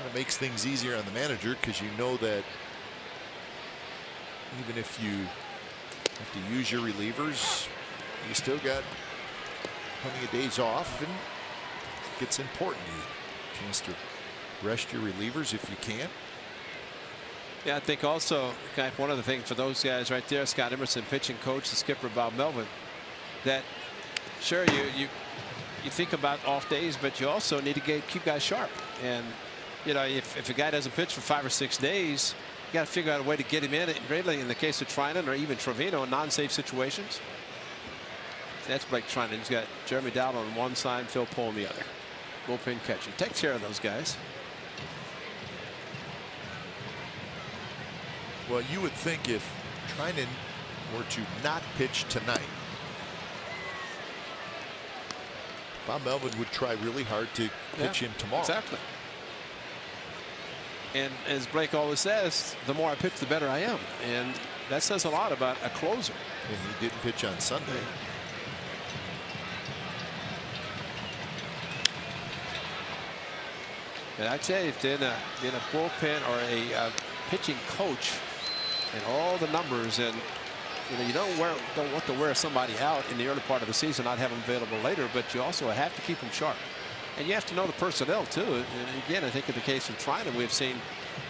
that makes things easier on the manager, because you know that even if you have to use your relievers, you still got plenty of days off, and it gets important. You chance to rest your relievers if you can.
Yeah, I think also, one of the things for those guys right there, Scott Emerson, pitching coach, the skipper Bob Melvin, that sure you think about off days, but you also need to keep guys sharp. And you know, if a guy doesn't pitch for 5 or 6 days, you got to figure out a way to get him in. Really, in the case of Trinan or even Trevino, in non-safe situations. That's Blake Trinan. He's got Jeremy Dowd on one side, Phil Pohl on the other. Bullpen catcher. Takes care of those guys.
Well, you would think if Trinan were to not pitch tonight, Bob Melvin would try really hard to pitch him tomorrow.
Exactly. And as Blake always says, the more I pitch, the better I am. And that says a lot about a closer.
And he didn't pitch on Sunday.
And I tell you, if in a bullpen or a pitching coach, and all the numbers, and You know, you don't want to wear somebody out in the early part of the season, not have them available later, but you also have to keep them sharp. And you have to know the personnel, too. And again, I think in the case of Trinan, we've seen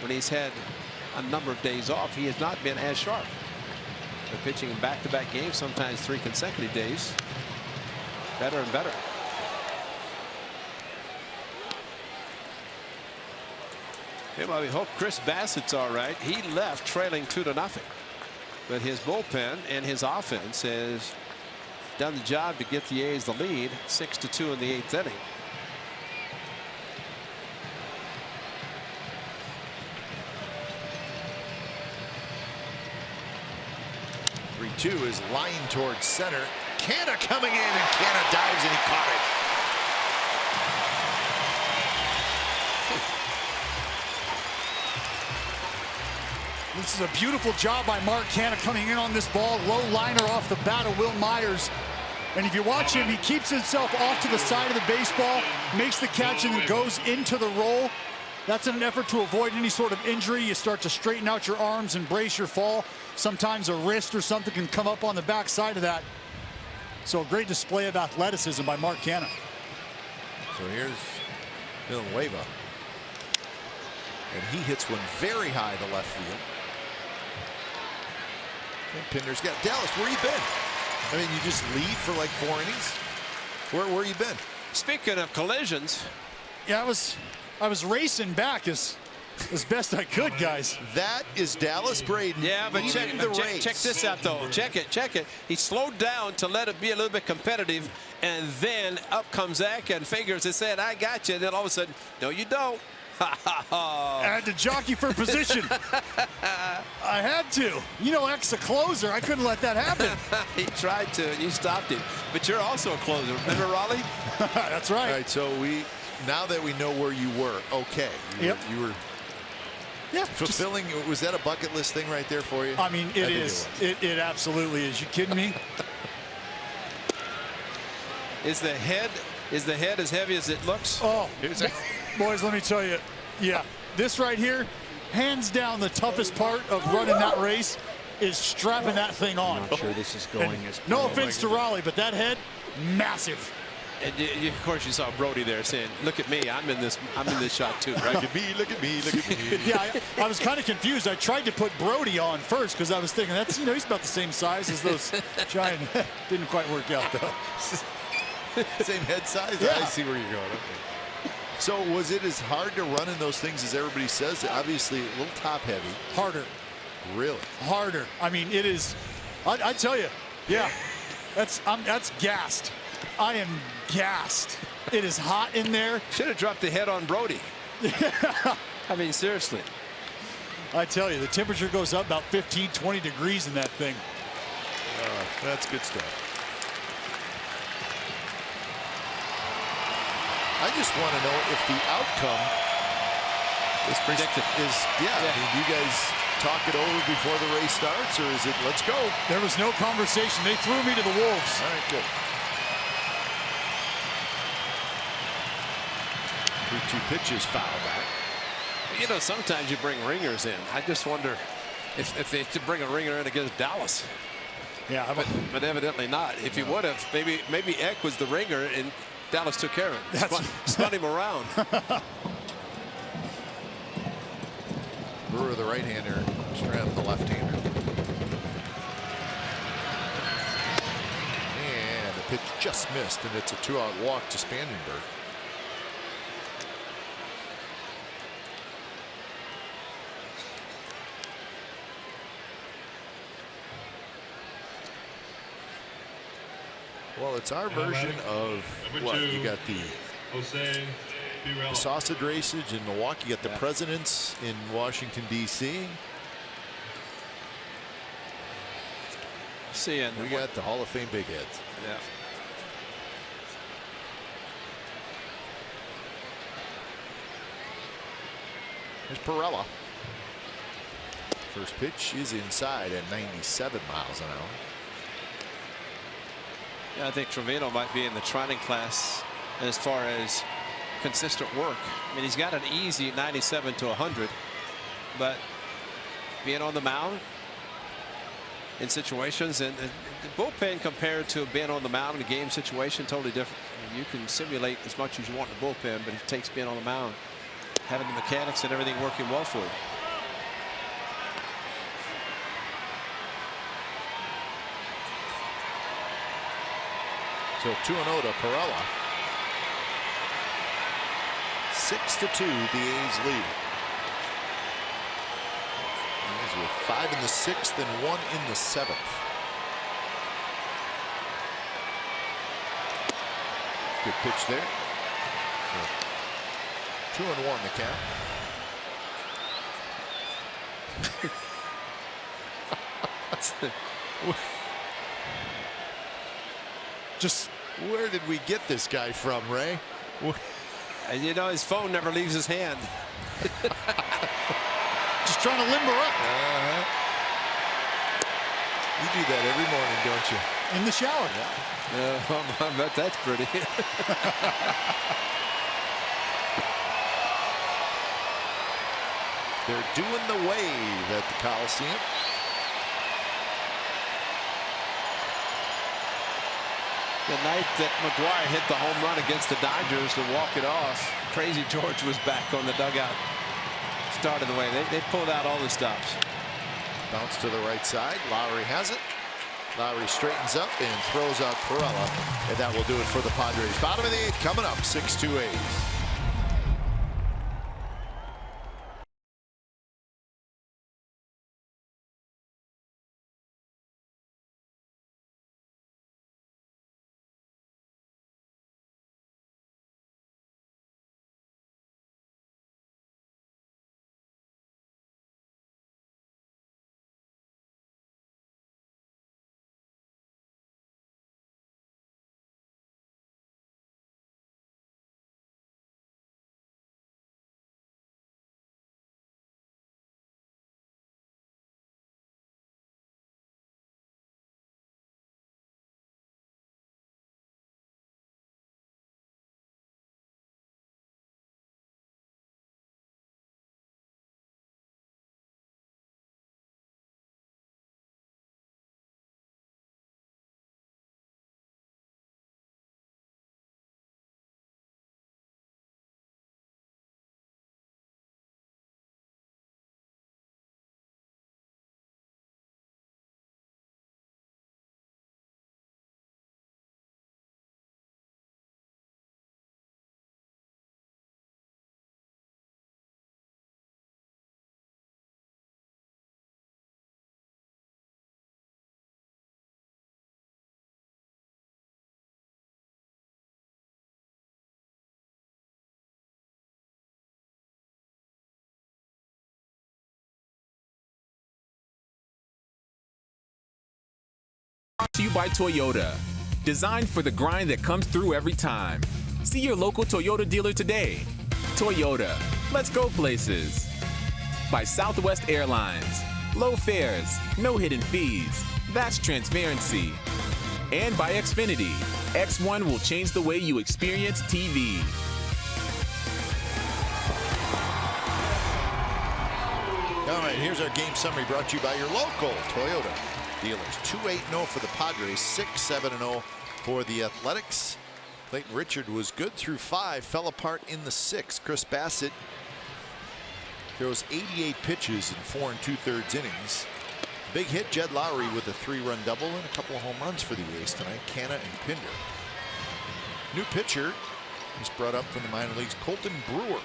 when he's had a number of days off, he has not been as sharp. They're pitching in back-to-back games, sometimes 3 consecutive days. Better and better. Well, we hope Chris Bassett's all right. He left trailing 2-0. But his bullpen and his offense has done the job to get the A's the lead, 6-2 in the 8th inning.
Two is lined towards center. Canna coming in, and Canna dives, and he caught
it. This is a beautiful job by Mark Canna coming in on this ball. Low liner off the bat of Will Myers. And if you watch him, he keeps himself off to the side of the baseball, makes the catch, and then goes into the roll. That's in an effort to avoid any sort of injury. You start to straighten out your arms and brace your fall. Sometimes a wrist or something can come up on the back side of that. So a great display of athleticism by Mark Canna.
So here's Villanueva. And he hits one very high to left field. And Pinder's got Dallas. Where you been? I mean, you just leave for like 4 innings? Where you been?
Speaking of collisions.
Yeah, I was racing back as best I could, guys.
That is Dallas Braden.
Yeah, but check this out, though. Check it. He slowed down to let it be a little bit competitive, and then up comes Zach and figures and said, I got you. And then all of a sudden, no, you don't.
I had to jockey for position. I had to. You know, X a closer. I couldn't let that happen.
He tried to, and you stopped him. But you're also a closer. Remember Raleigh?
That's right.
All right, so now that we know where you were, okay. You were fulfilling. Was that a bucket list thing right there for you?
I mean, it is. It absolutely is. You kidding me?
Is the head as heavy as it looks?
Oh, boys, let me tell you. Yeah, this right here, hands down, the toughest part of running that race is strapping that thing on.
I'm not sure this is going as
no offense to Raleigh, but that head, massive.
And of course, you saw Brody there saying, "Look at me, I'm in this shot too." Right?
Look at me, look at me, look at me.
Yeah, I was kind of confused. I tried to put Brody on first because I was thinking that's he's about the same size as those giant. Didn't quite work out though.
Same head size.
Yeah.
I see where you're going. Okay. So was it as hard to run in those things as everybody says? Obviously, a little top heavy.
Harder.
Really?
Harder. I mean, it is. I tell you, yeah, that's gassed. I am gassed. It is hot in there.
Should have dropped the head on Brody. I mean, seriously.
I tell you, the temperature goes up about 15, 20 degrees in that thing.
That's good stuff. I just want to know if the outcome
is predicted.
Yeah. I mean, do you guys talk it over before the race starts, or is it let's go?
There was no conversation. They threw me to the wolves.
All right, good. 3-2 pitches, foul back.
You know, sometimes you bring ringers in. I just wonder if they should bring a ringer in against Dallas.
Yeah,
but evidently not. If he would have, maybe Eck was the ringer and Dallas took care of it. Spun him around.
Brewer, the right-hander, Strath, the left-hander. And the pitch just missed, and it's a 2-out walk to Spangenberg. Well, it's our version of what? You got the sausage races in Milwaukee. You got the presidents in Washington, D.C. We got the Hall of Fame big heads.
Yeah.
There's Perella. First pitch is inside at 97 miles an hour.
Yeah, I think Trevino might be in the Trinan class as far as consistent work. I mean, he's got an easy 97 to 100, but being on the mound, in situations, and the bullpen compared to being on the mound in a game situation, totally different. I mean, you can simulate as much as you want in the bullpen, but it takes being on the mound, having the mechanics and everything working well for you.
So 2-0 to Perella. 6-2, the A's lead. A's with 5 in the 6th and 1 in the 7th. Good pitch there. 2-1 the count. Just where did we get this guy from, Ray?
And you know, his phone never leaves his hand.
Just trying to limber up.
You do that every morning, don't you?
In the shower.
I bet that's pretty.
They're doing the wave at the Coliseum.
The night that McGuire hit the home run against the Dodgers to walk it off, Crazy George was back on the dugout. Started the way. They pulled out all the stops.
Bounce to the right side. Lowry has it. Lowry straightens up and throws out Perella. And that will do it for the Padres. Bottom of the 8th coming up. 6-2 A's.
To you by Toyota. Designed for the grind that comes through every time. See your local Toyota dealer today. Toyota. Let's go places. By Southwest Airlines. Low fares, no hidden fees. That's transparency. And by Xfinity. X1 will change the way you experience TV.
All right, here's our game summary brought to you by your local Toyota dealers. 2-8-0 for the Padres, 6-7-0 for the Athletics. Clayton Richard was good through 5, fell apart in the 6th. Chris Bassett throws 88 pitches in 4 2/3 innings. Big hit, Jed Lowry with a 3-run double and a couple of home runs for the A's tonight. Canna and Pinder. New pitcher is brought up from the minor leagues, Colton Brewer.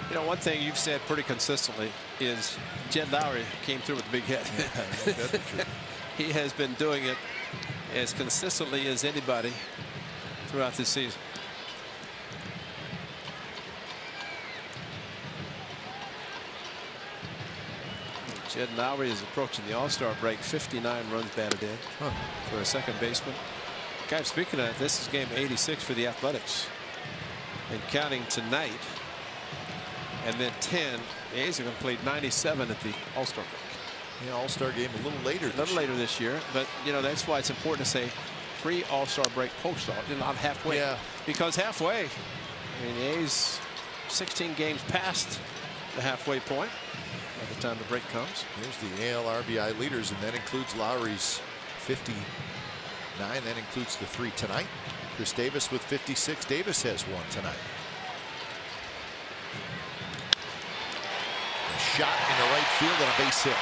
You know, one thing you've said pretty consistently is Jed Lowry came through with a big hit.
Yeah, that's true.
He has been doing it as consistently as anybody throughout this season. Jed Lowry is approaching the All-Star break, 59 runs batted in for a second baseman. Guys, speaking of that, this is game 86 for the Athletics. And counting tonight, and then 10, the A's are going to play 97 at the All-Star break.
Yeah, All-Star game a little later.
This year, but you know that's why it's important to say pre-All-Star break, post-All, not halfway.
Yeah.
Because halfway, I mean, the A's 16 games past the halfway point. by the time the break comes.
Here's the AL RBI leaders, and that includes Lowry's 59. That includes the 3 tonight. Chris Davis with 56. Davis has 1 tonight. A shot in the right field and a base hit.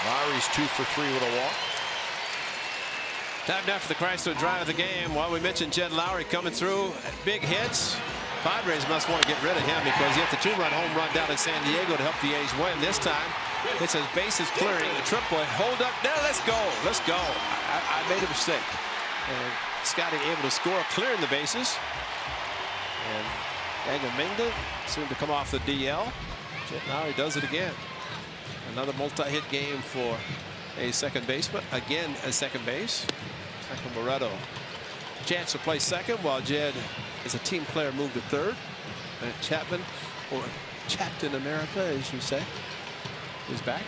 Lowry's 2 for 3 with a walk.
Time now for the Chrysler drive of the game. While we mentioned Jed Lowry coming through, big hits. Padres must want to get rid of him because he hit the 2-run home run down in San Diego to help the A's win. This time, it's his bases clearing. The triple, hold up. Now let's go. Let's go. I made a mistake. And Scotty able to score, clearing the bases. And Agaminga soon to come off the DL. Jed Lowry does it again. Another multi-hit game for a second baseman. Again, a second base. Michael Moretto. Chance to play second while Jed, as a team player, moved to third. Matt Chapman, or Captain America, as you say, is back.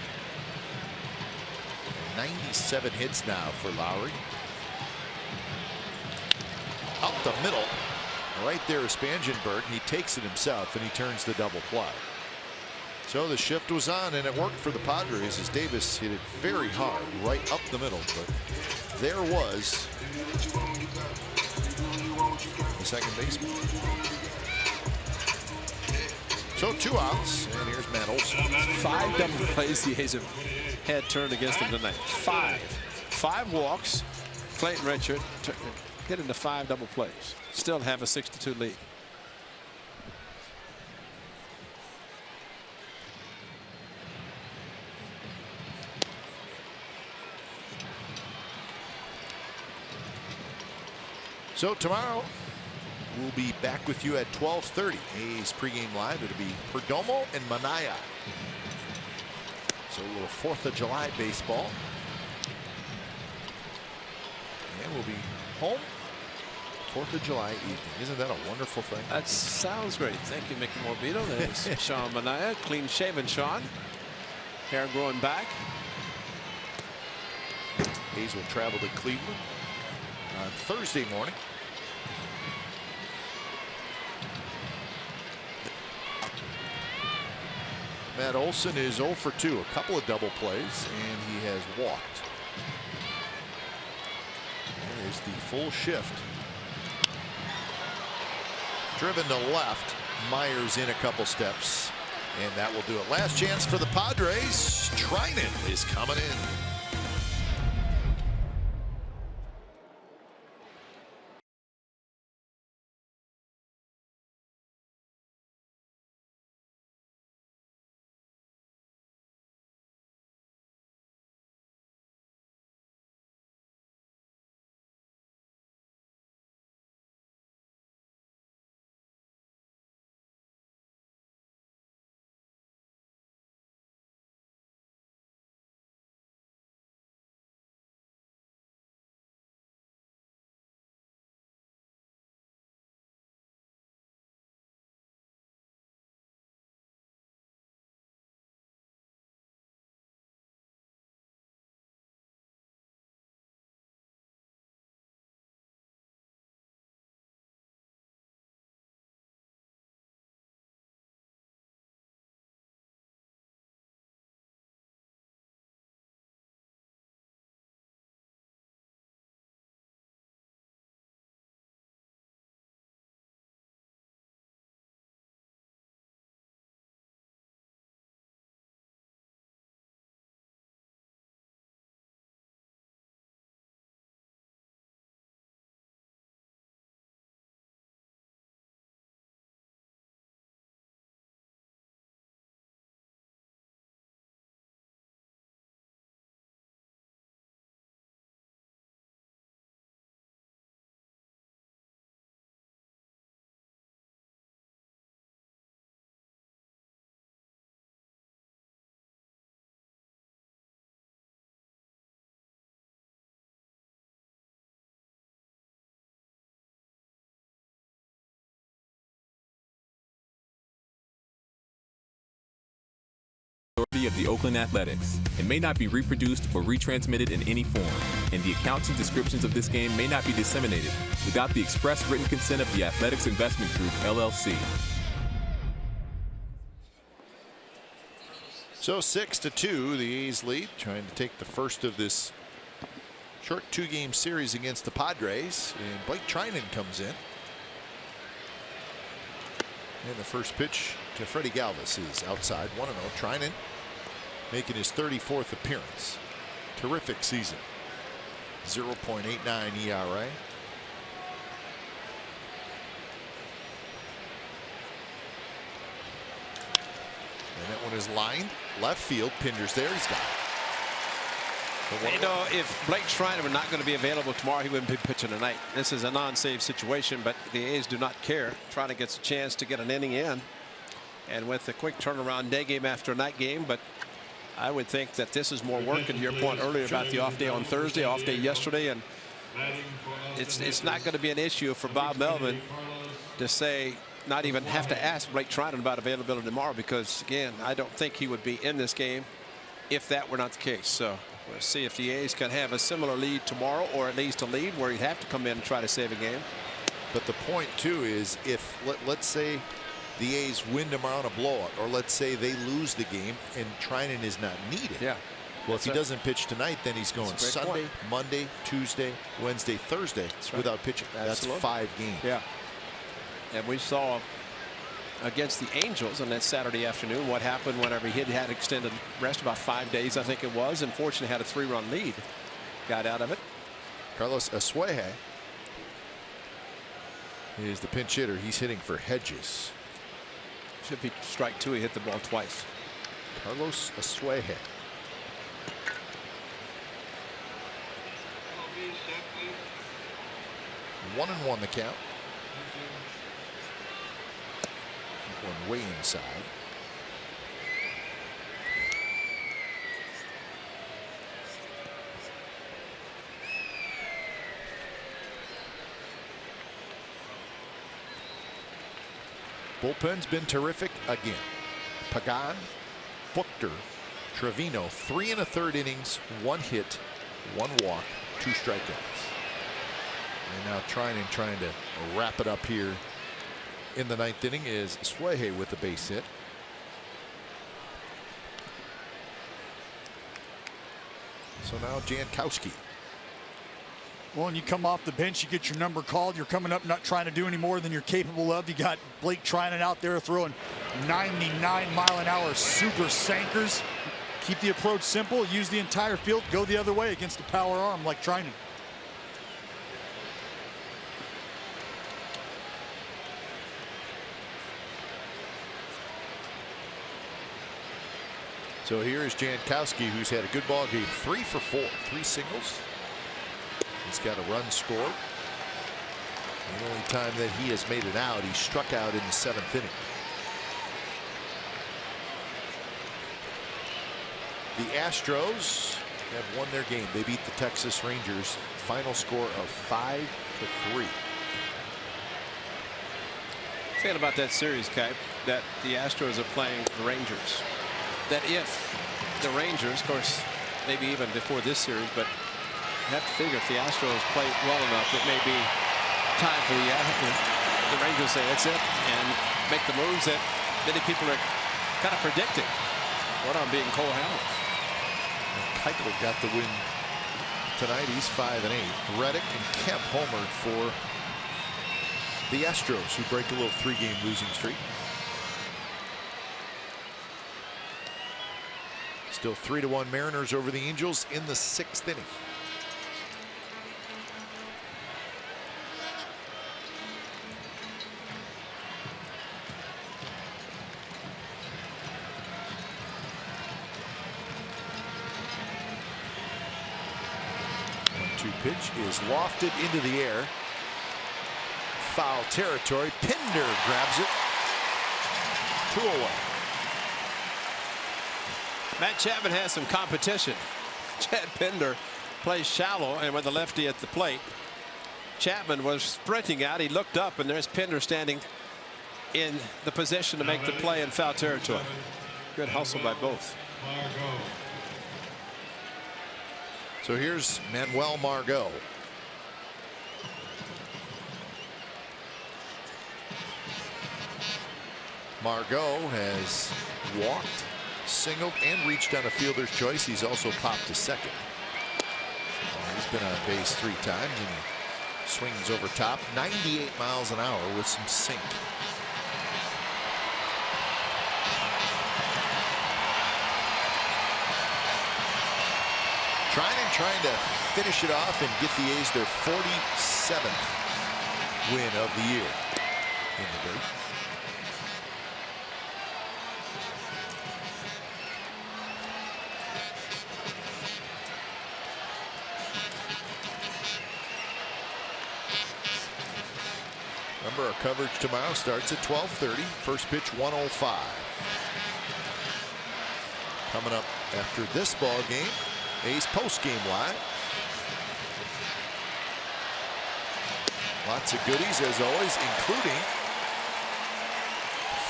97 hits now for Lowry. Up the middle. Right there is Spangenberg. He takes it himself and he turns the double play. So the shift was on and it worked for the Padres as Davis hit it very hard right up the middle. But there was the second baseman. So 2 outs, and here's Matt Olson.
5 double plays the A's have had turned against them tonight. 5 walks. Clayton Richard get into 5 double plays. Still have a 6-2 lead.
So tomorrow we'll be back with you at 12:30. A's pregame live. It'll be Perdomo and Manaya. So a little 4th of July baseball. And we'll be home 4th of July evening. Isn't that a wonderful thing?
That sounds great. Thank you, Mickey Morbido. There's Sean Manaya. Clean shaven Sean. Hair growing back.
A's will travel to Cleveland on Thursday morning. Matt Olson is 0 for 2, a couple of double plays, and he has walked. There's the full shift. Driven to left. Myers in a couple steps, and that will do it. Last chance for the Padres. Trinan is coming in.
Of the Oakland Athletics. It may not be reproduced or retransmitted in any form, and the accounts and descriptions of this game may not be disseminated without the express written consent of the Athletics Investment Group, LLC.
So 6-2, the A's lead, trying to take the first of this short 2-game series against the Padres. And Blake Trinan comes in. And the first pitch to Freddie Galvis is outside, 1-0. Trinan making his 34th appearance. Terrific season. 0.89 ERA. And that one is lined left field. Pinder's there. He's got it.
You know, if Blake Trinan were not going to be available tomorrow, he wouldn't be pitching tonight. This is a non-save situation, but the A's do not care. Trinan gets a chance to get an inning in, and with a quick turnaround day game after night game. But I would think that this is more work. And to your point earlier about the off day on Thursday, off day yesterday, and it's not going to be an issue for Bob Melvin to say, not even have to ask Blake Trinan about availability tomorrow, because again, I don't think he would be in this game if that were not the case. So we'll see if the A's can have a similar lead tomorrow, or at least a lead where he'd have to come in and try to save a game.
But the point too is, if let's say the A's win tomorrow on a blowout, or let's say they lose the game and Trinan is not needed.
Yeah.
Well, if he doesn't pitch tonight, then he's going Sunday, Monday, Tuesday, Wednesday, Thursday without pitching. That's 5 games.
Yeah. And we saw against the Angels on that Saturday afternoon what happened whenever he had extended rest, about 5 days, I think it was, and fortunately had a 3-run lead. Got out of it.
Carlos Asueje is the pinch hitter. He's hitting for Hedges.
Should be strike 2. He hit the ball twice.
Carlos Asueje. 1-1 the count. One way inside. Bullpen's been terrific again. Pagan, Buchter, Trevino, 3 1/3 innings, 1 hit, 1 walk, 2 strikeouts. And now trying to wrap it up here in the 9th inning is Asueje with the base hit. So now Jankowski.
Well, when you come off the bench, you get your number called. You're coming up not trying to do any more than you're capable of. You got Blake Trinan out there throwing 99-mile-an-hour super sankers. Keep the approach simple. Use the entire field. Go the other way against a power arm like Trinan.
So here is Jankowski, who's had a good ball game. 3 for 4, 3 singles. He's got a run scored. The only time that he has made it out, he struck out in the 7th inning. The Astros have won their game. They beat the Texas Rangers. Final score of 5-3.
Saying about that series, Kai, that the Astros are playing the Rangers. That if the Rangers, of course, maybe even before this series, but you have to figure if the Astros play well enough, it may be time for the Rangers to say that's it and make the moves that many people are kind of predicting. One on being Cole Hamels.
Keuchel got the win tonight. He's 5-8. Reddick and Kemp homered for the Astros, who break a little 3-game losing streak. Still 3-1 Mariners over the Angels in the 6th inning. Pitch is lofted into the air. Foul territory. Pinder grabs it. 2-away.
Matt Chapman has some competition. Chad Pinder plays shallow and with the lefty at the plate. Chapman was sprinting out. He looked up, and there's Pinder standing in the position to make the play in foul territory. Good hustle by both.
So here's Manuel Margot. Margot has walked singled and reached on a fielder's choice. He's also popped to second. He's been on base 3 times and swings over top. 98 miles an hour with some sink. Trying to finish it off and get the A's their 47th win of the year in the dirt. Remember, our coverage tomorrow starts at 12:30. First pitch 1:05. Coming up after this ball game, A's post-game live. Lots of goodies as always, including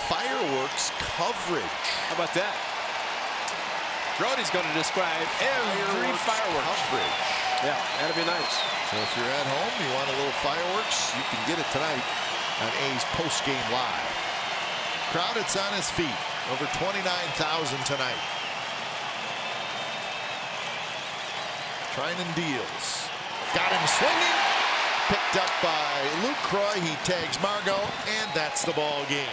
fireworks coverage.
How about that? Brody's going to describe every fireworks
coverage.
Yeah, that'd be nice.
So if you're at home, you want a little fireworks, you can get it tonight on A's post-game live. Crowd, it's on his feet. Over 29,000 tonight. Trinan deals. Got him swinging. Picked up by Luke Croy. He tags Margot, and that's the ball game.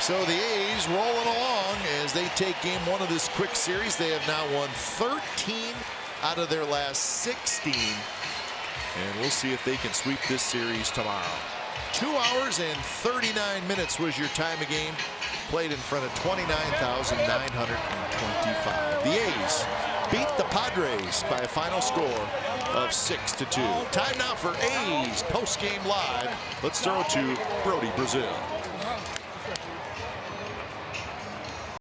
So the A's rolling along as they take game 1 of this quick series. They have now won 13 out of their last 16. And we'll see if they can sweep this series tomorrow. 2 hours and 39 minutes was your time of game. Played in front of 29,925. The A's beat the Padres by a final score of 6-2. Time now for A's post-game live. Let's throw to Brody Brazil.